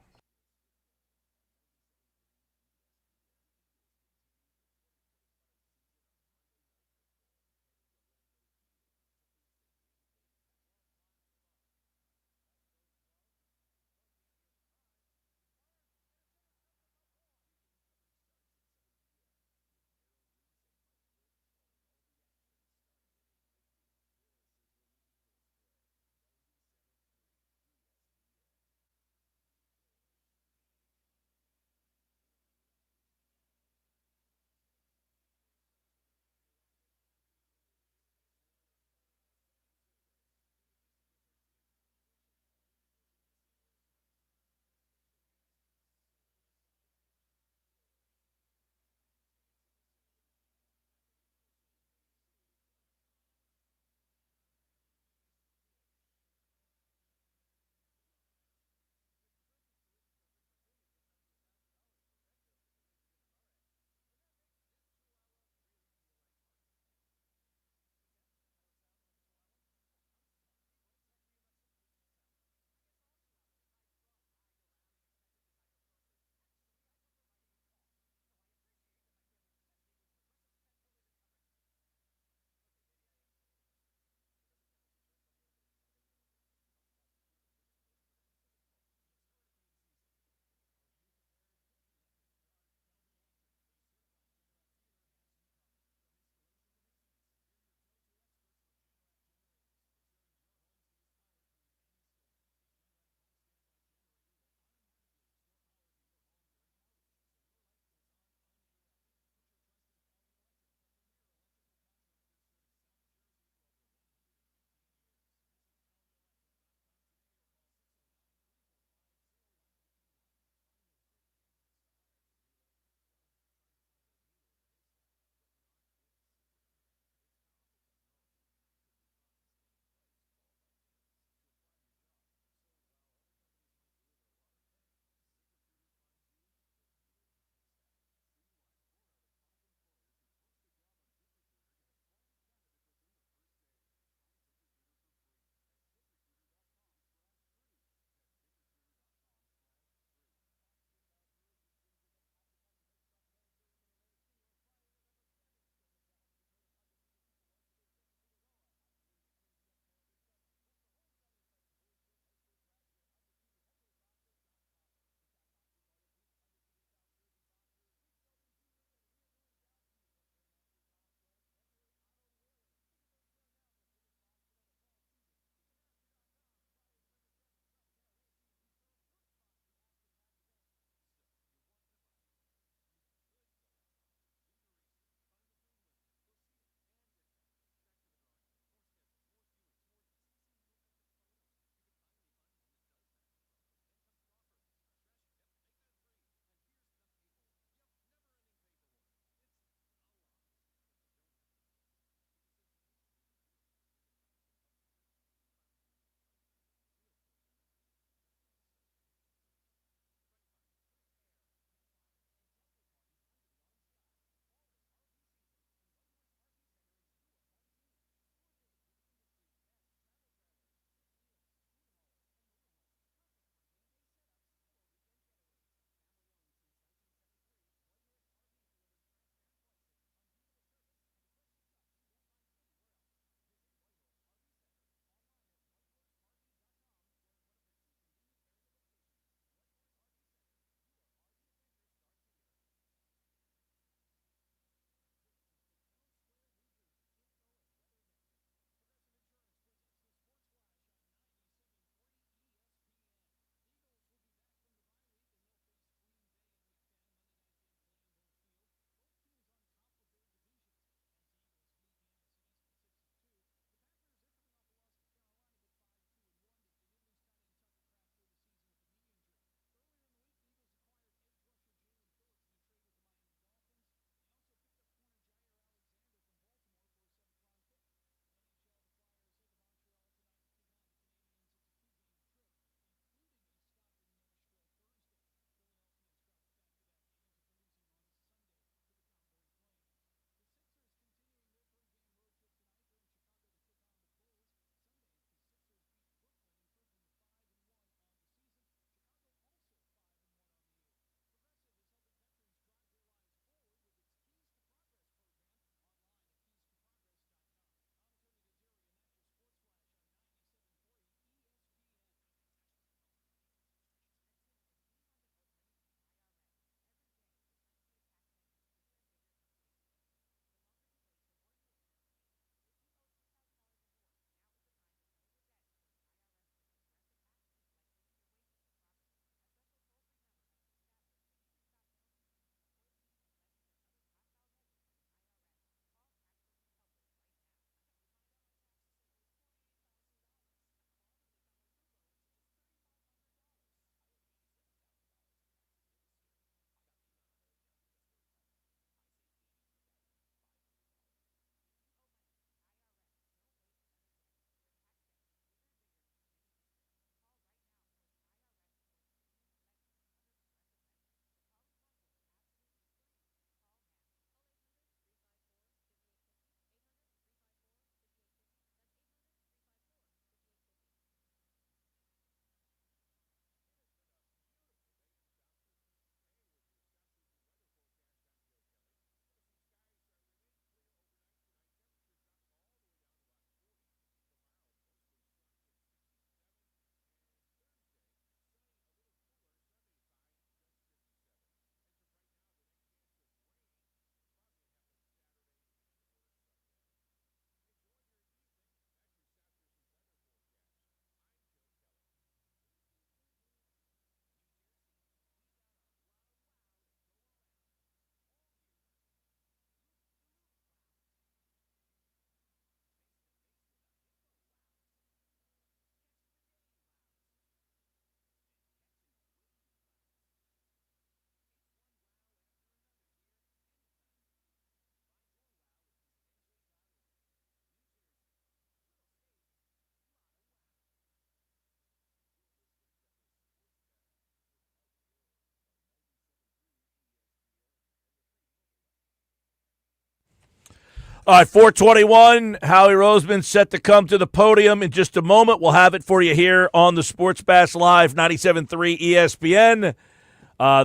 All right, 421. Howie Roseman set to come to the podium in just a moment. We'll have it for you here on the Sports Bash Live 97.3 ESPN.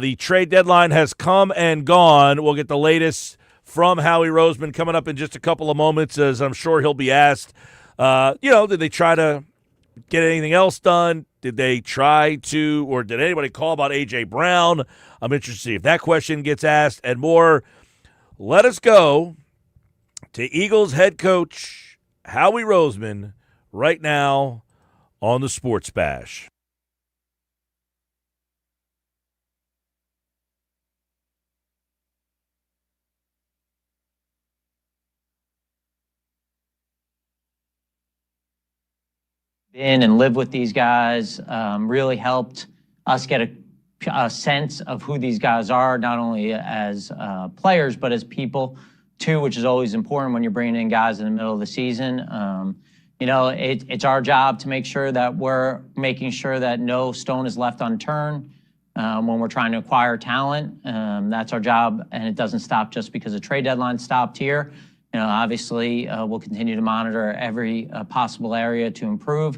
The trade deadline has come and gone. We'll get the latest from Howie Roseman coming up in just a couple of moments, as I'm sure he'll be asked. Did they try to get anything else done? Did they try to, or did anybody call about A.J. Brown? I'm interested to see if that question gets asked and more. Let us go to Eagles head coach Howie Roseman right now on the Sports Bash. In and live with these guys really helped us get a sense of who these guys are, not only as players, but as people too, which is always important when you're bringing in guys in the middle of the season. It's our job to make sure that we're making sure that no stone is left unturned when we're trying to acquire talent. That's our job, and it doesn't stop just because the trade deadline stopped here. Obviously, we'll continue to monitor every possible area to improve,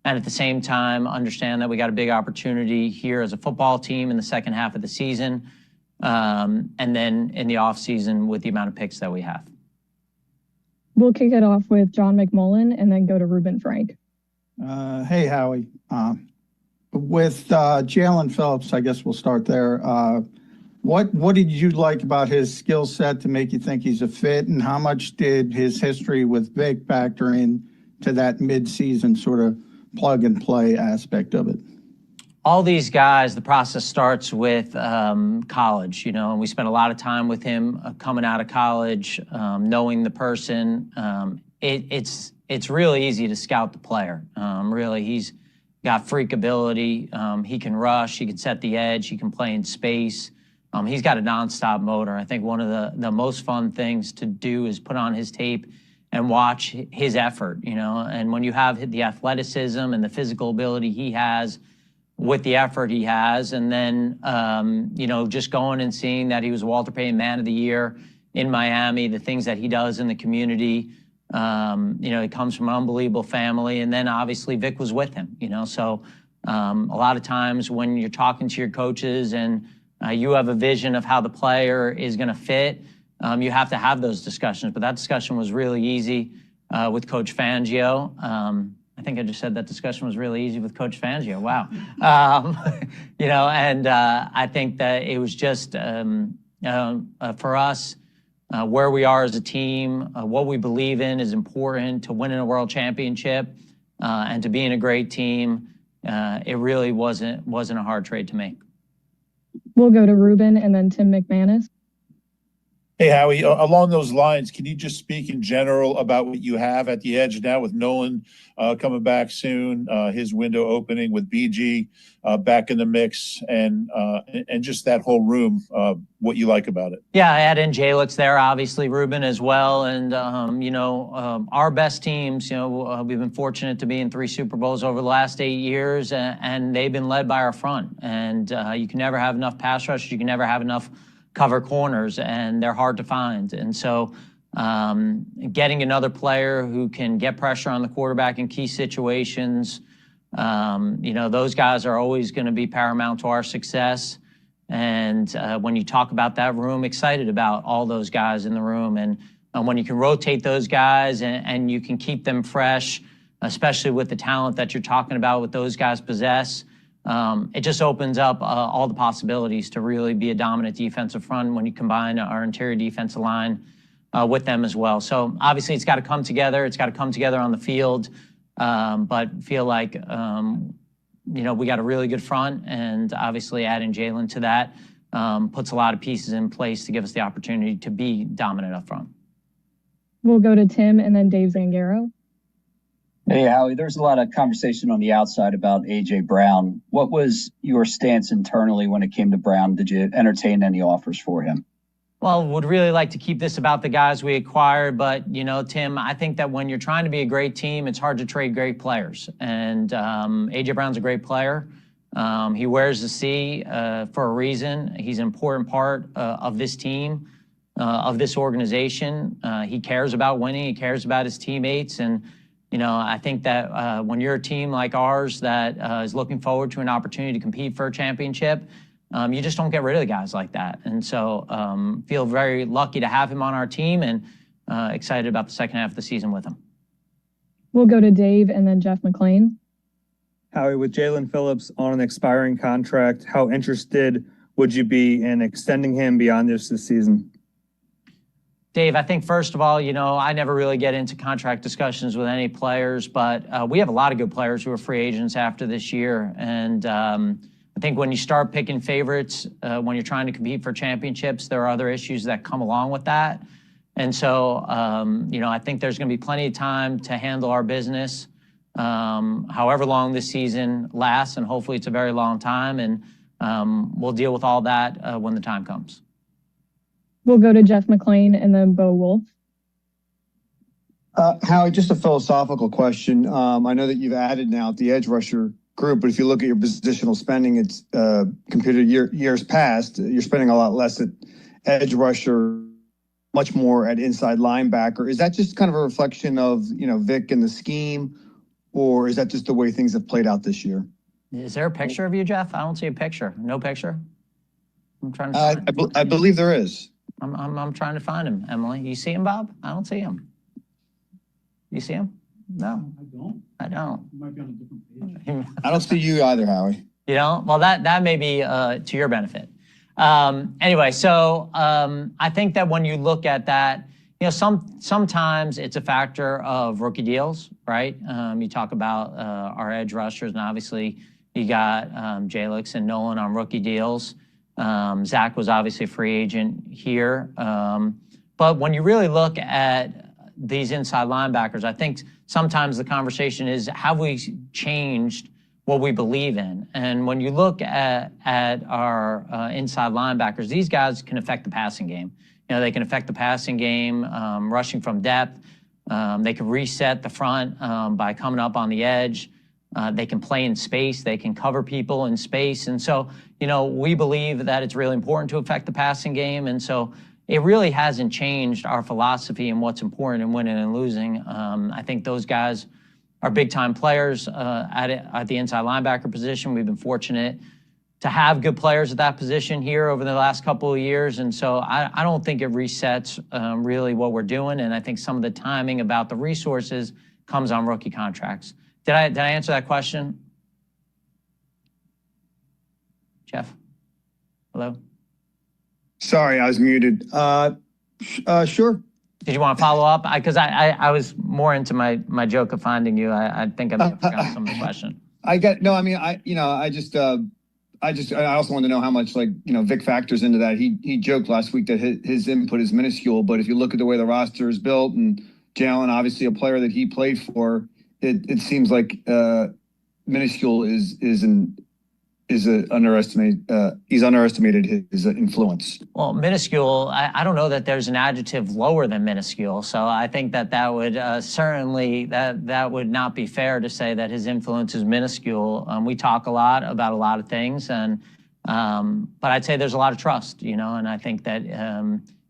and at the same time, understand that we got a big opportunity here as a football team in the second half of the season, and then in the offseason with the amount of picks that we have. We'll kick it off with John McMullen and then go to Ruben Frank. Hey, Howie. With Jalen Phillips, I guess we'll start there. What did you like about his skill set to make you think he's a fit, and how much did his history with Vic factor in to that mid-season sort of plug-and-play aspect of it? All these guys, the process starts with college, and we spent a lot of time with him coming out of college, knowing the person. It's really easy to scout the player. Really, he's got freak ability. He can rush. He can set the edge. He can play in space. He's got a nonstop motor. I think one of the most fun things to do is put on his tape and watch his effort, and when you have the athleticism and the physical ability he has with the effort he has, and then, just going and seeing that he was Walter Payton Man of the Year in Miami, the things that he does in the community, he comes from an unbelievable family, and then obviously Vic was with him, so a lot of times when you're talking to your coaches and you have a vision of how the player is going to fit, you have to have those discussions. But that discussion was really easy with Coach Fangio. I think I just said that discussion was really easy with Coach Fangio. Wow. I think that it was just for us, where we are as a team, what we believe in is important to winning a world championship and to being a great team. It really wasn't a hard trade to make. We'll go to Ruben and then Tim McManus. Hey, Howie, along those lines, can you just speak in general about what you have at the edge now with Nolan coming back soon, his window opening with BG back in the mix, and just that whole room, what you like about it? Yeah, I add in Jalix there, obviously, Ruben as well. And, our best teams, we've been fortunate to be in 3 Super Bowls over the last 8 years, and they've been led by our front. And you can never have enough pass rush. You can never have enough cover corners, and they're hard to find. And so getting another player who can get pressure on the quarterback in key situations, those guys are always going to be paramount to our success. And when you talk about that room, excited about all those guys in the room. And when you can rotate those guys and you can keep them fresh, especially with the talent that you're talking about, what those guys possess, it just opens up all the possibilities to really be a dominant defensive front when you combine our interior defensive line with them as well. So obviously it's got to come together. It's got to come together on the field, but feel like, we got a really good front, and obviously adding Jalen to that puts a lot of pieces in place to give us the opportunity to be dominant up front. We'll go to Tim and then Dave Zangaro. Hey, Howie, there's a lot of conversation on the outside about A.J. Brown. What was your stance internally when it came to Brown? Did you entertain any offers for him? Well, would really like to keep this about the guys we acquired, but, Tim, I think that when you're trying to be a great team, it's hard to trade great players. And A.J. Brown's a great player. He wears the C for a reason. He's an important part of this team. of this organization. He cares about winning. He cares about his teammates. And, I think that when you're a team like ours that is looking forward to an opportunity to compete for a championship, you just don't get rid of the guys like that. And so feel very lucky to have him on our team and excited about the second half of the season with him. We'll go to Dave and then Jeff McClain. Howie, with Jalen Phillips on an expiring contract, how interested would you be in extending him beyond this season? Dave, I think first of all, I never really get into contract discussions with any players, but we have a lot of good players who are free agents after this year. And I think when you start picking favorites, when you're trying to compete for championships, there are other issues that come along with that. And so, I think there's going to be plenty of time to handle our business, however long this season lasts, and hopefully it's a very long time. And we'll deal with all that when the time comes. We'll go to Jeff McClain and then Bo Wolf. Howie, just a philosophical question. I know that you've added now the edge rusher group, but if you look at your positional spending, it's compared to years past, you're spending a lot less at edge rusher, much more at inside linebacker. Is that just kind of a reflection of, Vic and the scheme, or is that just the way things have played out this year? Is there a picture of you, Jeff? I don't see a picture. No picture? I'm trying to find I believe there is. I'm trying to find him, Emily. You see him, Bob? I don't see him. You see him? No. I don't. You might be on a different page. I don't see you either, Howie. Well, that may be to your benefit. Anyway, so I think that when you look at that, sometimes it's a factor of rookie deals, right? You talk about our edge rushers, and obviously you got Jalix and Nolan on rookie deals. Zach was obviously a free agent here. But when you really look at these inside linebackers, I think sometimes the conversation is, have we changed what we believe in? And when you look at our inside linebackers, these guys can affect the passing game. They can affect the passing game, rushing from depth. They can reset the front by coming up on the edge. They can play in space. They can cover people in space. And so, we believe that it's really important to affect the passing game. And so it really hasn't changed our philosophy and what's important in winning and losing. I think those guys are big-time players at the inside linebacker position. We've been fortunate to have good players at that position here over the last couple of years. And so I don't think it resets really what we're doing. And I think some of the timing about the resources comes on rookie contracts. Did I answer that question? Jeff? Hello? Sorry, I was muted. Sure. Did you want to follow up? Because I was more into my joke of finding you. I think I may have forgotten some of the question. I also want to know how much Vic factors into that. He joked last week that his input is minuscule, but if you look at the way the roster is built, and Jalen, obviously a player that he played for, it seems like minuscule is underestimated. He's underestimated his influence. Well, minuscule, I don't know that there's an adjective lower than minuscule. So I think that would certainly, that would not be fair to say that his influence is minuscule. We talk a lot about a lot of things, and but I'd say there's a lot of trust, and I think that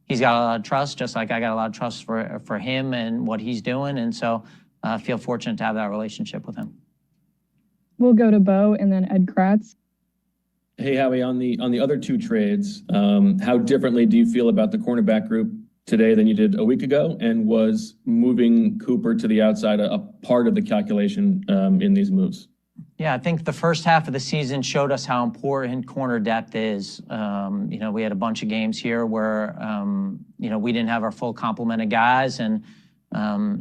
he's got a lot of trust, just like I got a lot of trust for him and what he's doing. And so I feel fortunate to have that relationship with him. We'll go to Bo and then Ed Kratz. Hey, Howie, on the other two trades, how differently do you feel about the cornerback group today than you did a week ago? And was moving Cooper to the outside a part of the calculation in these moves? Yeah, I think the first half of the season showed us how important corner depth is. We had a bunch of games here where, we didn't have our full complement of guys, and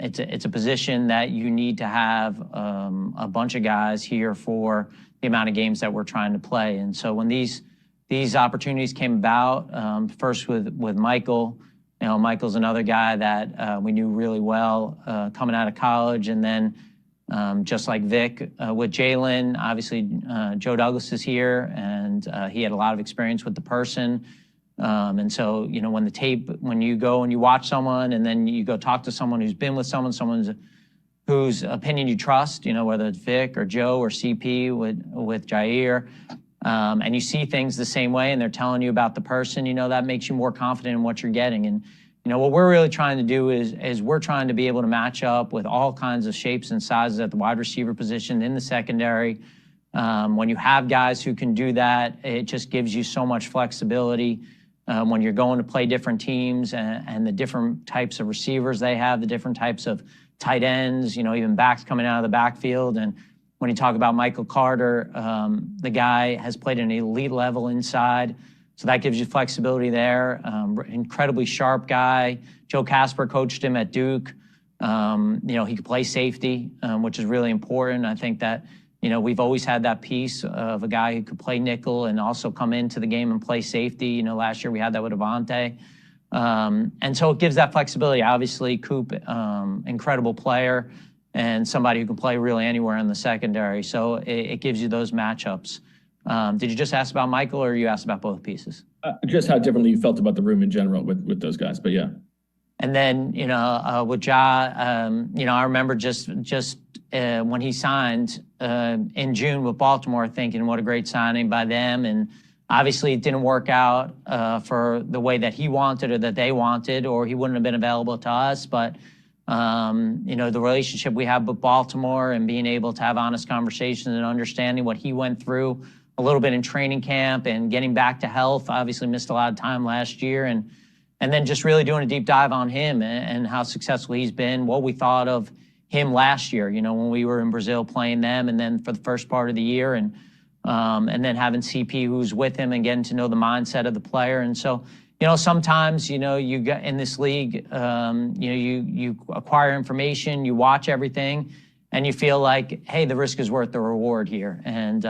it's a position that you need to have a bunch of guys here for the amount of games that we're trying to play. And so when these opportunities came about, first with Michael, Michael's another guy that we knew really well coming out of college. And then just like Vic with Jalen, obviously Joe Douglas is here, and he had a lot of experience with the person. And so, when you go and you watch someone and then you go talk to someone who's been with someone whose opinion you trust, whether it's Vic or Joe or CP with Jair, and you see things the same way and they're telling you about the person, that makes you more confident in what you're getting. And, what we're really trying to do is we're trying to be able to match up with all kinds of shapes and sizes at the wide receiver position in the secondary. When you have guys who can do that, it just gives you so much flexibility. When you're going to play different teams and the different types of receivers they have, the different types of tight ends, even backs coming out of the backfield. And when you talk about Michael Carter, the guy has played an elite level inside. So that gives you flexibility there. Incredibly sharp guy. Joe Casper coached him at Duke. He could play safety, which is really important. I think that, we've always had that piece of a guy who could play nickel and also come into the game and play safety. Last year we had that with Avante. And so it gives that flexibility. Obviously, Coop, incredible player and somebody who can play really anywhere in the secondary. So it gives you those matchups. Did you just ask about Michael or you asked about both pieces? Just how differently you felt about the room in general with those guys, but yeah. And then, with Ja, I remember just when he signed in June with Baltimore, thinking what a great signing by them. And obviously it didn't work out for the way that he wanted or that they wanted, or he wouldn't have been available to us. But, the relationship we have with Baltimore and being able to have honest conversations and understanding what he went through a little bit in training camp and getting back to health, obviously missed a lot of time last year. And then just really doing a deep dive on him and how successful he's been, what we thought of him last year, when we were in Brazil playing them, and then for the first part of the year, and then having CP who's with him and getting to know the mindset of the player. And so, sometimes, you get in this league, you acquire information, you watch everything, and you feel like, hey, the risk is worth the reward here. And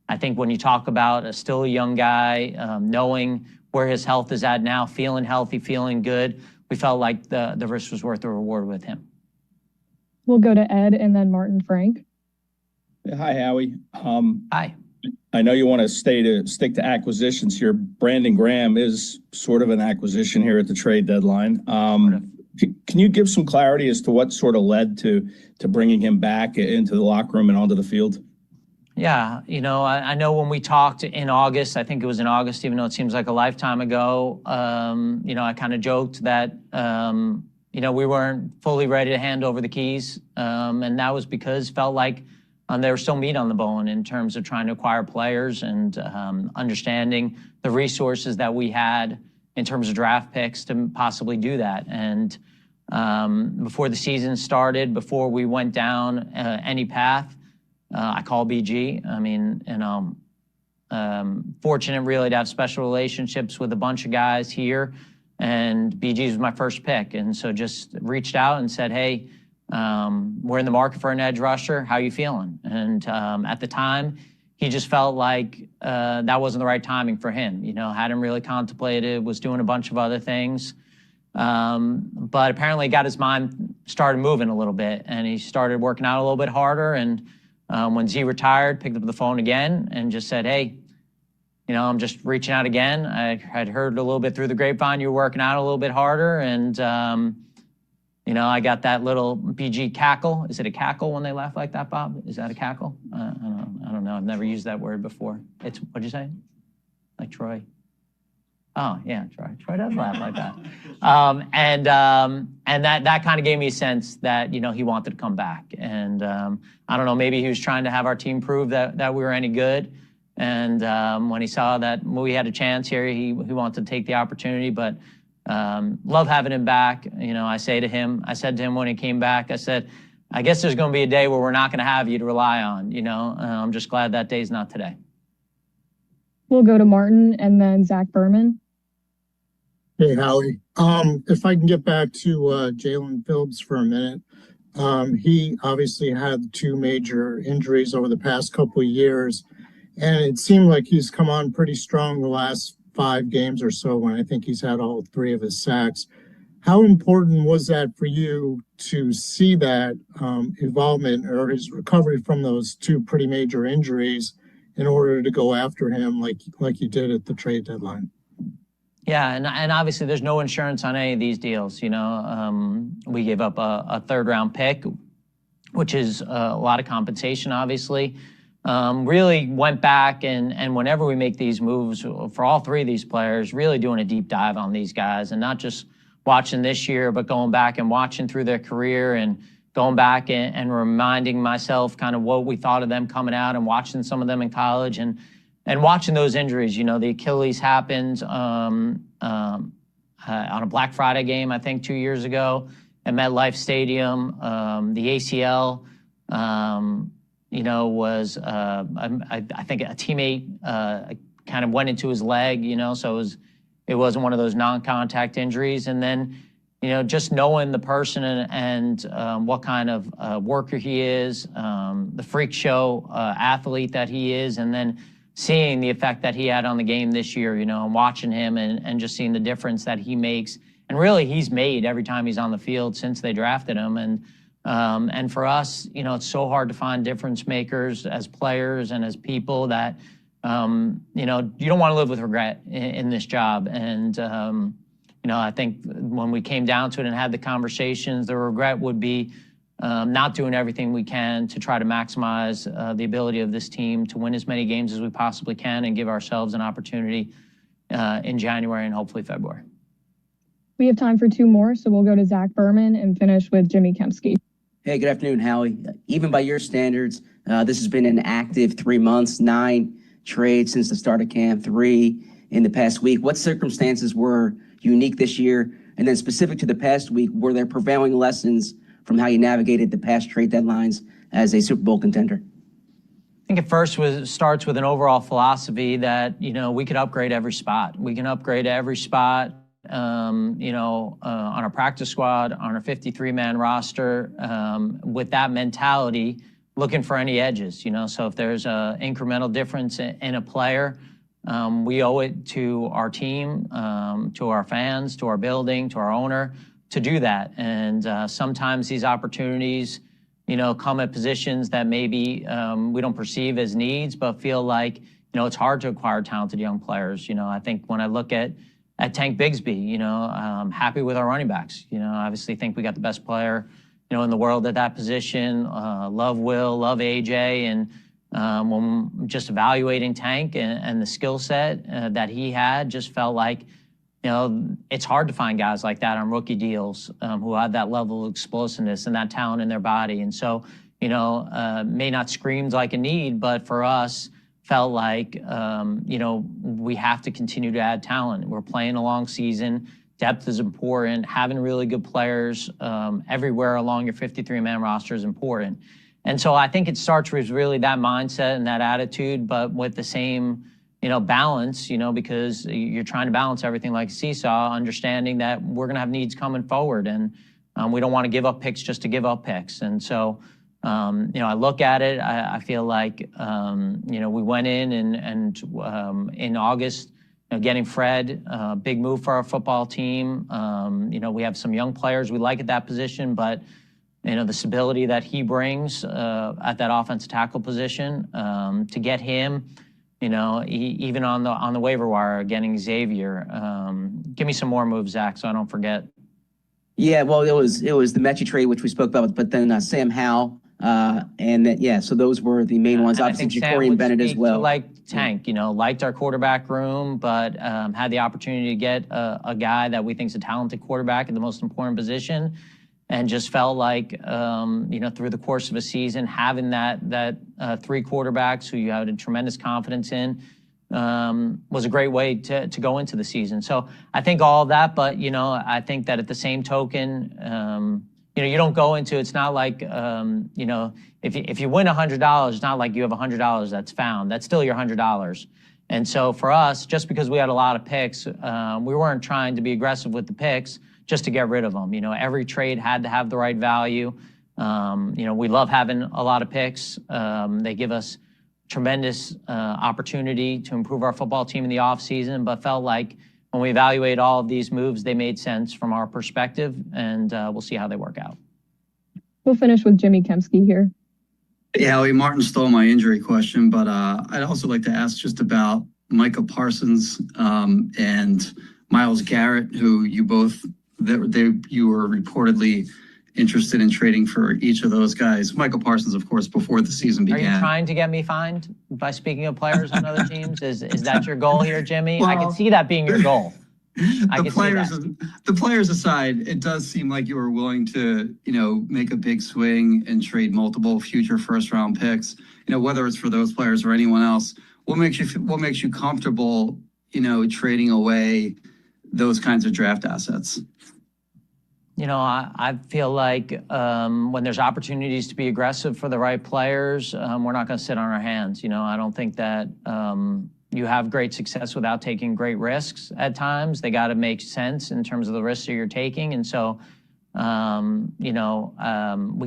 I think when you talk about still a young guy, knowing where his health is at now, feeling healthy, feeling good, we felt like the risk was worth the reward with him. We'll go to Ed and then Martin Frank. Hi, Howie. Hi. I know you want to stick to acquisitions here. Brandon Graham is sort of an acquisition here at the trade deadline. Can you give some clarity as to what sort of led to bringing him back into the locker room and onto the field? Yeah, I know when we talked in August, I think it was in August, even though it seems like a lifetime ago, I kind of joked that, we weren't fully ready to hand over the keys. And that was because felt like there was still meat on the bone in terms of trying to acquire players and understanding the resources that we had in terms of draft picks to possibly do that. And before the season started, before we went down any path, I called BG. I mean, fortunate really to have special relationships with a bunch of guys here, and BG was my first pick. And so just reached out and said, hey, we're in the market for an edge rusher. How are you feeling? And at the time, he just felt like that wasn't the right timing for him. Hadn't really contemplated, was doing a bunch of other things. But apparently got his mind started moving a little bit, and he started working out a little bit harder. And when Z retired, picked up the phone again and just said, hey, I'm just reaching out again. I had heard a little bit through the grapevine you were working out a little bit harder. And, I got that little BG cackle. Is it a cackle when they laugh like that, Bob? Is that a cackle? I don't know. I've never used that word before. What'd you say? Like Troy? Oh, yeah, Troy does laugh like that. And that kind of gave me a sense that, he wanted to come back. And I don't know, maybe he was trying to have our team prove that we were any good. And when he saw that we had a chance here, he wanted to take the opportunity. But love having him back. I said to him when he came back, I said, I guess there's going to be a day where we're not going to have you to rely on, I'm just glad that day's not today. We'll go to Martin and then Zach Berman. Hey, Howie. If I can get back to Jalen Phillips for a minute. He obviously had two major injuries over the past couple of years, and it seemed like he's come on pretty strong the last 5 games or so when I think he's had all 3 of his sacks. How important was that for you to see that involvement or his recovery from those 2 pretty major injuries in order to go after him like you did at the trade deadline? Yeah, and obviously there's no insurance on any of these deals. We gave up a 3rd-round pick, which is a lot of compensation, obviously. really went back and whenever we make these moves for all three of these players, really doing a deep dive on these guys and not just watching this year, but going back and watching through their career and going back and reminding myself kind of what we thought of them coming out and watching some of them in college and watching those injuries. You know, the Achilles happened on a Black Friday game, I think 2 years ago at MetLife Stadium. The ACL, you know, was I think a teammate kind of went into his leg, you know, so it wasn't one of those non-contact injuries. And then, you know, just knowing the person and what kind of worker he is, the freak show athlete that he is, and then seeing the effect that he had on the game this year, you know, and watching him and just seeing the difference that he makes. And really he's made every time he's on the field since they drafted him. And for us, you know, it's so hard to find difference makers as players and as people that, you know, you don't want to live with regret in this job. And, you know, I think when we came down to it and had the conversations, the regret would be not doing everything we can to try to maximize the ability of this team to win as many games as we possibly can and give ourselves an opportunity in January and hopefully February. We have time for two more, so we'll go to Zach Berman and finish with Jimmy Kempski. Hey, good afternoon, Howie. Even by your standards, this has been an active 3 months, 9 trades since the start of camp, 3 in the past week. What circumstances were unique this year? And then specific to the past week, were there prevailing lessons from how you navigated the past trade deadlines as a Super Bowl contender? I think it first starts with an overall philosophy that, you know, we could upgrade every spot. We can upgrade every spot, you know, on our practice squad, on our 53-man roster, with that mentality, looking for any edges, you know. So if there's an incremental difference in a player, we owe it to our team, to our fans, to our building, to our owner to do that. And sometimes these opportunities, you know, come at positions that maybe we don't perceive as needs, but feel like, you know, it's hard to acquire talented young players. You know, I think when I look at Tank Bigsby, you know, I'm happy with our running backs. You know, obviously think we got the best player, you know, in the world at that position. Love Will, love AJ. And when just evaluating Tank and the skill set that he had, just felt like, you know, it's hard to find guys like that on rookie deals who have that level of explosiveness and that talent in their body. And so, you know, may not screamed like a need, but for us, felt like, you know, we have to continue to add talent. We're playing a long season. Depth is important. Having really good players everywhere along your 53-man roster is important. And so I think it starts with really that mindset and that attitude, but with the same, you know, balance, you know, because you're trying to balance everything like a seesaw, understanding that we're going to have needs coming forward. And we don't want to give up picks just to give up picks. And so, you know, I look at it, I feel like, you know, we went in and in August, you know, getting Fred, big move for our football team. You know, we have some young players we like at that position, but, you know, the stability that he brings at that offensive tackle position, to get him, you know, even on the waiver wire, getting Xavier. Give me some more moves, Zach, so I don't forget. Yeah, well, it was the Mechie trade, which we spoke about, but then Sam Howell, and then, yeah, so those were the main ones. Obviously, Jacorian Bennett as well. Like Tank, you know, liked our quarterback room, but had the opportunity to get a guy that we think is a talented quarterback at the most important position, and just felt like, you know, through the course of a season, having that 3 quarterbacks who you had a tremendous confidence in was a great way to go into the season. So I think all of that, but, you know, I think that at the same token, you know, you don't go into, it's not like, you know, if you win $100, it's not like you have $100 that's found. That's still your $100. And so for us, just because we had a lot of picks, we weren't trying to be aggressive with the picks just to get rid of them. You know, every trade had to have the right value. You know, we love having a lot of picks. They give us tremendous opportunity to improve our football team in the offseason, but felt like when we evaluate all of these moves, they made sense from our perspective, and we'll see how they work out. We'll finish with Jimmy Kempski here. Hey, Howie, Martin stole my injury question, but I'd also like to ask just about Micah Parsons and Myles Garrett, who you both, you were reportedly interested in trading for each of those guys. Michael Parsons, of course, before the season Are began. you trying to get me fined by speaking of players on other teams? Is that your goal here, Jimmy? I can see that being your goal. The players aside, it does seem like you are willing to, make a big swing and trade multiple future first-round picks. Whether it's for those players or anyone else. What makes you comfortable, trading away those kinds of draft assets? I feel like when there's opportunities to be aggressive for the right players, we're not going to sit on our hands. I don't think that you have great success without taking great risks at times. They got to make sense in terms of the risks that you're taking. And so, we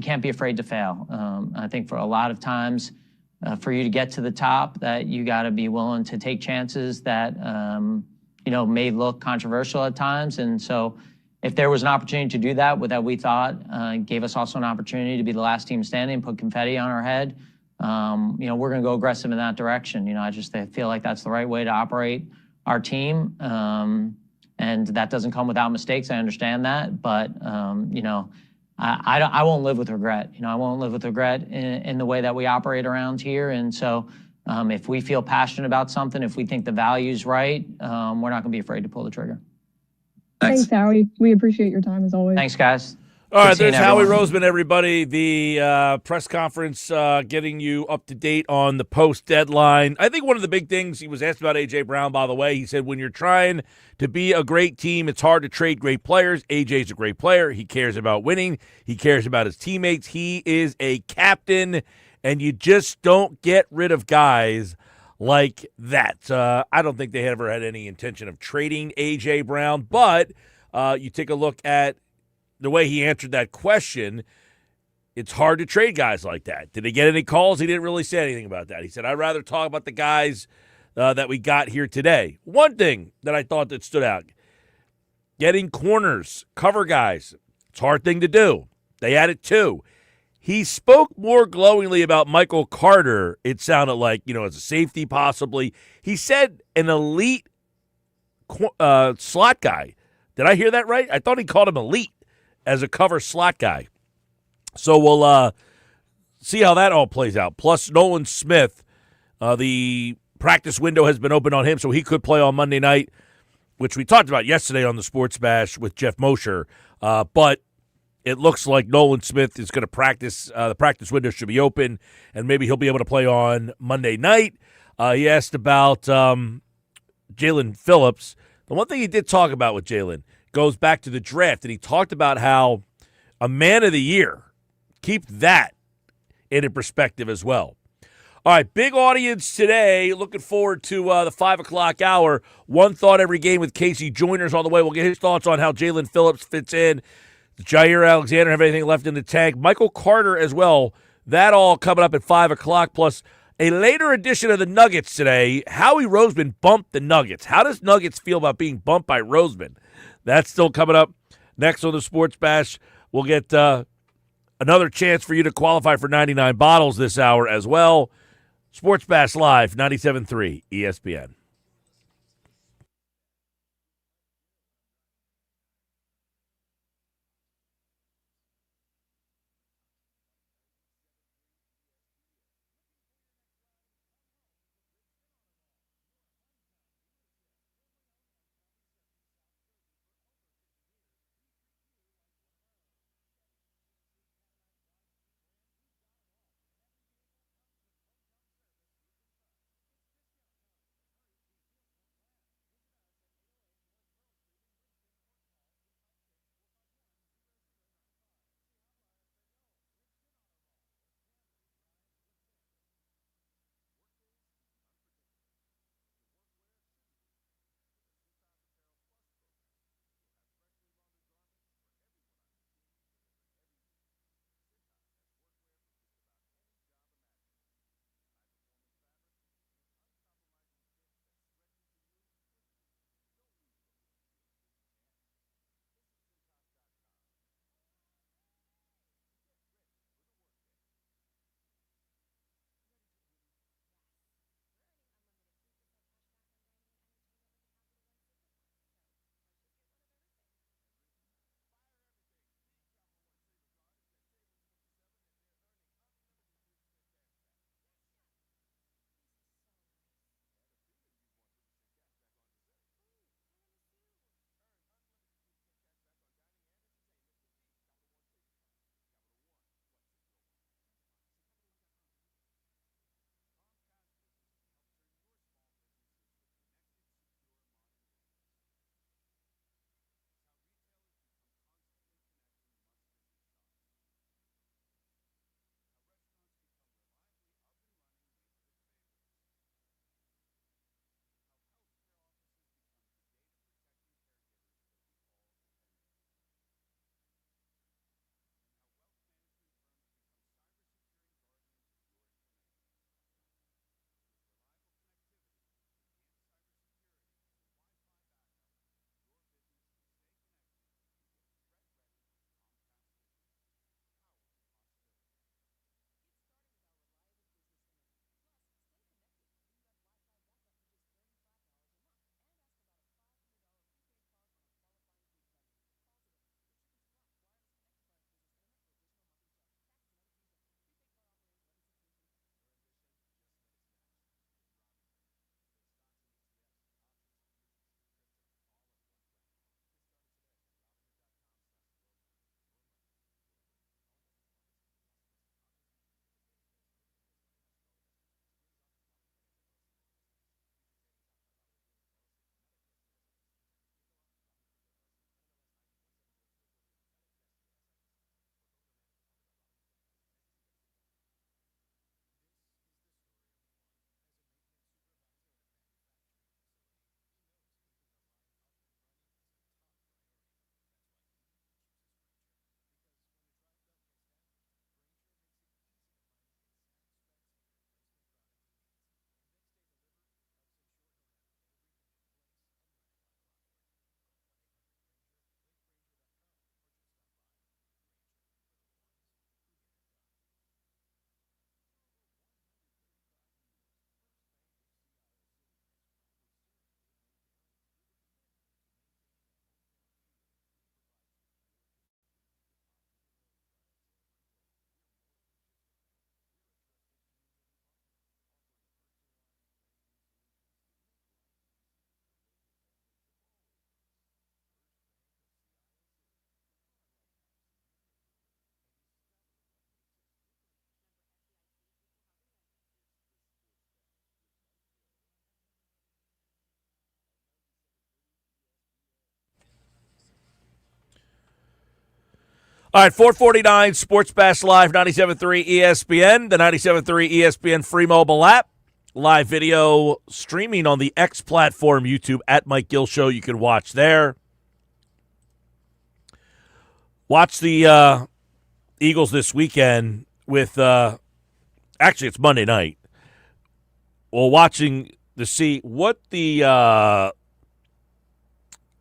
can't be afraid to fail. I think for a lot of times, for you to get to the top, that you got to be willing to take chances that, may look controversial at times. And so if there was an opportunity to do that, we thought gave us also an opportunity to be the last team standing, put confetti on our head, we're going to go aggressive in that direction. I feel like that's the right way to operate our team. And that doesn't come without mistakes. I understand that. But, I won't live with regret. I won't live with regret in the way that we operate around here. And so if we feel passionate about something, if we think the value's right, we're not going to be afraid to pull the trigger. Thanks, Howie. We appreciate your time as always. Thanks, guys. All right, Good there's seeing Howie everyone. Roseman, everybody. The press conference getting you up to date on the post-deadline. I think one of the big things, he was asked about A.J. Brown, by the way. He said, when you're trying to be a great team, it's hard to trade great players. A.J.'s a great player. He cares about winning. He cares about his teammates. He is a captain, and you just don't get rid of guys like that. I don't think they ever had any intention of trading A.J. Brown, but you take a look at the way he answered that question, it's hard to trade guys like that. Did he get any calls? He didn't really say anything about that. He said, I'd rather talk about the guys that we got here today. One thing that I thought that stood out, getting corners, cover guys, it's a hard thing to do. They added two. He spoke more glowingly about Michael Carter, it sounded like, as a safety possibly. He said an elite slot guy. Did I hear that right? I thought he called him elite as a cover slot guy. So we'll see how that all plays out. Plus, Nolan Smith, the practice window has been open on him, so he could play on Monday night, which we talked about yesterday on the Sports Bash with Jeff Mosher. But it looks like Nolan Smith is going to practice. The practice window should be open, and maybe he'll be able to play on Monday night. He asked about Jalen Phillips. The one thing he did talk about with Jalen goes back to the draft, and he talked about how a man of the year, keep that in perspective as well. All right, big audience today. Looking forward to the 5 o'clock hour. One Thought Every Game with KC Joyner's on the way. We'll get his thoughts on how Jalen Phillips fits in. Does Jair Alexander have anything left in the tank? Michael Carter as well. That all coming up at 5 o'clock, plus a later edition of the Nuggets today. Howie Roseman bumped the Nuggets. How does Nuggets feel about being bumped by Roseman? That's still coming up next on the Sports Bash. We'll get another chance for you to qualify for 99 bottles this hour as well. Sports Bash Live, 97.3 ESPN. All right, 449 Sports Bash Live, 97.3 ESPN, the 97.3 ESPN free mobile app. Live video streaming on the X platform, YouTube, at Mike Gill Show. You can watch there. Watch the Eagles this weekend with, actually, it's Monday night. Well, watching to see what the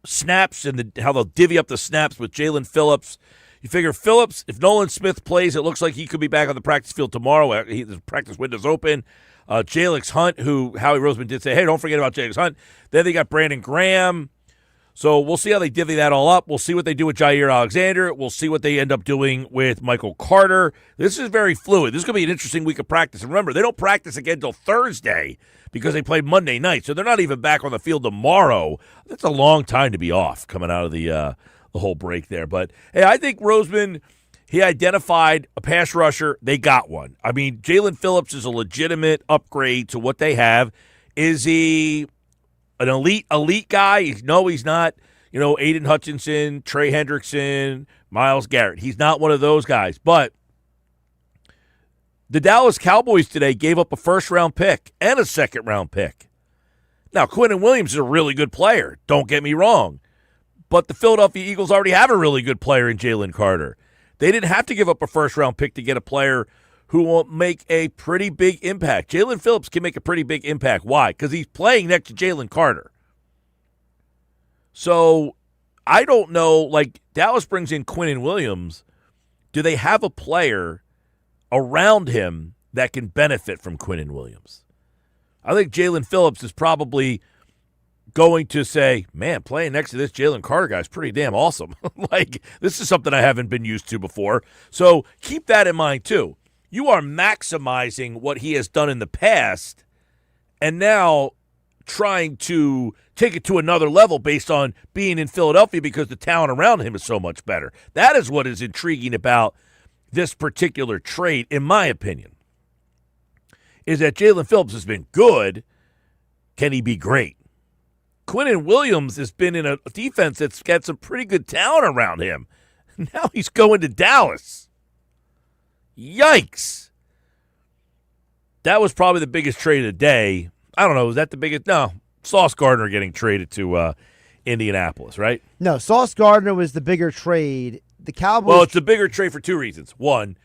snaps and how they'll divvy up the snaps with Jalen Phillips. You figure Phillips, if Nolan Smith plays, it looks like he could be back on the practice field tomorrow. The practice window's open. Jalix Hunt, who Howie Roseman did say, hey, don't forget about Jalix Hunt. Then they got Brandon Graham. So we'll see how they divvy that all up. We'll see what they do with Jair Alexander. We'll see what they end up doing with Michael Carter. This is very fluid. This is going to be an interesting week of practice. And remember, they don't practice again until Thursday because they play Monday night. So they're not even back on the field tomorrow. That's a long time to be off coming out of the whole break there. But, hey, I think Roseman, he identified a pass rusher. They got one. I mean, Jalen Phillips is a legitimate upgrade to what they have. Is he an elite guy? No, he's not. You know, Aiden Hutchinson, Trey Hendrickson, Myles Garrett. He's not one of those guys. But the Dallas Cowboys today gave up a first-round pick and a second-round pick. Now, Quinnen Williams is a really good player. Don't get me wrong. But the Philadelphia Eagles already have a really good player in Jalen Carter. They didn't have to give up a first-round pick to get a player who will make a pretty big impact. Jalen Phillips can make a pretty big impact. Why? Because he's playing next to Jalen Carter. So I don't know, like Dallas brings in Quinnen Williams. Do they have a player around him that can benefit from Quinnen Williams? I think Jalen Phillips is probably going to say, man, playing next to this Jalen Carter guy is pretty damn awesome. Like, this is something I haven't been used to before. So keep that in mind, too. You are maximizing what he has done in the past and now trying to take it to another level based on being in Philadelphia because the talent around him is so much better. That is what is intriguing about this particular trade, in my opinion, is that Jalen Phillips has been good. Can he be great? Quinnen Williams has been in a defense that's got some pretty good talent around him. Now he's going to Dallas. Yikes. That was probably the biggest trade of the day. I don't know. Was that the biggest? No. Sauce Gardner getting traded to Indianapolis, right? No, Sauce Gardner was the bigger trade. The Cowboys. Well, it's the bigger trade for two reasons. One,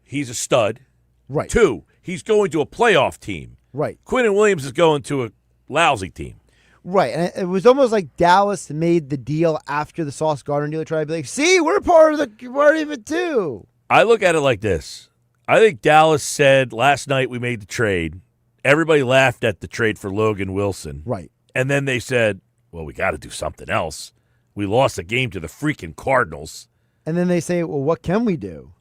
he's a stud. Right. Two, he's going to a playoff team. Right. Quinnen Williams is going to a lousy team. Right, and it was almost like Dallas made the deal after the Sauce Gardner deal to try to be like, see, we're part of it too. I look at it like this. I think Dallas said last night we made the trade. Everybody laughed at the trade for Logan Wilson. Right. And then they said, well, we got to do something else. We lost a game to the freaking Cardinals. And then they say, well, what can we do?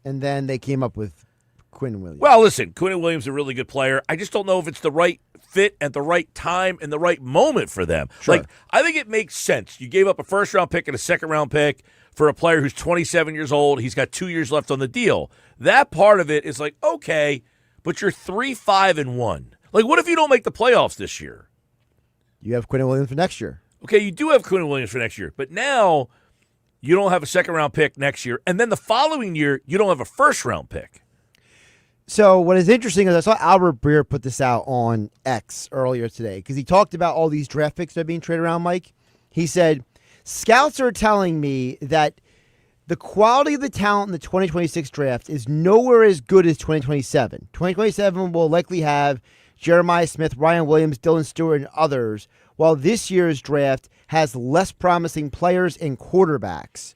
And then they came up with Quinnen Williams. Well, listen, Quinnen Williams is a really good player. I just don't know if it's the right fit at the right time and the right moment for them. Sure. Like, I think it makes sense. You gave up a first-round pick and a second-round pick for a player who's 27 years old. He's got 2 years left on the deal. That part of it is like, okay, but you're 3-5-1. Like, what if you don't make the playoffs this year? You have Quinnen Williams for next year. Okay, you do have Quinnen Williams for next year, but now you don't have a second-round pick next year, and then the following year you don't have a first-round pick. So what is interesting is I saw Albert Breer put this out on X earlier today because he talked about all these draft picks that are being traded around, Mike. He said, scouts are telling me that the quality of the talent in the 2026 draft is nowhere as good as 2027. 2027 will likely have Jeremiah Smith, Ryan Williams, Dylan Stewart, and others, while this year's draft has less promising players and quarterbacks.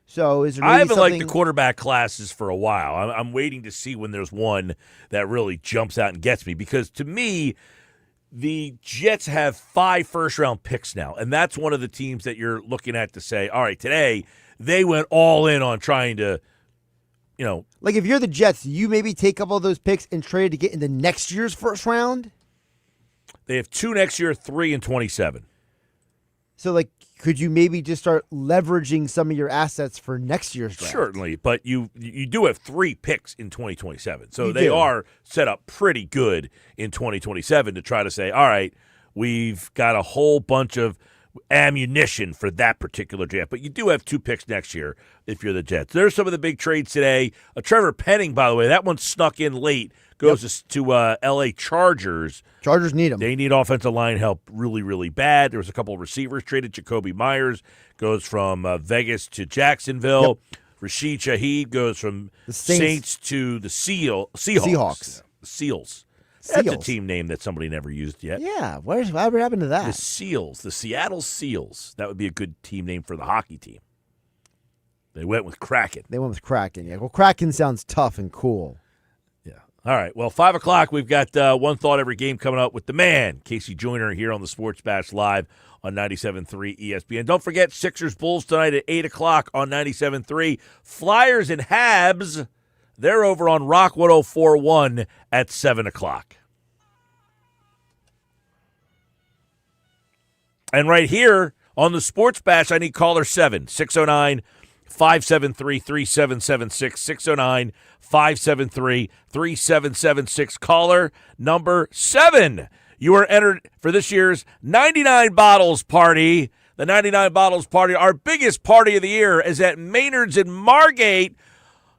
So is there I haven't something... liked the quarterback classes for a while. I'm waiting to see when there's one that really jumps out and gets me because to me, the Jets have 5 first-round picks now, and that's one of the teams that you're looking at to say, all right, today they went all in on trying to, you know. Like if you're the Jets, you maybe take up all those picks and trade to get into next year's first round? They have 2 next year, 3 and 27. So, like, could you maybe just start leveraging some of your assets for next year's draft? Certainly, but you do have 3 picks in 2027. So they are set up pretty good in 2027 to try to say, all right, we've got a whole bunch of ammunition for that particular draft. But you do have 2 picks next year if you're the Jets. There's some of the big trades today. Trevor Penning, by the way, that one snuck in late, goes to L.A. Chargers. Chargers need him. They need offensive line help really, really bad. There was a couple of receivers traded. Jacoby Myers goes from Vegas to Jacksonville. Rashid Shaheed goes from the Saints to the Seahawks. The Seals. That's a team name that somebody never used yet. Yeah, whatever happened to that? The Seals, the Seattle Seals. That would be a good team name for the hockey team. They went with Kraken. Yeah. Well, Kraken sounds tough and cool. Yeah. All right. Well, 5 o'clock, we've got One Thought Every Game coming up with the man, KC Joyner, here on the Sports Bash Live on 97.3 ESPN. Don't forget, Sixers Bulls tonight at 8 o'clock on 97.3. Flyers and Habs, they're over on Rock 104.1 at 7 o'clock. And right here on the Sports Bash, I need caller 7, 609-573-3776, 609-573-3776. Caller number 7. You are entered for this year's 99 Bottles Party. The 99 Bottles Party, our biggest party of the year, is at Maynard's in Margate.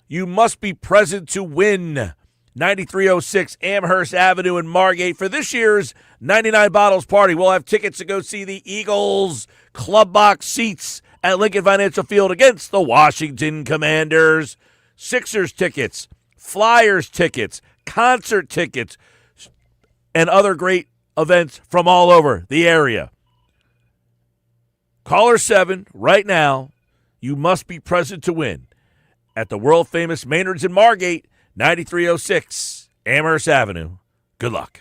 You must be present to win. 9306 Amherst Avenue in Margate. For this year's 99 Bottles Party, we'll have tickets to go see the Eagles, club box seats at Lincoln Financial Field against the Washington Commanders, Sixers tickets, Flyers tickets, concert tickets, and other great events from all over the area. Caller 7 right now. You must be present to win at the world-famous Maynard's in Margate, 9306 Amherst Avenue. Good luck.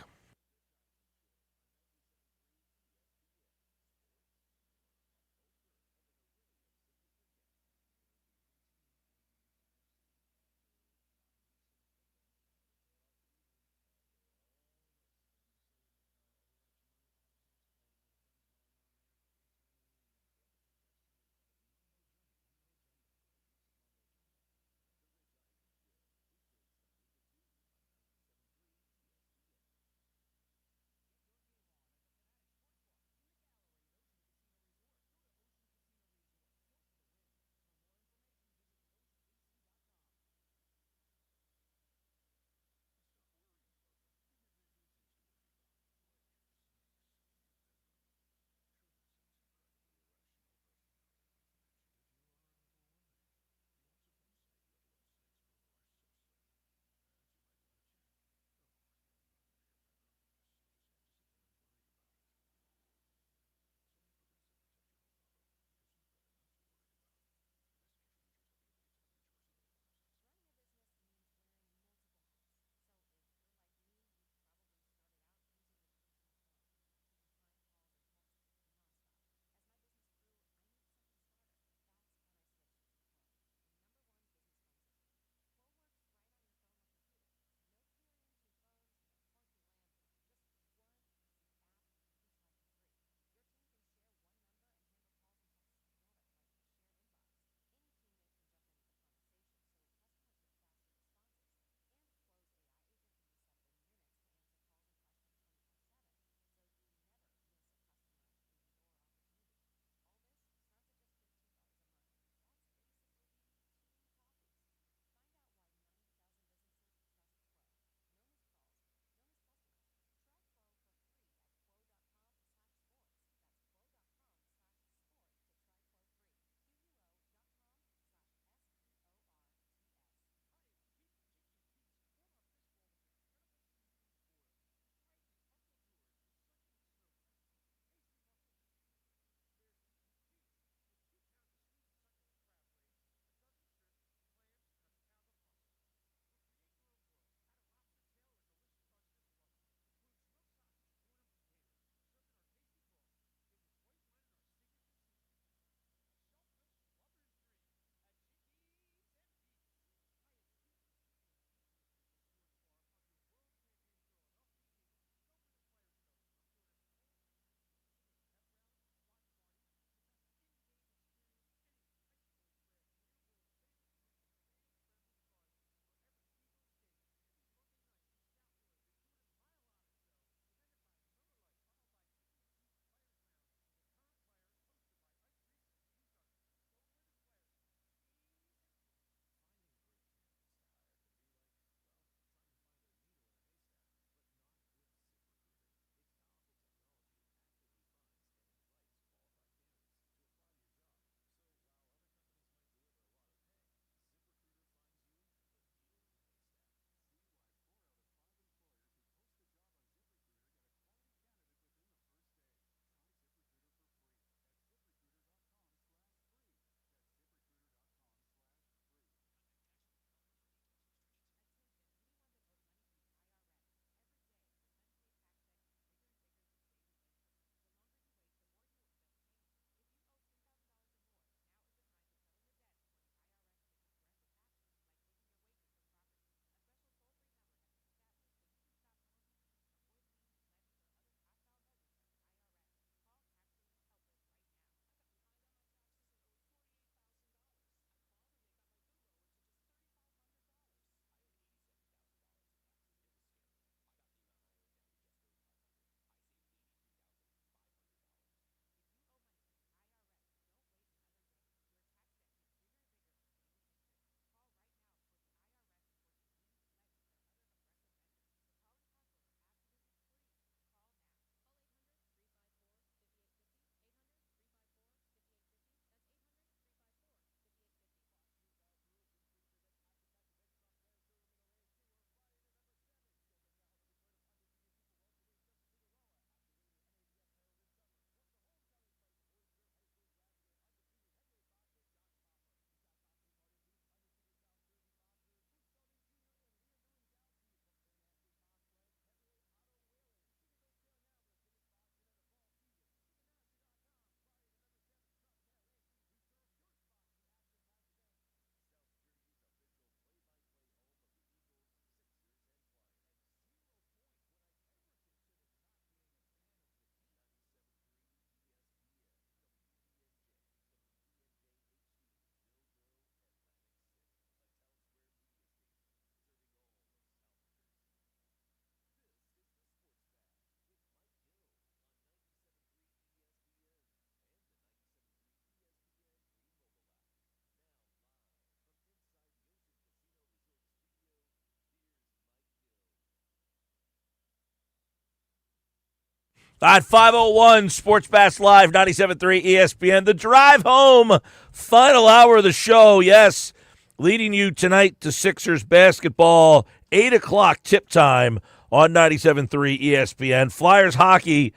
At 5:01, Sports Bass Live, 97.3 ESPN. The drive home, final hour of the show. Yes, leading you tonight to Sixers basketball, 8 o'clock tip time on 97.3 ESPN. Flyers hockey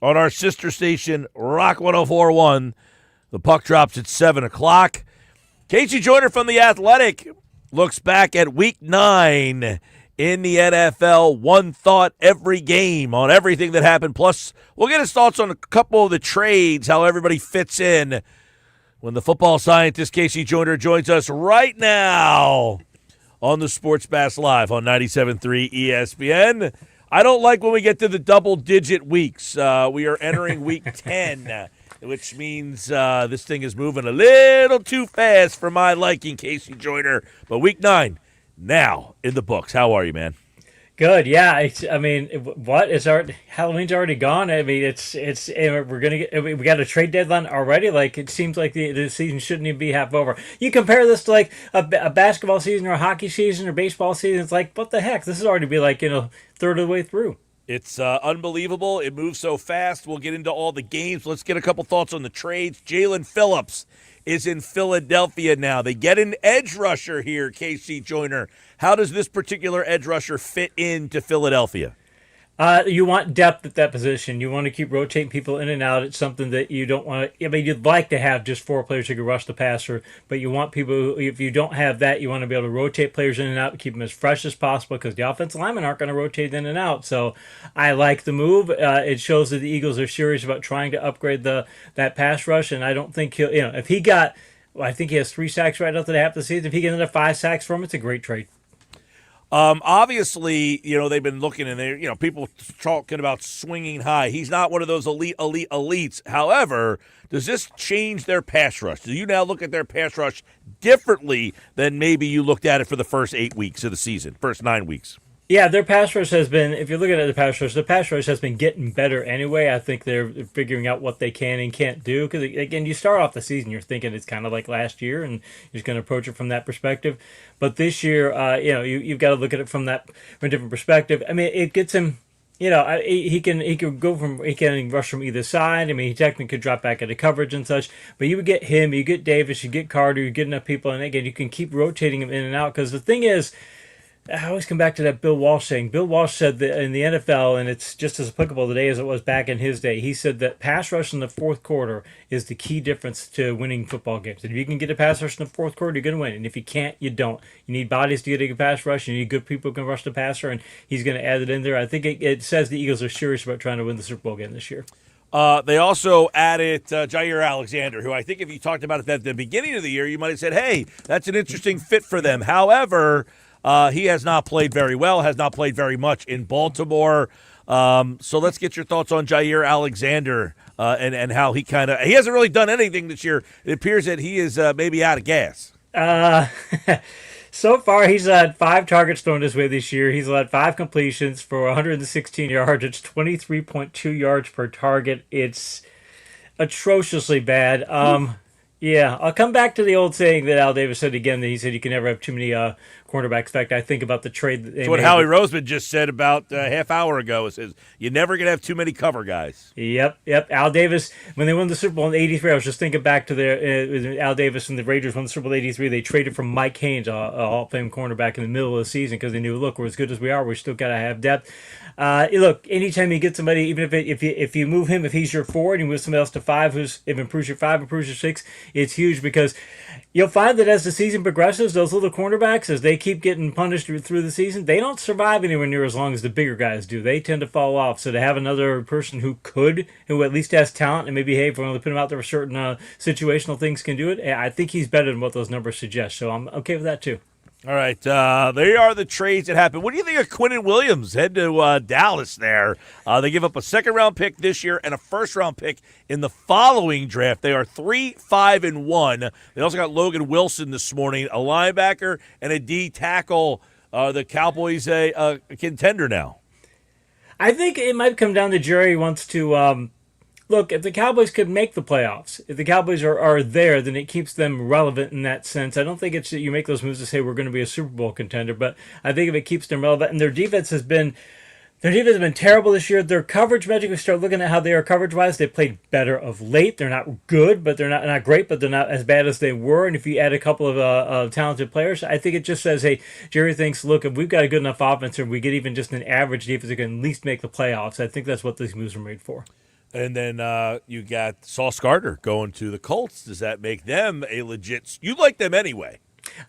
on our sister station, Rock 104.1. The puck drops at 7 o'clock. KC Joyner from The Athletic looks back at Week 9 in the NFL. One thought every game on everything that happened. Plus, we'll get his thoughts on a couple of the trades, how everybody fits in. When the football scientist KC Joyner joins us right now on the Sports Bass Live on 97.3 ESPN. I don't like when we get to the double-digit weeks. We are entering Week 10, which means this thing is moving a little too fast for my liking, KC Joyner. But Week 9, now in the books. How are you, man? Good, yeah. I mean, what is our Halloween's already gone? I mean, we're gonna get, we got a trade deadline already. Like, it seems like the season shouldn't even be half over. You compare this to like a basketball season or a hockey season or baseball season. It's like, what the heck? This is already be like third of the way through. It's unbelievable. It moves so fast. We'll get into all the games. Let's get a couple thoughts on the trades. Jalen Phillips is in Philadelphia now. They get an edge rusher here, KC Joyner. How does this particular edge rusher fit into Philadelphia? You want depth at that position. You want to keep rotating people in and out. It's something that you don't want to. I mean, you'd like to have just 4 players who can rush the passer, but you want people who, if you don't have that, you want to be able to rotate players in and out, keep them as fresh as possible because the offensive linemen aren't going to rotate in and out. So I like the move. It shows that the Eagles are serious about trying to upgrade that pass rush, and I don't think he'll. If he got, I think he has 3 sacks right after the half of the season. If he gets another 5 sacks for him, it's a great trade. Obviously, they've been looking and they, people talking about swinging high. He's not one of those elites. However, does this change their pass rush? Do you now look at their pass rush differently than maybe you looked at it for the first 8 weeks of the season, first 9 weeks? Yeah, their pass rush has been, if you're looking at the pass rush has been getting better anyway. I think they're figuring out what they can and can't do. Because, again, you start off the season, you're thinking it's kind of like last year, and you're just going to approach it from that perspective. But this year, you've got to look at it from a different perspective. I mean, it gets him, he can rush from either side. I mean, he technically could drop back into coverage and such. But you would get him, you get Davis, you get Carter, you get enough people, and again, you can keep rotating him in and out. Because the thing is, I always come back to that Bill Walsh saying. Bill Walsh said that in the NFL, and it's just as applicable today as it was back in his day, he said that pass rush in the fourth quarter is the key difference to winning football games. If you can get a pass rush in the fourth quarter, you're going to win. And if you can't, you don't. You need bodies to get a pass rush. You need good people who can rush the passer, and he's going to add it in there. I think it says the Eagles are serious about trying to win the Super Bowl game this year. They also added Jair Alexander, who I think if you talked about it at the beginning of the year, you might have said, hey, that's an interesting fit for them. However, he has not played very well, has not played very much in Baltimore. So let's get your thoughts on Jair Alexander and how he hasn't really done anything this year. It appears that he is maybe out of gas. So far, he's had 5 targets thrown his way this year. He's led 5 completions for 116 yards. It's 23.2 yards per target. It's atrociously bad. Yeah, I'll come back to the old saying that Al Davis said again, that he said you can never have too many cornerbacks. In fact, I think about the trade that they That's what made. Howie Roseman just said about a half hour ago. It says, you're never going to have too many cover guys. Yep. Al Davis, when they won the Super Bowl in '83, I was just thinking back to their Al Davis and the Raiders won the Super Bowl in '83. They traded for Mike Haynes, a Hall of Fame cornerback, in the middle of the season because they knew, look, we're as good as we are. We still got to have depth. Look, anytime you get somebody, even if you move him, if he's your 4 and you move somebody else to 5, if improves your 5, improves your 6, it's huge because you'll find that as the season progresses, those little cornerbacks, as they keep getting punished through the season, they don't survive anywhere near as long as the bigger guys do. They tend to fall off. So to have another person who at least has talent and maybe, hey, if we're going to put him out there for certain situational things can do it, I think he's better than what those numbers suggest. So I'm okay with that too. All right, they are the trades that happen. What do you think of Quinnen Williams head to Dallas there? They give up a second-round pick this year and a first-round pick in the following draft. They are 3-5-1. They also got Logan Wilson this morning, a linebacker and a D tackle. The Cowboys a contender now. I think it might come down to Jerry wants to look, if the Cowboys could make the playoffs, if the Cowboys are there, then it keeps them relevant in that sense. I don't think it's that you make those moves to say we're going to be a Super Bowl contender, but I think if it keeps them relevant, and their defense has been Their defense has been terrible this year. Their coverage metric, we start looking at how they are coverage-wise. They played better of late. They're not good, but they're not great, but they're not as bad as they were. And if you add a couple of talented players, I think it just says, hey, Jerry thinks, look, if we've got a good enough offense or we get even just an average defense that can at least make the playoffs, I think that's what these moves are made for. And then you got Sauce Gardner going to the Colts. Does that make them a legit – you like them anyway.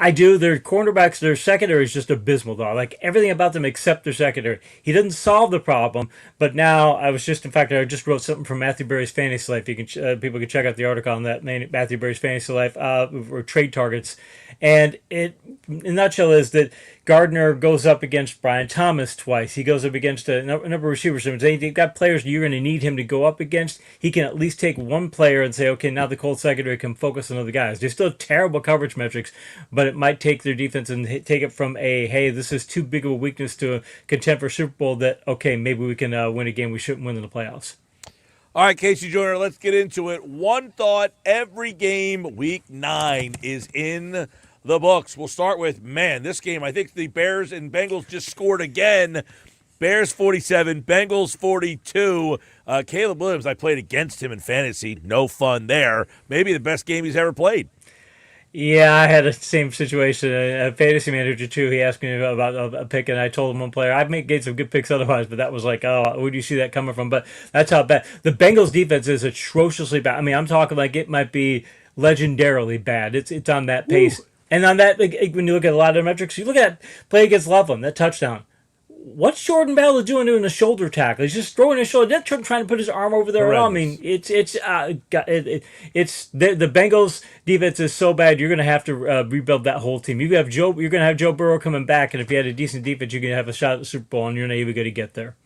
I do. Their cornerbacks, their secondary is just abysmal, though. I like everything about them except their secondary. He doesn't solve the problem, but now I just wrote something from Matthew Berry's Fantasy Life. You can people can check out the article on that Matthew Berry's Fantasy Life or trade targets, and it in a nutshell is that Gardner goes up against Brian Thomas twice. He goes up against a number of receivers. So they've got players you're going to need him to go up against. He can at least take one player and say, okay, now the Colts secondary can focus on other guys. They still have terrible coverage metrics, but it might take their defense and take it from hey, this is too big of a weakness to contend for Super Bowl that, okay, maybe we can win a game we shouldn't win in the playoffs. All right, KC Joyner, let's get into it. One thought, every game, week 9 is in the books. We'll start with, this game, I think the Bears and Bengals just scored again. Bears 47, Bengals 42. Caleb Williams, I played against him in fantasy. No fun there. Maybe the best game he's ever played. Yeah, I had the same situation. A fantasy manager, too, he asked me about a pick, and I told him one player. I've made some good picks otherwise, but that was like, where do you see that coming from? But that's how bad. The Bengals' defense is atrociously bad. I mean, I'm talking like it might be legendarily bad. It's on that pace. Ooh. And on that, when you look at a lot of their metrics, you look at play against Loveland, that touchdown. What's Jordan Bell doing a shoulder tackle? He's just throwing his shoulder, trying to put his arm over there. I mean, it's the Bengals defense is so bad. You're going to have to rebuild that whole team. You're going to have Joe Burrow coming back, and if you had a decent defense, you're going to have a shot at the Super Bowl, and you're not even going to get there.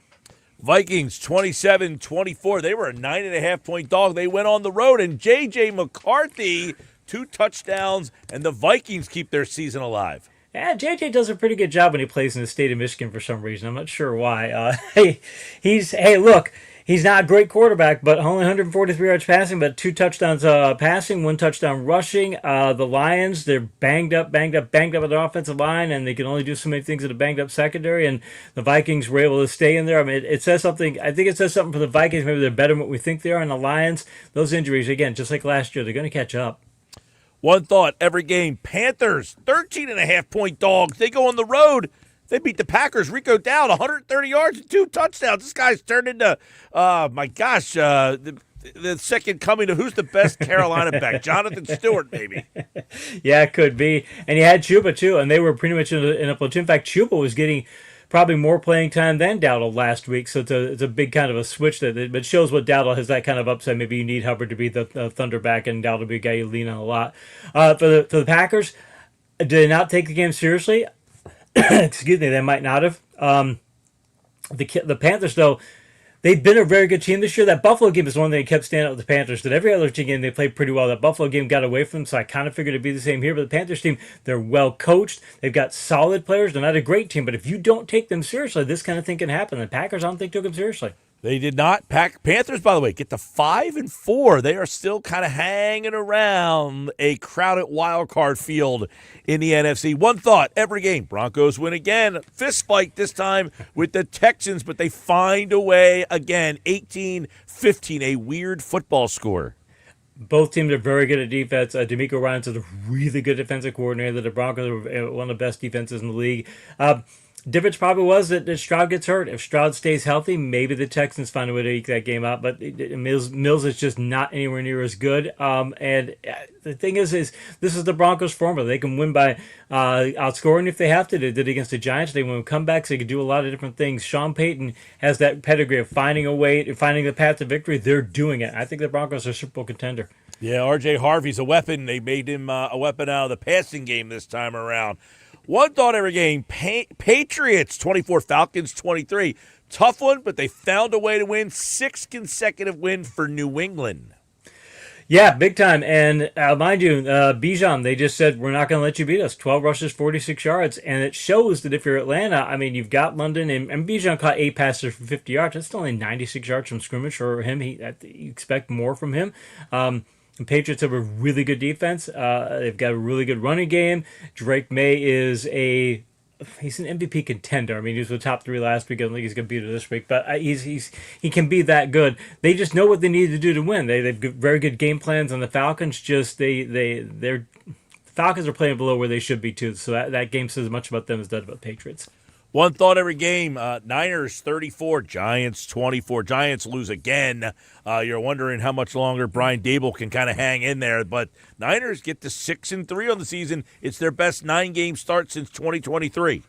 Vikings 27-24. They were a 9.5-point dog. They went on the road, and J.J. McCarthy 2 touchdowns, and the Vikings keep their season alive. Yeah, JJ does a pretty good job when he plays in the state of Michigan for some reason. I'm not sure why. He's not a great quarterback, but only 143 yards passing, but 2 touchdowns passing, 1 touchdown rushing. The Lions, they're banged up at the offensive line, and they can only do so many things in a banged up secondary, and the Vikings were able to stay in there. I mean, it says something. I think it says something for the Vikings. Maybe they're better than what we think they are, and the Lions, those injuries, again, just like last year, they're going to catch up. One thought, every game, Panthers, 13.5-point dogs. They go on the road. They beat the Packers. Rico Dowd, 130 yards and 2 touchdowns. This guy's turned into, the second coming of who's the best Carolina back? Jonathan Stewart, maybe. Yeah, it could be. And you had Chuba, too, and they were pretty much in a platoon. In fact, Chuba was getting probably more playing time than Dowdle last week, so it's a big kind of a switch that but shows what Dowdle has, that kind of upside. Maybe you need Hubbard to be the Thunderback, and Dowdle to be a guy you lean on a lot. For the Packers, did they not take the game seriously? Excuse me, they might not have. The Panthers, though, they've been a very good team this year. That Buffalo game is one thing that kept standing out with the Panthers. That every other team game they played pretty well. That Buffalo game got away from them, so I kind of figured it'd be the same here. But the Panthers team, they're well coached. They've got solid players. They're not a great team, but if you don't take them seriously, this kind of thing can happen. The Packers, I don't think, took them seriously. They did not. Panthers, by the way, get to 5-4. They are still kind of hanging around a crowded wild card field in the NFC. One thought, every game, Broncos win again. Fist fight this time with the Texans, but they find a way again. 18-15, a weird football score. Both teams are very good at defense. DeMeco Ryans is a really good defensive coordinator. The Broncos are one of the best defenses in the league. Difference probably was that Stroud gets hurt. If Stroud stays healthy, maybe the Texans find a way to eke that game out. But Mills is just not anywhere near as good. And the thing is this is the Broncos' formula. They can win by outscoring if they have to. They did it against the Giants. They win with comebacks. They can do a lot of different things. Sean Payton has that pedigree of finding a way, finding the path to victory. They're doing it. I think the Broncos are a Super Bowl contender. Yeah, R.J. Harvey's a weapon. They made him a weapon out of the passing game this time around. One thought every game, Patriots 24, Falcons 23. Tough one, but they found a way to win. 6 consecutive wins for New England. Yeah, big time. And mind you, Bijan, they just said, we're not going to let you beat us. 12 rushes, 46 yards. And it shows that if you're Atlanta, I mean, you've got London, and Bijan caught 8 passes for 50 yards. That's only 96 yards from scrimmage for him. You expect more from him. The Patriots have a really good defense. They've got a really good running game. Drake May is a he's an MVP contender. I mean, he was the top 3 last week. I don't think he's going to beat it this week, but he can be that good. They just know what they need to do to win. They've got very good game plans, and the Falcons the Falcons are playing below where they should be too. So that game says as much about them as that about Patriots. One thought every game. Niners 34, Giants 24. Giants lose again. You're wondering how much longer Brian Dable can kind of hang in there. But Niners get to 6-3 on the season. It's their best 9-game start since 2023.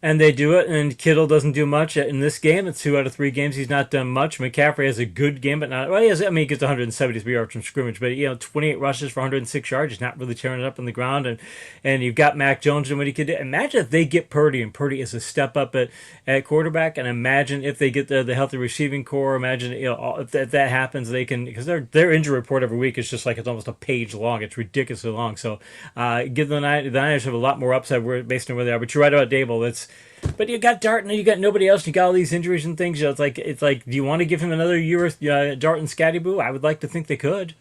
And they do it, and Kittle doesn't do much in this game. It's 2 out of 3 games he's not done much. McCaffrey has a good game, but not. Well, he gets 173 yards from scrimmage, but 28 rushes for 106 yards. He's not really tearing it up on the ground, and you've got Mac Jones and what he could do. Imagine if they get Purdy, and Purdy is a step up at quarterback, and imagine if they get the healthy receiving core. Imagine if that happens, they can, because their injury report every week is just like it's almost a page long. It's ridiculously long. So give the Niners have a lot more upside based on where they are. But you're right about Dable. But you got Dart, and you got nobody else. You got all these injuries and things. It's like, do you want to give him another year with Dart and Scatty-Boo? I would like to think they could.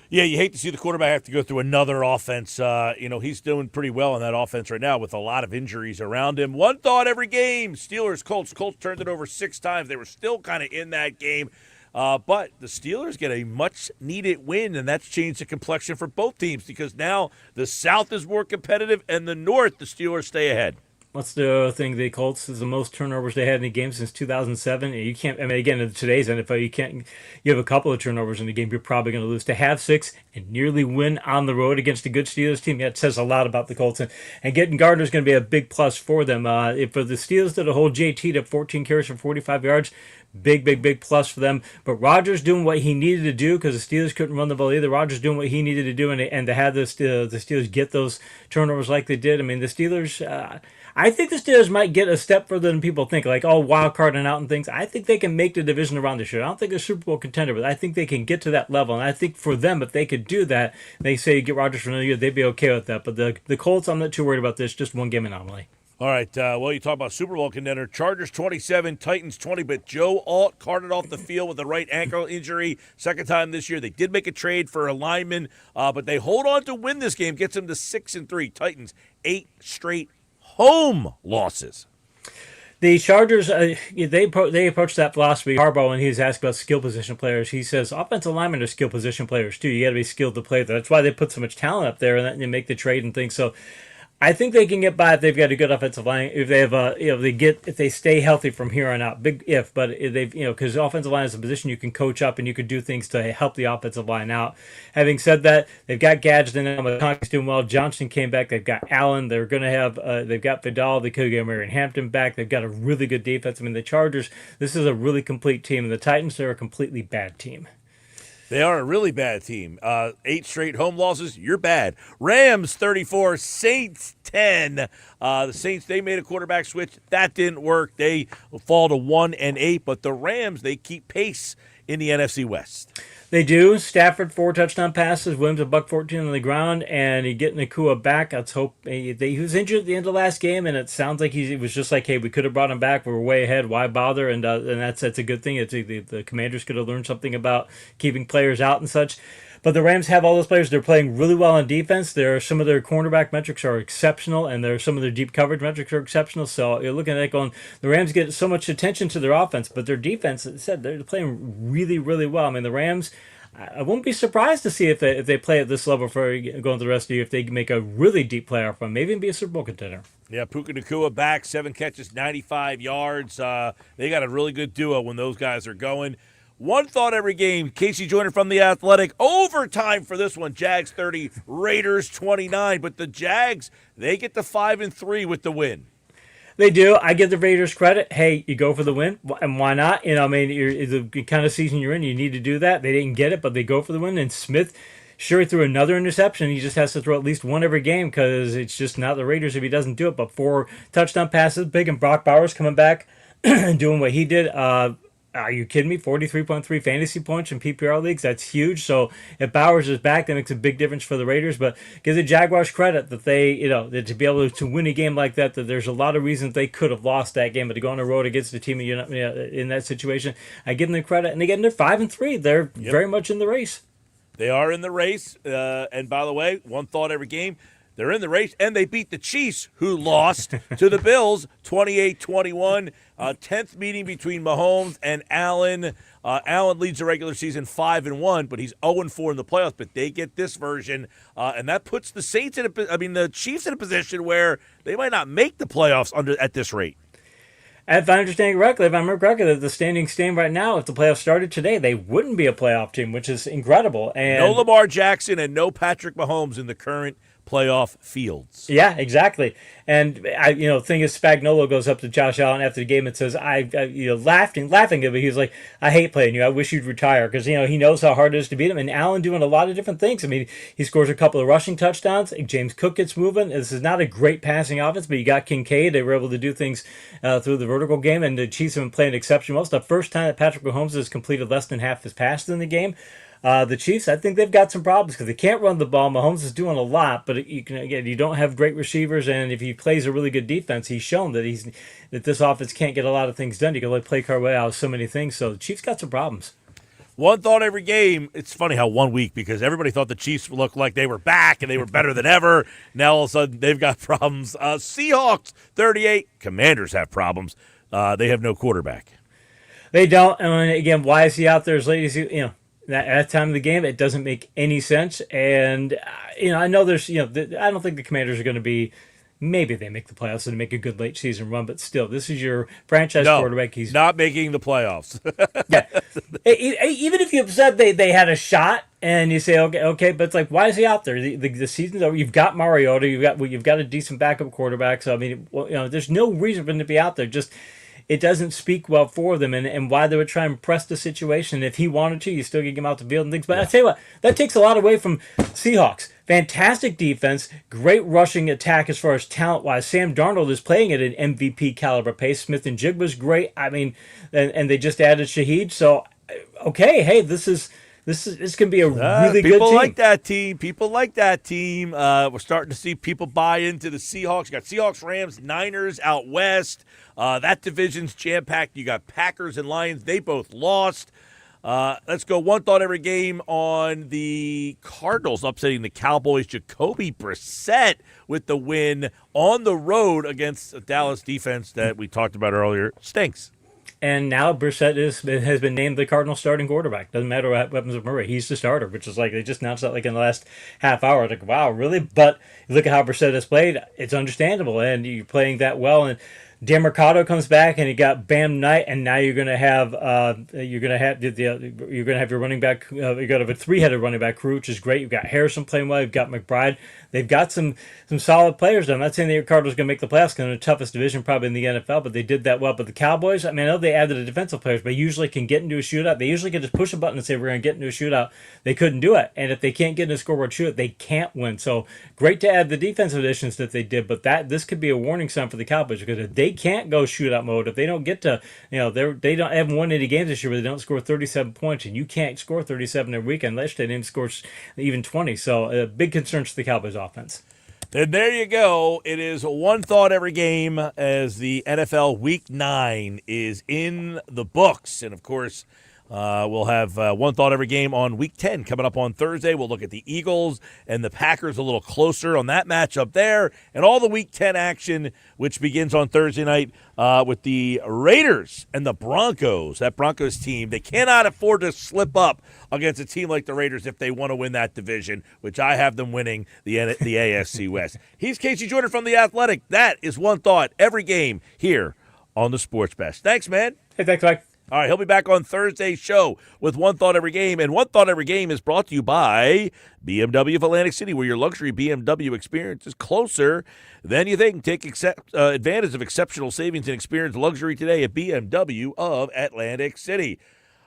Yeah, you hate to see the quarterback have to go through another offense. He's doing pretty well in that offense right now with a lot of injuries around him. One thought every game: Steelers, Colts. Colts turned it over 6 times. They were still kind of in that game. But the Steelers get a much-needed win, and that's changed the complexion for both teams because now the South is more competitive, and the North, the Steelers stay ahead. What's the thing? The Colts is the most turnovers they had in a game since 2007. You can't. I mean, again, in today's NFL, you can't. You have a couple of turnovers in the game, you're probably going to lose. To have 6 and nearly win on the road against a good Steelers team, that says a lot about the Colts. And getting Gardner is going to be a big plus for them. If for the Steelers to hold JT to 14 carries for 45 yards. Big plus for them. But Rodgers doing what he needed to do because the Steelers couldn't run the ball either. Rodgers doing what he needed to do, and to have the Steelers get those turnovers like they did. I mean, the Steelers. I think the Steelers might get a step further than people think, like, wild carding out and things. I think they can make the division around this year. I don't think they're a Super Bowl contender, but I think they can get to that level. And I think for them, if they could do that, they say get Rodgers for another year, they'd be okay with that. But the Colts, I'm not too worried about this. Just one game anomaly. All right, you talk about Super Bowl contender. Chargers 27, Titans 20, but Joe Alt carted off the field with a right ankle injury. Second time this year. They did make a trade for a lineman, but they hold on to win this game. Gets them to 6-3. Titans, 8 straight home losses. The Chargers, they approached that philosophy. Harbaugh, when he was asked about skill position players, he says offensive linemen are skill position players too. You got to be skilled to play there. That's why they put so much talent up there and they make the trade and things. So I think they can get by if they've got a good offensive line. If they have if they stay healthy from here on out. Big if, but if they've because offensive line is a position you can coach up and you can do things to help the offensive line out. Having said that, they've got Gadget in them. McConkey's doing well. Johnson came back. They've got Allen. They're going to have. They've got Vidal. They could get Marion Hampton back. They've got a really good defense. I mean, the Chargers. This is a really complete team. And the Titans, they're a completely bad team. They are a really bad team. 8 straight home losses. You're bad. Rams 34, Saints 10. The Saints, they made a quarterback switch. That didn't work. They fall to 1-8. But the Rams, they keep pace in the NFC West. They do. Stafford 4 touchdown passes. Williams $114 on the ground, and he getting Nakua back. Let's hope he was injured at the end of the last game, and it sounds like it was just like, hey, we could have brought him back. We were way ahead. Why bother? And that's a good thing. The Commanders could have learned something about keeping players out and such. But the Rams have all those players. They're playing really well on defense. Some of their cornerback metrics are exceptional, and some of their deep coverage metrics are exceptional. So you're looking at it going, the Rams get so much attention to their offense, but their defense, as I said, they're playing really, really well. I mean, the Rams, I won't be surprised to see if they play at this level for going through the rest of the year, if they make a really deep playoff run, maybe even be a Super Bowl contender. Yeah, Puka Nacua back, 7 catches, 95 yards. They got a really good duo when those guys are going. One thought every game. KC Joyner from The Athletic. Overtime for this one. Jags 30, Raiders 29. But the Jags, they get to 5-3 with the win. They do. I give the Raiders credit. Hey, you go for the win, and why not? I mean, the kind of season you're in, you need to do that. They didn't get it, but they go for the win. And Smith, sure, he threw another interception. He just has to throw at least one every game because it's just not the Raiders if he doesn't do it. But 4 touchdown passes, big, and Brock Bowers coming back and doing what he did. Are you kidding me? 43.3 fantasy points in PPR leagues. That's huge. So if Bowers is back, that makes a big difference for the Raiders. But give the Jaguars credit that that to be able to win a game like that there's a lot of reasons they could have lost that game. But to go on the road against a team in that situation, I give them the credit. And again, they're 5-3. They're very much in the race. They are in the race. And by the way, one thought every game. They're in the race, and they beat the Chiefs, who lost to the Bills 28-21. 10th meeting between Mahomes and Allen. Allen leads the regular season 5-1, but he's 0-4 in the playoffs. But they get this version, and that puts the the Chiefs in a position where they might not make the playoffs at this rate. If I understand correctly, if I remember correctly, that the standings stand right now, if the playoffs started today, they wouldn't be a playoff team, which is incredible. And no Lamar Jackson and no Patrick Mahomes in the current playoff fields. Yeah, exactly. And thing is, Spagnuolo goes up to Josh Allen after the game and says, laughing at him, but he was like, I hate playing you. I wish you'd retire, because he knows how hard it is to beat him. And Allen doing a lot of different things. I mean, he scores a couple of rushing touchdowns. James Cook gets moving. This is not a great passing offense, but you got Kincaid. They were able to do things through the vertical game, and the Chiefs have been playing exceptional. Well, it's the first time that Patrick Mahomes has completed less than half his passes in the game. The Chiefs, I think they've got some problems because they can't run the ball. Mahomes is doing a lot, but you don't have great receivers, and if he plays a really good defense, he's shown that this offense can't get a lot of things done. You can only play Carway out of so many things, so the Chiefs got some problems. One thought every game. It's funny how 1 week, because everybody thought the Chiefs looked like they were back and they were better than ever. Now all of a sudden they've got problems. Seahawks 38. Commanders have problems. They have no quarterback. They don't. And again, why is he out there as late as he? That time of the game, it doesn't make any sense. And, I know there's, I don't think the Commanders are going to be, maybe they make the playoffs and make a good late season run, but still, this is your franchise quarterback. He's not making the playoffs. Yeah. Even if you said they had a shot and you say, okay, but it's like, why is he out there? The season's over. You've got Mariota. You've got a decent backup quarterback. So, I mean, there's no reason for him to be out there. Just, it doesn't speak well for them, and why they would try and press the situation. If he wanted to, you still get him out the field and things. But I tell you what, that takes a lot away from Seahawks. Fantastic defense, great rushing attack as far as talent-wise. Sam Darnold is playing at an MVP caliber pace. Smith and Jig was great. I mean, and they just added Shaheed. So, okay, hey, this can be a really good team. People like that team. People like that team. We're starting to see people buy into the Seahawks. You got Seahawks, Rams, Niners out west. That division's jam-packed. You got Packers and Lions. They both lost. Let's go one thought every game on the Cardinals upsetting the Cowboys. Jacoby Brissett with the win on the road against a Dallas defense that we talked about earlier. Stinks. And now Brissett has been named the Cardinals starting quarterback. Doesn't matter what happens with Murray. He's the starter, which is like they just announced that like in the last half hour. Like, wow, really? But you look at how Brissett has played. It's understandable, and you're playing that well. And Dan Mercado comes back, and you got Bam Knight, and now you're going to have your running back. You're going to have a three-headed running back crew, which is great. You've got Harrison playing well. You've got McBride. They've got some solid players. I'm not saying the Cardinals are going to make the playoffs because they're the toughest division probably in the NFL, but they did that well. But the Cowboys, I mean, I know they added the defensive players, but usually can get into a shootout. They usually can just push a button and say we're going to get into a shootout. They couldn't do it, and if they can't get in a scoreboard shootout, they can't win. So great to add the defensive additions that they did, but this could be a warning sign for the Cowboys because if they can't go shootout mode, if they don't get to, they haven't won any games this year where they don't score 37 points, and you can't score 37 every weekend. Last year they didn't score even 20. So big concerns for the Cowboys offense. And there you go. It is one thought every game as the NFL Week 9 is in the books. And, of course, we'll have one thought every game on Week 10 coming up on Thursday. We'll look at the Eagles and the Packers a little closer on that matchup there. And all the Week 10 action, which begins on Thursday night with the Raiders and the Broncos. That Broncos team, they cannot afford to slip up against a team like the Raiders if they want to win that division, which I have them winning the AFC West. He's KC Joyner from The Athletic. That is one thought every game here on the Sports Best. Thanks, man. Hey, thanks, Mike. All right, he'll be back on Thursday's show with One Thought Every Game. And One Thought Every Game is brought to you by BMW of Atlantic City, where your luxury BMW experience is closer than you think. Take advantage of exceptional savings and experience luxury today at BMW of Atlantic City.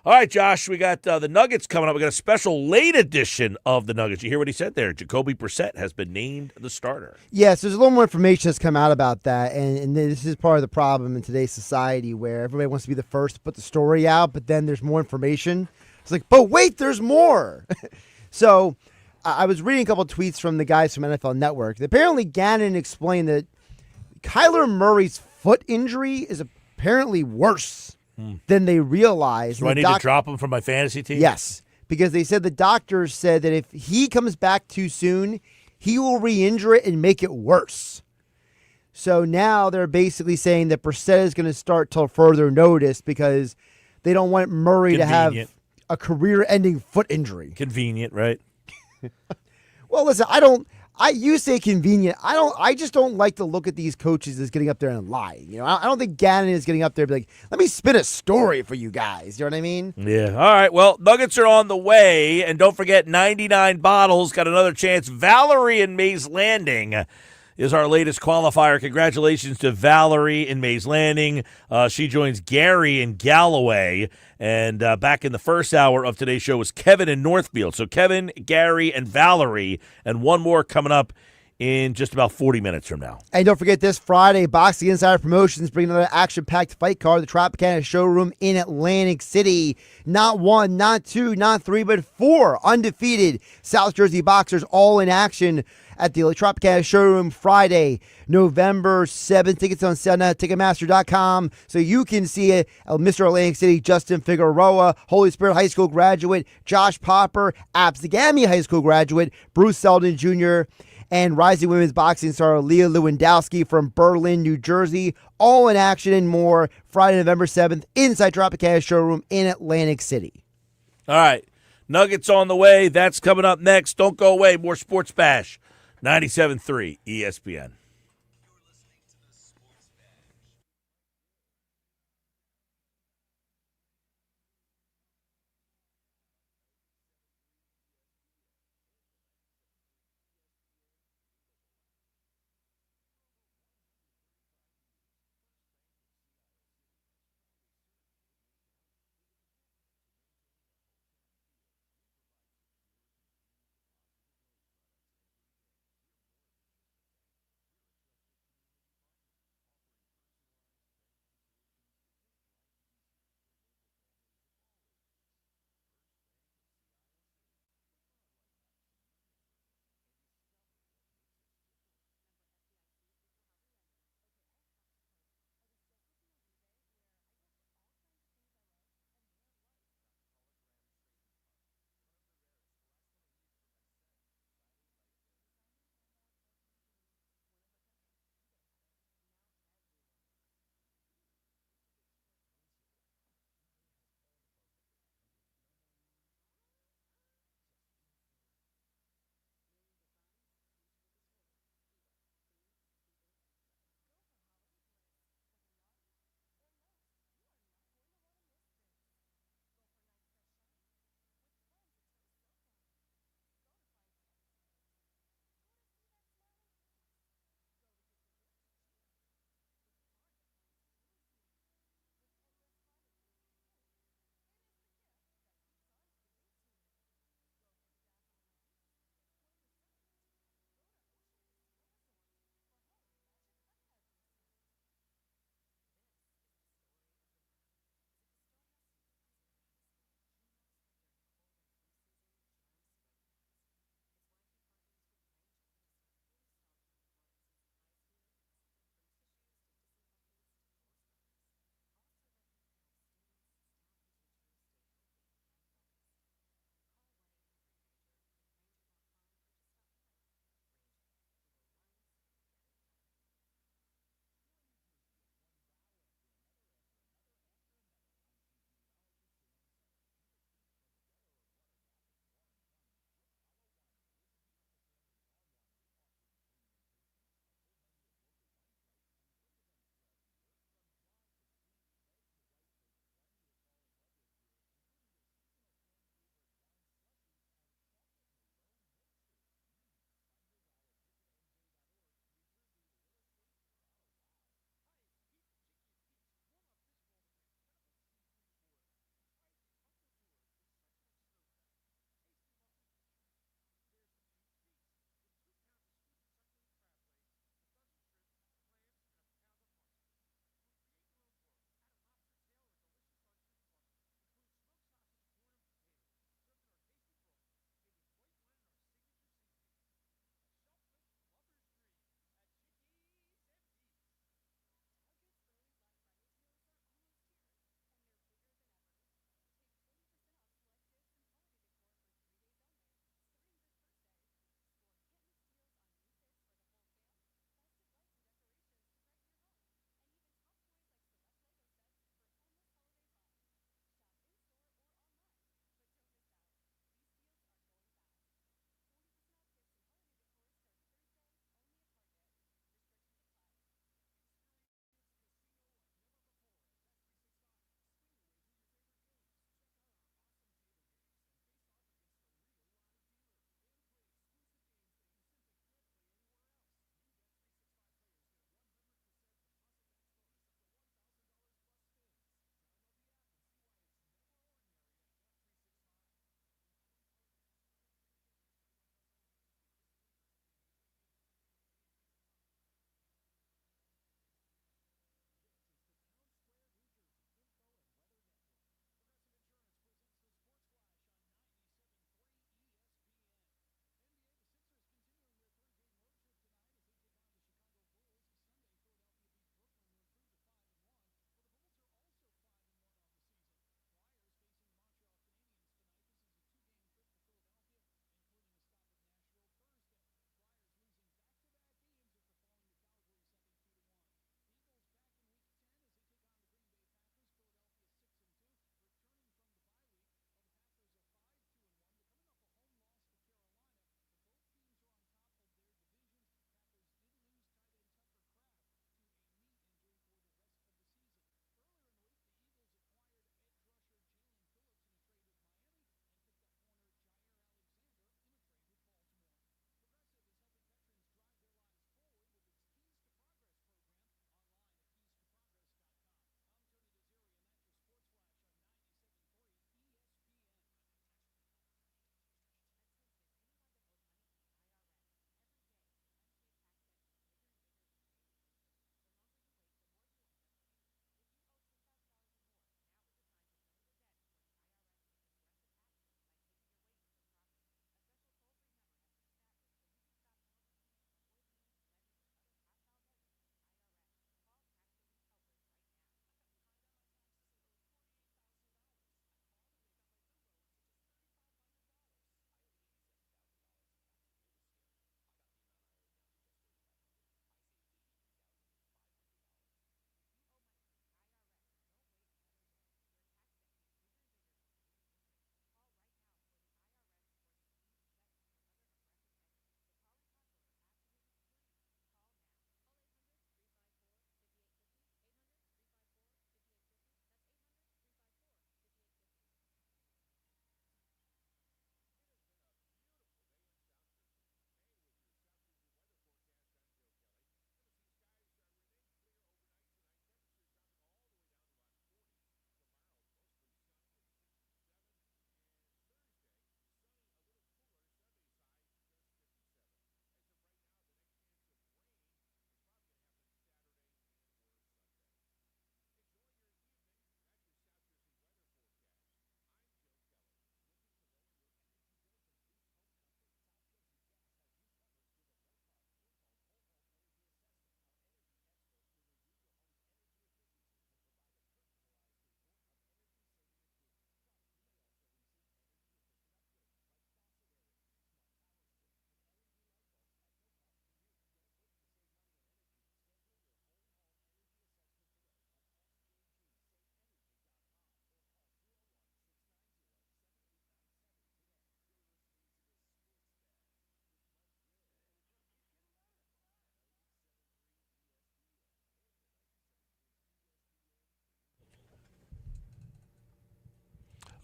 All right, Josh, we got the Nuggets coming up. We got a special late edition of the Nuggets. You hear what he said there? Jacoby Brissett has been named the starter. Yes, there's a little more information that's come out about that, and this is part of the problem in today's society where everybody wants to be the first to put the story out, but then there's more information. It's like, but wait, there's more. So I was reading a couple of tweets from the guys from NFL Network. Apparently, Gannon explained that Kyler Murray's foot injury is apparently worse than they realized. Do I need to drop him from my fantasy team? Yes, because they said the doctors said that if he comes back too soon, he will re-injure it and make it worse. So now they're basically saying that Brissett is going to start till further notice because they don't want Murray to have a career-ending foot injury. Convenient, right? Well, listen, you say convenient. I just don't like to look at these coaches as getting up there and lying. You know, I don't think Gannon is getting up there and be like, let me spin a story for you guys. You know what I mean? Yeah. All right. Well, Nuggets are on the way. And don't forget, 99 Bottles got another chance. Valerie in Mays Landing is our latest qualifier. Congratulations to Valerie in Mays Landing. She joins Gary in Galloway. And back in the first hour of today's show was Kevin in Northfield. So Kevin, Gary, and Valerie, and one more coming up in just about 40 minutes from now. And don't forget, this Friday, Boxing Insider Promotions bring another action-packed fight card, the Tropicana Showroom in Atlantic City. Not one, not two, not three, but four undefeated South Jersey boxers all in action at the Tropicana Showroom Friday, November 7th. Tickets on sale now at Ticketmaster.com. So you can see it. Mr. Atlantic City, Justin Figueroa, Holy Spirit High School graduate, Josh Popper, Absegami High School graduate, Bruce Selden Jr., and rising women's boxing star Leah Lewandowski from Berlin, New Jersey. All in action and more Friday, November 7th inside Tropicana Showroom in Atlantic City. All right. Nuggets on the way. That's coming up next. Don't go away. More Sports Bash. 97.3 ESPN.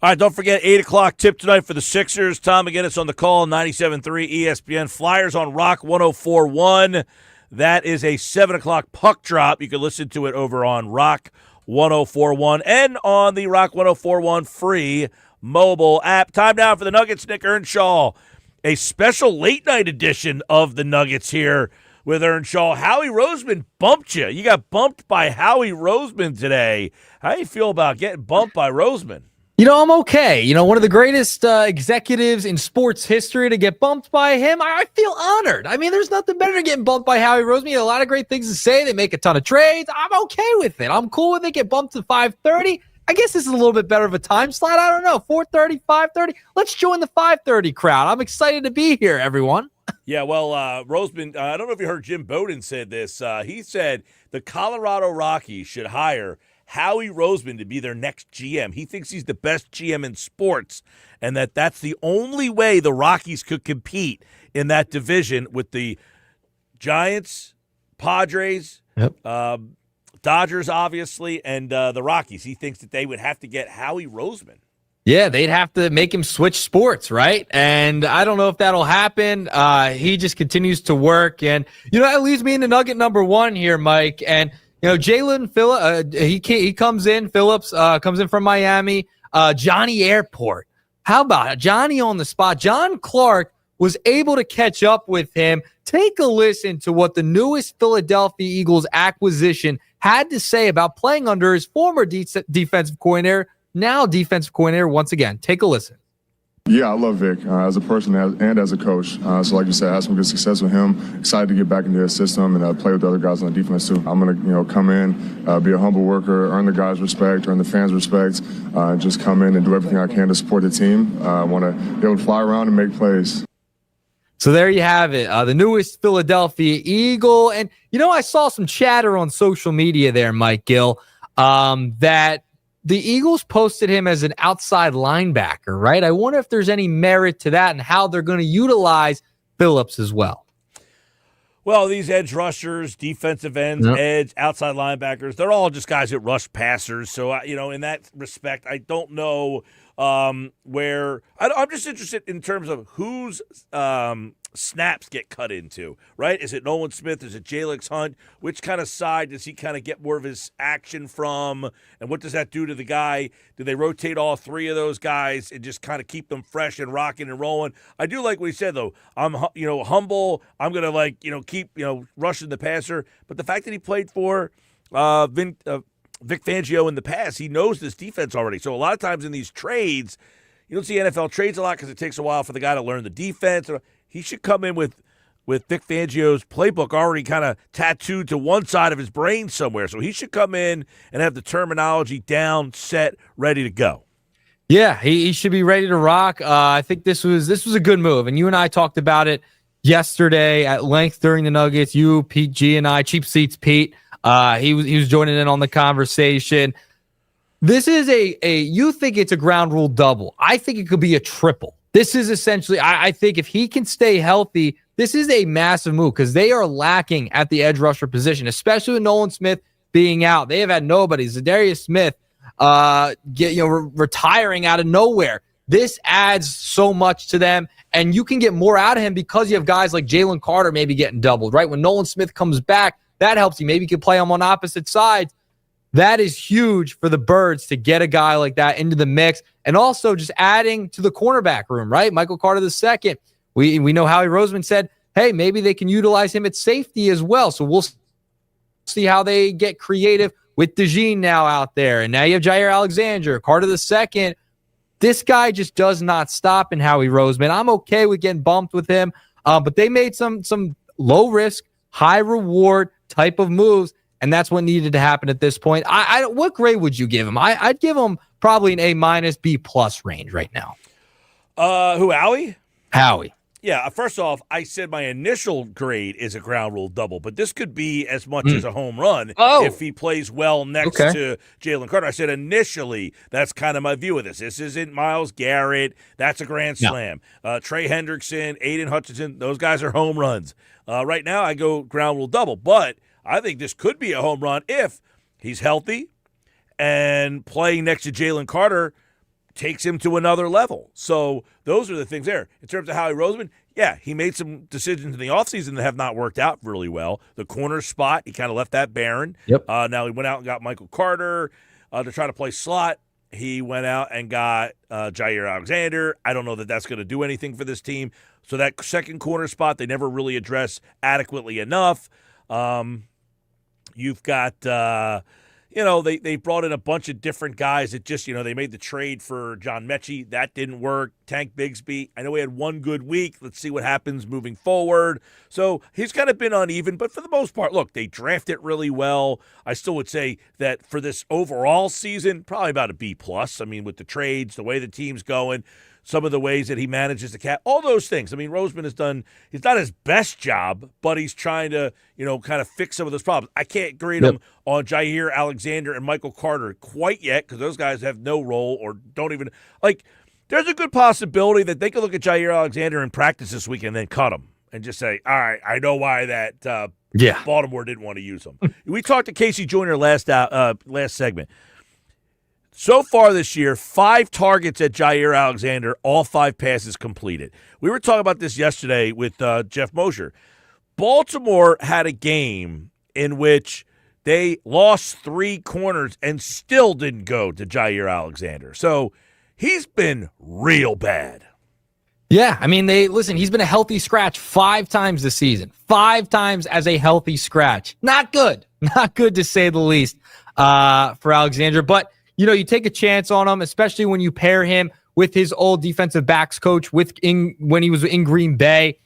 All right, don't forget, 8 o'clock tip tonight for the Sixers. Tom McGinnis on the call, 97.3 ESPN. Flyers on Rock 104.1. That is a 7 o'clock puck drop. You can listen to it over on Rock 104.1 and on the Rock 104.1 free mobile app. Time now for the Nuggets. Nick Earnshaw, a special late-night edition of the Nuggets here with Earnshaw. Howie Roseman bumped you. You got bumped by Howie Roseman today. How do you feel about getting bumped by Roseman? You know, I'm okay. You know, one of the greatest executives in sports history to get bumped by him. I feel honored. I mean, there's nothing better than getting bumped by Howie Roseman. He had a lot of great things to say. They make a ton of trades. I'm okay with it. I'm cool with it. Get bumped to 5:30. I guess this is a little bit better of a time slot. I don't know, 4:30, 5:30. Let's join the 5:30 crowd. I'm excited to be here, everyone. Yeah, well, Roseman, I don't know if you heard Jim Bowden said this. He said the Colorado Rockies should hire Howie Roseman to be their next GM. He thinks he's the best GM in sports, and that's the only way the Rockies could compete in that division with the Giants, Padres, Dodgers, obviously, and the Rockies. He thinks that they would have to get Howie Roseman. Yeah, they'd have to make him switch sports, right? And I don't know if that'll happen. He just continues to work. And, you know, that leads me into nugget number one here, Mike. And, you know, Jalen Phillips, he comes in, Phillips comes in from Miami. Johnny Airport. How about it? Johnny on the spot. John Clark was able to catch up with him. Take a listen to what the newest Philadelphia Eagles acquisition had to say about playing under his former defensive coordinator, now defensive coordinator once again. Take a listen. Yeah, I love Vic as a person and as a coach. So like you said, I had some good success with him. Excited to get back into his system and play with the other guys on the defense too. I'm going to, come in, be a humble worker, earn the guys' respect, earn the fans' respect, just come in and do everything I can to support the team. I want to be able to fly around and make plays. So there you have it, the newest Philadelphia Eagle. And, I saw some chatter on social media there, Mike Gill, that the Eagles posted him as an outside linebacker, right? I wonder if there's any merit to that and how they're going to utilize Phillips as well. Well, these edge rushers, defensive ends, edge, outside linebackers, they're all just guys that rush passers. So, in that respect, I don't know where – I'm just interested in terms of whose snaps get cut into, right? Is it Nolan Smith? Is it Jalix Hunt? Which kind of side does he kind of get more of his action from? And what does that do to the guy? Do they rotate all three of those guys and just kind of keep them fresh and rocking and rolling? I do like what he said, though. I'm, humble. I'm going to, keep, rushing the passer. But the fact that he played for Vic Fangio in the past, he knows this defense already. So a lot of times in these trades, you don't see NFL trades a lot because it takes a while for the guy to learn the defense. He should come in with Vic Fangio's playbook already kind of tattooed to one side of his brain somewhere. So he should come in and have the terminology down, set, ready to go. Yeah, he should be ready to rock. I think this was a good move, and you and I talked about it yesterday at length during the Nuggets. You, Pete G, and I, Cheap Seats Pete. He was joining in on the conversation. This is you think it's a ground rule double. I think it could be a triple. This is essentially, I think if he can stay healthy, this is a massive move because they are lacking at the edge rusher position, especially with Nolan Smith being out. They have had nobody. Zadarius Smith retiring out of nowhere. This adds so much to them, and you can get more out of him because you have guys like Jalen Carter maybe getting doubled, right? When Nolan Smith comes back, that helps you. Maybe you can play him on opposite sides. That is huge for the Birds to get a guy like that into the mix. And also just adding to the cornerback room, right? Michael Carter II. We know Howie Roseman said, hey, maybe they can utilize him at safety as well. So we'll see how they get creative with DeJean now out there. And now you have Jair Alexander, Carter II. This guy just does not stop in Howie Roseman. I'm okay with getting bumped with him, but they made some low-risk, high-reward type of moves. And that's what needed to happen at this point. What grade would you give him? I'd give him probably an A-, B+ range right now. Who, Howie? Howie. Yeah, first off, I said my initial grade is a ground rule double, but this could be as much as a home run if he plays well next to Jalen Carter. I said initially that's kind of my view of this. This isn't Myles Garrett. That's a grand slam. Trey Hendrickson, Aiden Hutchinson, those guys are home runs. Right now I go ground rule double, but I think this could be a home run if he's healthy and playing next to Jalen Carter takes him to another level. So those are the things there. In terms of Howie Roseman, yeah, he made some decisions in the offseason that have not worked out really well. The corner spot, he kind of left that barren. Yep. Now he went out and got Michael Carter to try to play slot. He went out and got Jair Alexander. I don't know that that's going to do anything for this team. So that second corner spot, they never really addressed adequately enough. You've got they brought in a bunch of different guys that just, they made the trade for John Mechie. That didn't work. Tank Bigsby, I know he had one good week. Let's see what happens moving forward. So he's kind of been uneven, but for the most part, look, they drafted really well. I still would say that for this overall season, probably about a B+. I mean, with the trades, the way the team's going, some of the ways that he manages the cap, all those things. I mean, Roseman he's not his best job, but he's trying to, kind of fix some of those problems. I can't grade him on Jair Alexander and Michael Carter quite yet because those guys have no role or don't even, there's a good possibility that they could look at Jair Alexander in practice this week and then cut him and just say, all right, I know why that Baltimore didn't want to use him. We talked to KC Joyner last segment. So far this year, 5 targets at Jair Alexander, all 5 passes completed. We were talking about this yesterday with Jeff Mosher. Baltimore had a game in which they lost 3 corners and still didn't go to Jair Alexander. So he's been real bad. Yeah, I mean, he's been a healthy scratch 5 times this season. 5 times as a healthy scratch. Not good. Not good to say the least for Alexander, but you take a chance on him, especially when you pair him with his old defensive backs coach when he was in Green Bay.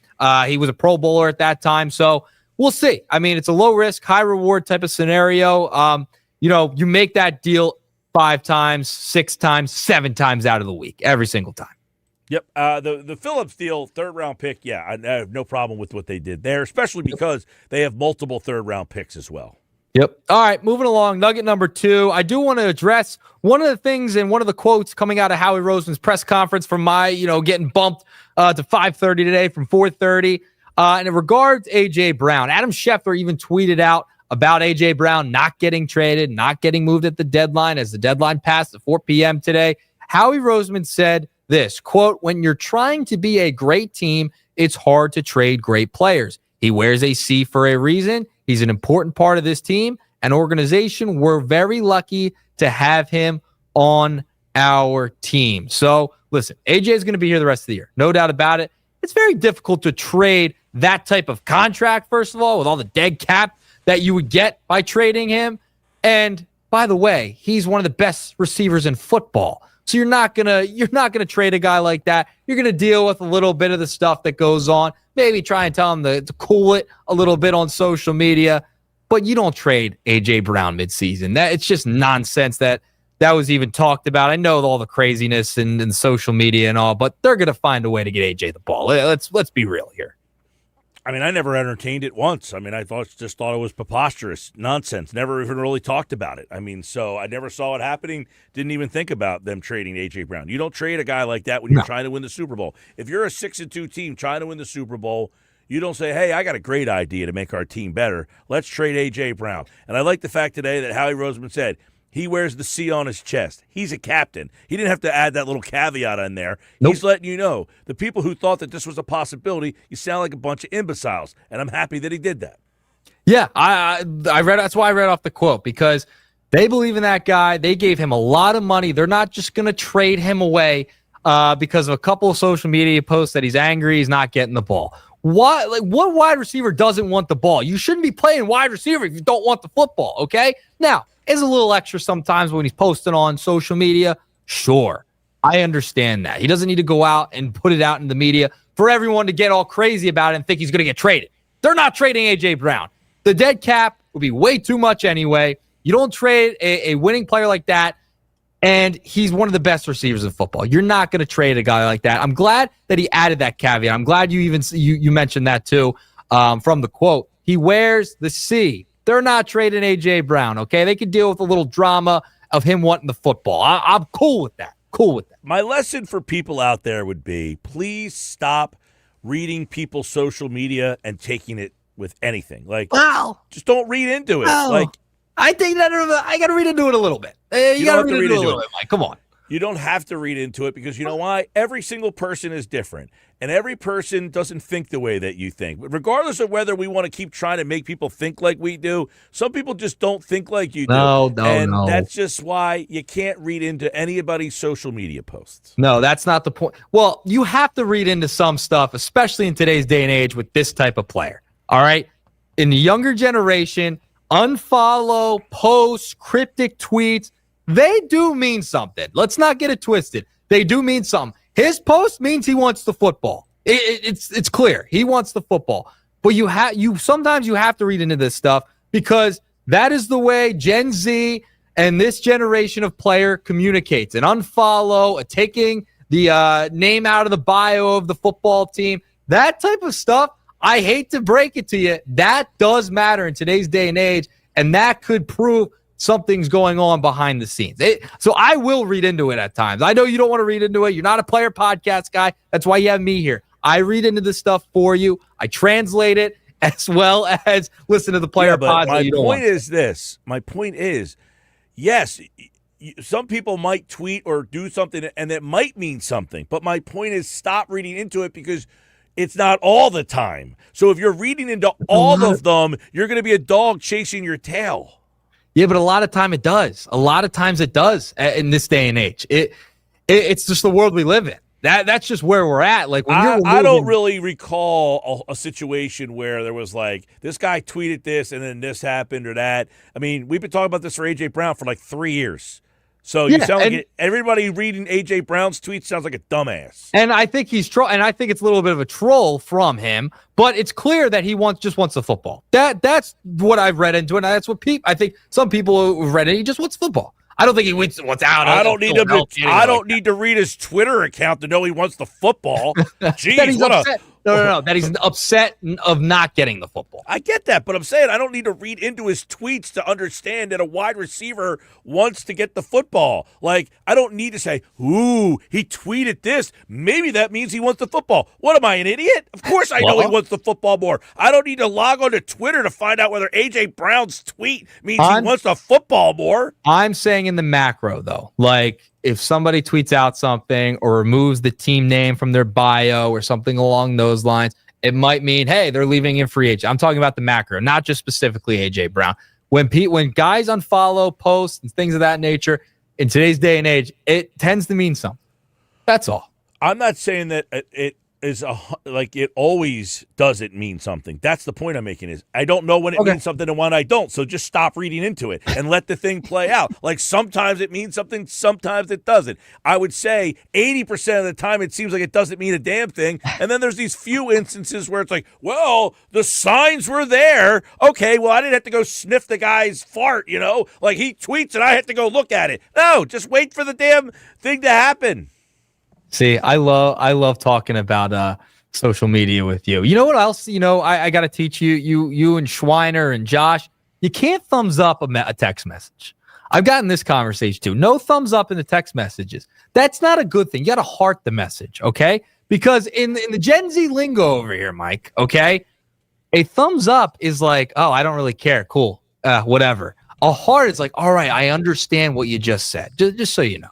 He was a Pro Bowler at that time. So we'll see. I mean, it's a low risk, high reward type of scenario. You make that deal 5 times, 6 times, 7 times out of the week, every single time. Yep. The Phillips deal, 3rd-round pick, yeah, I have no problem with what they did there, especially because they have multiple 3rd-round picks as well. Yep. All right, moving along. Nugget number 2. I do want to address one of the things and one of the quotes coming out of Howie Roseman's press conference from my, getting bumped to 5:30 today from 4:30. And in regards to A.J. Brown, Adam Schefter even tweeted out about A.J. Brown not getting traded, not getting moved at the deadline as the deadline passed at 4 p.m. today. Howie Roseman said this, quote, "When you're trying to be a great team, it's hard to trade great players. He wears a C for a reason. He's an important part of this team and organization. We're very lucky to have him on our team." So, listen, AJ is going to be here the rest of the year. No doubt about it. It's very difficult to trade that type of contract, first of all, with all the dead cap that you would get by trading him. And, by the way, he's one of the best receivers in football. So you're not gonna trade a guy like that. You're gonna deal with a little bit of the stuff that goes on. Maybe try and tell him to cool it a little bit on social media, but you don't trade A.J. Brown midseason. It's just nonsense that was even talked about. I know all the craziness and social media and all, but they're gonna find a way to get A.J. the ball. Let's be real here. I mean, I never entertained it once. I mean, I just thought it was preposterous nonsense. Never even really talked about it. I mean, so I never saw it happening. Didn't even think about them trading A.J. Brown. You don't trade a guy like that when you're trying to win the Super Bowl. If you're a 6-2 team trying to win the Super Bowl, you don't say, hey, I got a great idea to make our team better. Let's trade A.J. Brown. And I like the fact today that Howie Roseman said he wears the C on his chest. He's a captain. He didn't have to add that little caveat in there. Nope. He's letting you know. The people who thought that this was a possibility, you sound like a bunch of imbeciles. And I'm happy that he did that. Yeah, I read. That's why I read off the quote, because they believe in that guy. They gave him a lot of money. They're not just going to trade him away because of a couple of social media posts that he's angry he's not getting the ball. What wide receiver doesn't want the ball? You shouldn't be playing wide receiver if you don't want the football, okay? Now, is a little extra sometimes when he's posting on social media. Sure, I understand that. He doesn't need to go out and put it out in the media for everyone to get all crazy about it and think he's going to get traded. They're not trading A.J. Brown. The dead cap would be way too much anyway. You don't trade a winning player like that, and he's one of the best receivers in football. You're not going to trade a guy like that. I'm glad that he added that caveat. I'm glad you mentioned that too from the quote. He wears the C. They're not trading A.J. Brown, okay? They could deal with a little drama of him wanting the football. I'm cool with that. Cool with that. My lesson for people out there would be, please stop reading people's social media and taking it with anything. Just don't read into it. I think that I got to read into it a little bit. You got to read into it a little bit, Mike. Come on. You don't have to read into it because you know why? Every single person is different, and every person doesn't think the way that you think. But regardless of whether we want to keep trying to make people think like we do, some people just don't think like you do. No. That's just why you can't read into anybody's social media posts. No, that's not the point. Well, you have to read into some stuff, especially in today's day and age with this type of player. All right? In the younger generation, unfollow, posts, cryptic tweets, they do mean something. Let's not get it twisted. They do mean something. His post means he wants the football. It's clear. He wants the football. But sometimes you have to read into this stuff because that is the way Gen Z and this generation of player communicates. An unfollow, a taking the name out of the bio of the football team, that type of stuff, I hate to break it to you, that does matter in today's day and age, and that could prove something's going on behind the scenes. So I will read into it at times. I know you don't want to read into it. You're not a player podcast guy. That's why you have me here. I read into this stuff for you. I translate it as well as listen to the player pod. My point is this. My point is, yes, some people might tweet or do something, and it might mean something. But my point is stop reading into it because it's not all the time. So if you're reading into all of them, you're going to be a dog chasing your tail. Yeah, but a lot of times it does in this day and age. It's just the world we live in. That's just where we're at. Like when I don't really recall a situation where there was like this guy tweeted this and then this happened or that. I mean, we've been talking about this for A.J. Brown for like 3 years. So you sound like everybody reading A.J. Brown's tweets sounds like a dumbass. And I think and I think it's a little bit of a troll from him, but it's clear that he just wants the football. That's what I've read into it, and that's what I think some people have read it. He just wants football. I don't think he wants out. I don't need to read his Twitter account to know he wants the football. Jeez, No. That he's upset of not getting the football. I get that, but I'm saying I don't need to read into his tweets to understand that a wide receiver wants to get the football. Like, I don't need to say, ooh, he tweeted this. Maybe that means he wants the football. What am I, an idiot? Of course I know he wants the football more. I don't need to log on to Twitter to find out whether A.J. Brown's tweet means he wants the football more. I'm saying in the macro, though, like, if somebody tweets out something or removes the team name from their bio or something along those lines, it might mean, hey, they're leaving in free agent. I'm talking about the macro, not just specifically A.J. Brown. When guys unfollow posts and things of that nature in today's day and age, it tends to mean something. That's all. I'm not saying that it is like it always doesn't mean something. That's the point I'm making is I don't know when it means something and when I don't. So just stop reading into it and let the thing play out. Like sometimes it means something, sometimes it doesn't. I would say 80% of the time it seems like it doesn't mean a damn thing. And then there's these few instances where it's like, well, the signs were there. Okay, well, I didn't have to go sniff the guy's fart, Like he tweets and I have to go look at it. No, just wait for the damn thing to happen. See, I love talking about social media with you. You know what else? I got to teach you and Schweiner and Josh. You can't thumbs up a text message. I've gotten this conversation too. No thumbs up in the text messages. That's not a good thing. You got to heart the message, okay? Because in the Gen Z lingo over here, Mike, okay, a thumbs up is like, oh, I don't really care. Cool, whatever. A heart is like, all right, I understand what you just said. Just so you know.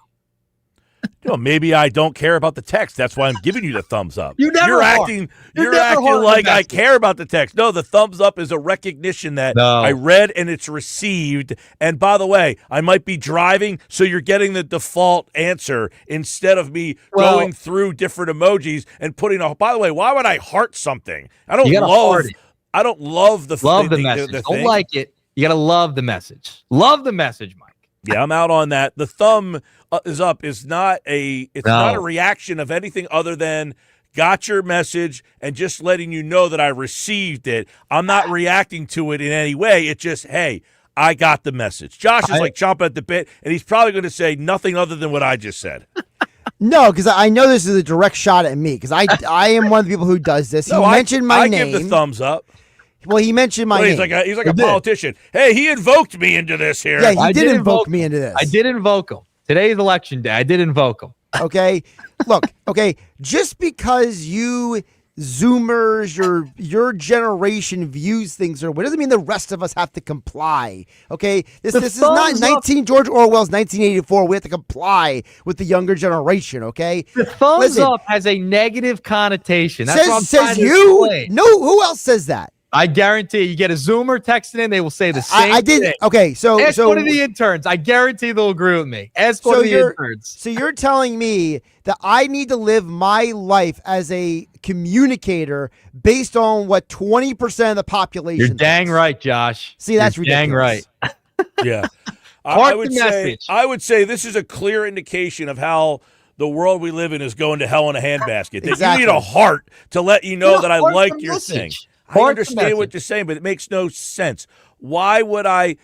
Maybe I don't care about the text. That's why I'm giving you the thumbs up. You're acting like I care about the text. No, the thumbs up is a recognition that I read and it's received. And by the way, I might be driving, so you're getting the default answer instead of me going through different emojis and putting by the way, why would I heart something? I don't love the message. The don't like it. You got to love the message. Love the message, Mike. Yeah, I'm out on that. The thumb is up is not a reaction of anything other than got your message and just letting you know that I received it. I'm not reacting to it in any way. It's just, hey, I got the message. Josh is like chomping at the bit, and he's probably going to say nothing other than what I just said. No, because I know this is a direct shot at me because I am one of the people who does this. He mentioned my name. I give the thumbs up. Well, he mentioned my name. He's like a politician. Hey, he invoked me into this here. Yeah, he did invoke me into this. I did invoke him. Today's election day. I did invoke him. Okay. Look, okay, just because you Zoomers, your generation views things, or what doesn't mean the rest of us have to comply. Okay, this is not 19 George Orwell's 1984. We have to comply with the younger generation. Okay, the thumbs up has a negative connotation. That's what I'm says trying to you. explain. No, who else says that? I guarantee you get a Zoomer texting in, they will say the same I did. thing. Okay, ask one of the interns. I guarantee they'll agree with me. Ask one of the interns. So you're telling me that I need to live my life as a communicator based on what 20% of the population You're dang right, Josh. See, that's You're dang right. Yeah. Heart would the say, message. I would say this is a clear indication of how the world we live in is going to hell in a handbasket. That Exactly. you need a heart to let you know that I heart like the your message. thing. I Heart the understand what message. you're saying, but it makes no sense. Why would I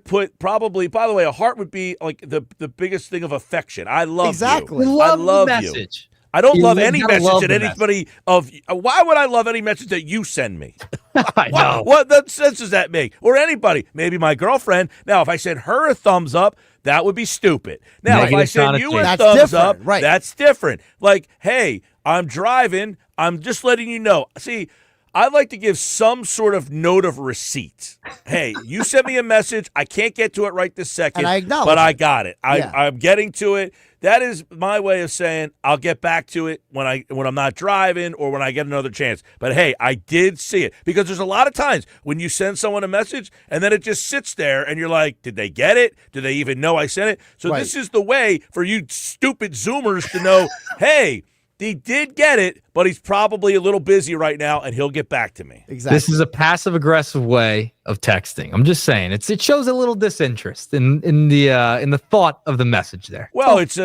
put probably, by the way, a heart would be like the biggest thing of affection. I love Exactly. you. Love I love the you. message. I don't You love any gotta message love that the anybody of. Why would I love any message that you send me? I know. What sense does that make? Or anybody? Maybe my girlfriend. Now, if I sent her a thumbs up, that would be stupid. Now, if I Negative send you a connotation. thumbs That's up, different, right. that's different. Like, hey, I'm driving. I'm just letting you know. See, I like to give some sort of note of receipt. Hey, you sent me a message. I can't get to it right this second, And I acknowledge but I it. got it. Yeah. I'm getting to it. That is my way of saying I'll get back to it when I'm not driving or when I get another chance. But hey, I did see it, because there's a lot of times when you send someone a message and then it just sits there and you're like, did they get it? Do they even know I sent it? So Right. this is the way for you stupid Zoomers to know, hey, he did get it, but he's probably a little busy right now and he'll get back to me. Exactly. This is a passive aggressive way of texting. I'm just saying it shows a little disinterest in the thought of the message there. Well, it's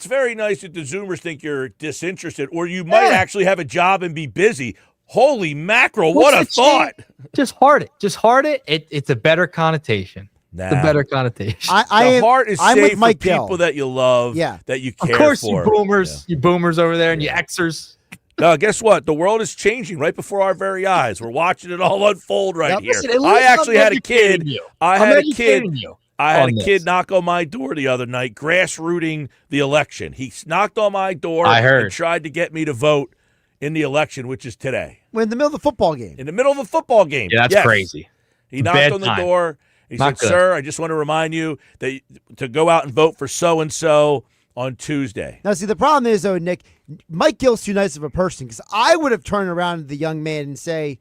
very nice that the Zoomers think you're disinterested, or you might actually have a job and be busy. Holy mackerel, what a What's the thought. chance? Just heart it. Just heart it. It's a better connotation. Nah. It's a better connotation. The heart is I'm safe with Mike for people Gill. that you love, Yeah. that you Of care course, for. you boomers. You boomers over there and you Xers. No, guess what? The world is changing right before our very eyes. We're watching it all unfold right Now, here. listen, at I least actually I'm had a kid. educating you. I I'm had a kid. educating you I had on a this. kid knock on my door the other night, grassrooting the election. He knocked on my door I heard. and tried to get me to vote in the election, which is today. We're in the middle of the football game. In the middle of a football game. Yeah, that's Yes. crazy. He knocked Bad on the time. door. He Not said, good. "Sir, I just want to remind you that to go out and vote for so-and-so on Tuesday." Now, see, the problem is, though, Nick, Mike Gill's too nice of a person, because I would have turned around to the young man and say,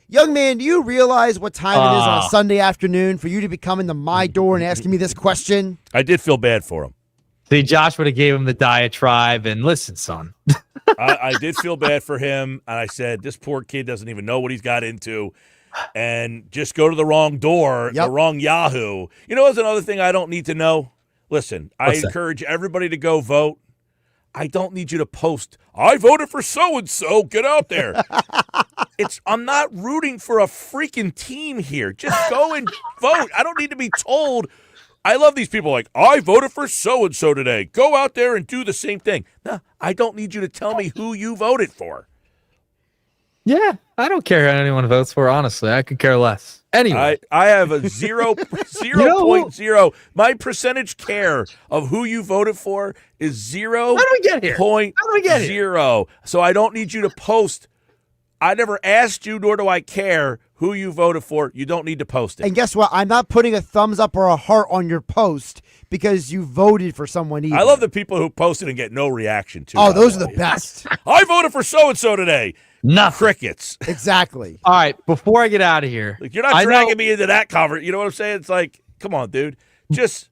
young man, do you realize what time it is on a Sunday afternoon for you to be coming to my door and asking me this question? I did feel bad for him. See, Josh would have gave him the diatribe and listen, son. I did feel bad for him, and I said, this poor kid doesn't even know what he's got into, and just go to the wrong door, the wrong Yahoo. You know what's another thing I don't need to know? Listen, I What's that? encourage everybody to go vote. I don't need you to post, I voted for so-and-so, get out there. I'm not rooting for a freaking team here. Just go and vote. I don't need to be told. I love these people like, I voted for so-and-so today. Go out there and do the same thing. No, I don't need you to tell me who you voted for. Yeah, I don't care who anyone votes for, honestly. I could care less. Anyway. I have a 0.0. My percentage care of who you voted for is 0. How do we get here? How do we get here? 0. So I don't need you to post. I never asked you, nor do I care who you voted for. You don't need to post it. And guess what? I'm not putting a thumbs up or a heart on your post because you voted for someone either. I love the people who post it and get no reaction to it. Oh, those are the best. I voted for so-and-so today. Nothing. Crickets. Exactly. All right, before I get out of here. Like, you're not dragging me into that conversation. You know what I'm saying? It's like, come on, dude. That's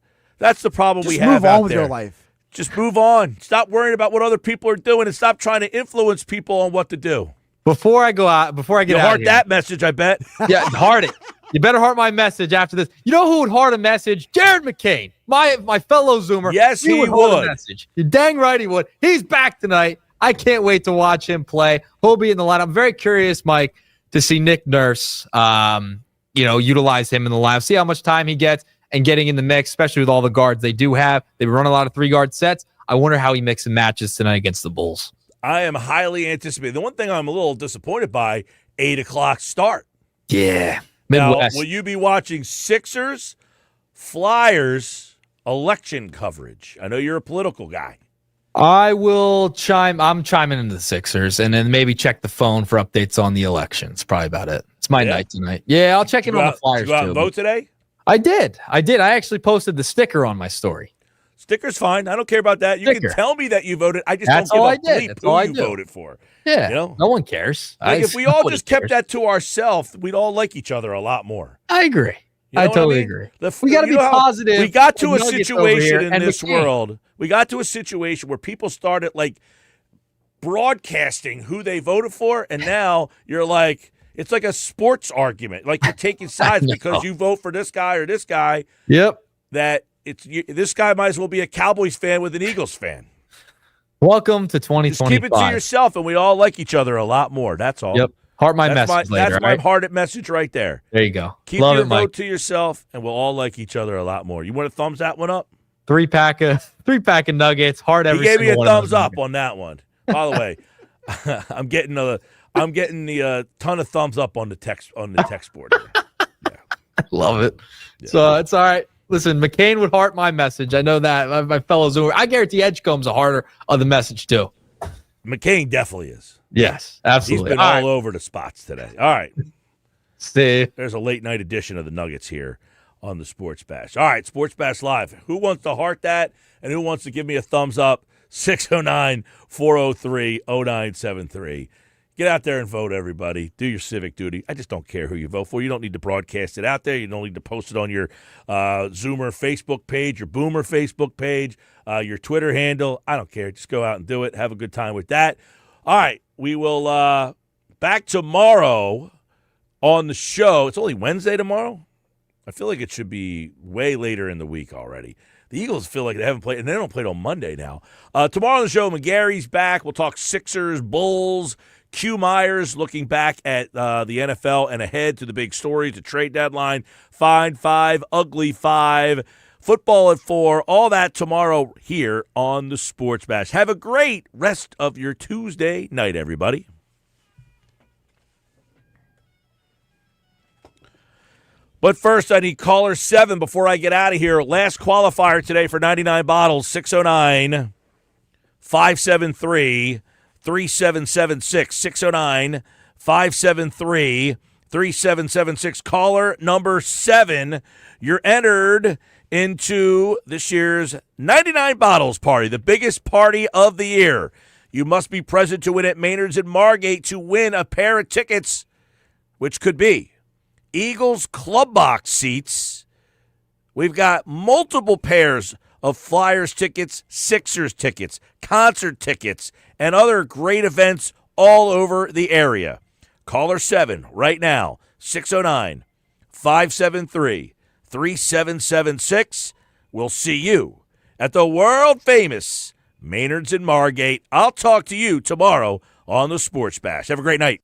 the problem we Just have move out on with there. your life. Just move on. Stop worrying about what other people are doing and stop trying to influence people on what to do. Before I go out, before I get You out heart of here. that message, I bet. Yeah, heart it. You better heart my message after this. You know who would heart a message? Jared McCain, my fellow Zoomer. Yes, he heart a would. message. You're dang right he would. He's back tonight. I can't wait to watch him play. He'll be in the line. I'm very curious, Mike, to see Nick Nurse, utilize him in the lineup, see how much time he gets and getting in the mix, especially with all the guards they do have. They run a lot of 3-guard sets. I wonder how he mixes and matches tonight against the Bulls. I am highly anticipated. The one thing I'm a little disappointed by, 8 o'clock start. Yeah. Now, Midwest. will you be watching Sixers, Flyers, election coverage? I know you're a political guy. I'm chiming into the Sixers, and then maybe check the phone for updates on the elections. Probably about it. It's my night tonight. Yeah, I'll check in on the Flyers Did you go out too. and vote today? I did. I actually posted the sticker on my story. Sticker's fine. I don't care about that. You can tell me that you voted. I just That's don't all give I a did. bleep That's all I who you do. voted for. Yeah, You know? no one cares. Like if we all just kept that to ourselves, we'd all like each other a lot more. I agree. You know I what totally mean? agree. We got to be positive. We got to a Nuggets over situation here, in and this McCain. world. We got to a situation where people started like broadcasting who they voted for, and now you're like, it's like a sports argument. Like you're taking sides because you vote for this guy or this guy. Yep. That this guy might as well be a Cowboys fan with an Eagles fan. Welcome to 2025. Just keep it to yourself, and we all like each other a lot more. That's all. Yep. Heart my message later. That's my hearted message right there. There you go. Keep Love your it, Mike. vote to yourself, and we'll all like each other a lot more. You want to thumbs that one up? Three pack of Nuggets. Heart every He gave me a single one of thumbs those up on that one. By the way, I'm getting the ton of thumbs up on the text board. I love it. So it's all right. Listen, McCain would heart my message. I know that. My fellow Zoomer. I guarantee Edgecombe's a hearter of the message too. McCain definitely is. Yes, absolutely. He's been all over the spots today. All right. See. There's a late night edition of the Nuggets here on the Sports Bash. All right, Sports Bash Live. Who wants to heart that and who wants to give me a thumbs up? 609-403-0973. Get out there and vote, everybody. Do your civic duty. I just don't care who you vote for. You don't need to broadcast it out there. You don't need to post it on your Zoomer Facebook page, your Boomer Facebook page, your Twitter handle. I don't care. Just go out and do it. Have a good time with that. All right, we will back tomorrow on the show. It's only Wednesday tomorrow. I feel like it should be way later in the week already. The Eagles feel like they haven't played, and they don't play on Monday now. Tomorrow on the show, McGarry's back. We'll talk Sixers, Bulls, Q Myers looking back at the NFL and ahead to the big stories, the trade deadline, Fine 5, Ugly 5, football at 4, all that tomorrow here on the Sports Bash. Have a great rest of your Tuesday night, everybody. But first, I need caller 7 before I get out of here. Last qualifier today for 99 bottles, 609-573-3776. 609-573-3776. Caller number 7. You're entered into this year's 99 Bottles Party, the biggest party of the year. You must be present to win at Maynard's in Margate to win a pair of tickets, which could be Eagles club box seats. We've got multiple pairs of Flyers tickets, Sixers tickets, concert tickets, and other great events all over the area. Caller 7 right now, 609-573-3776. We'll see you at the world-famous Maynard's in Margate. I'll talk to you tomorrow on the Sports Bash. Have a great night.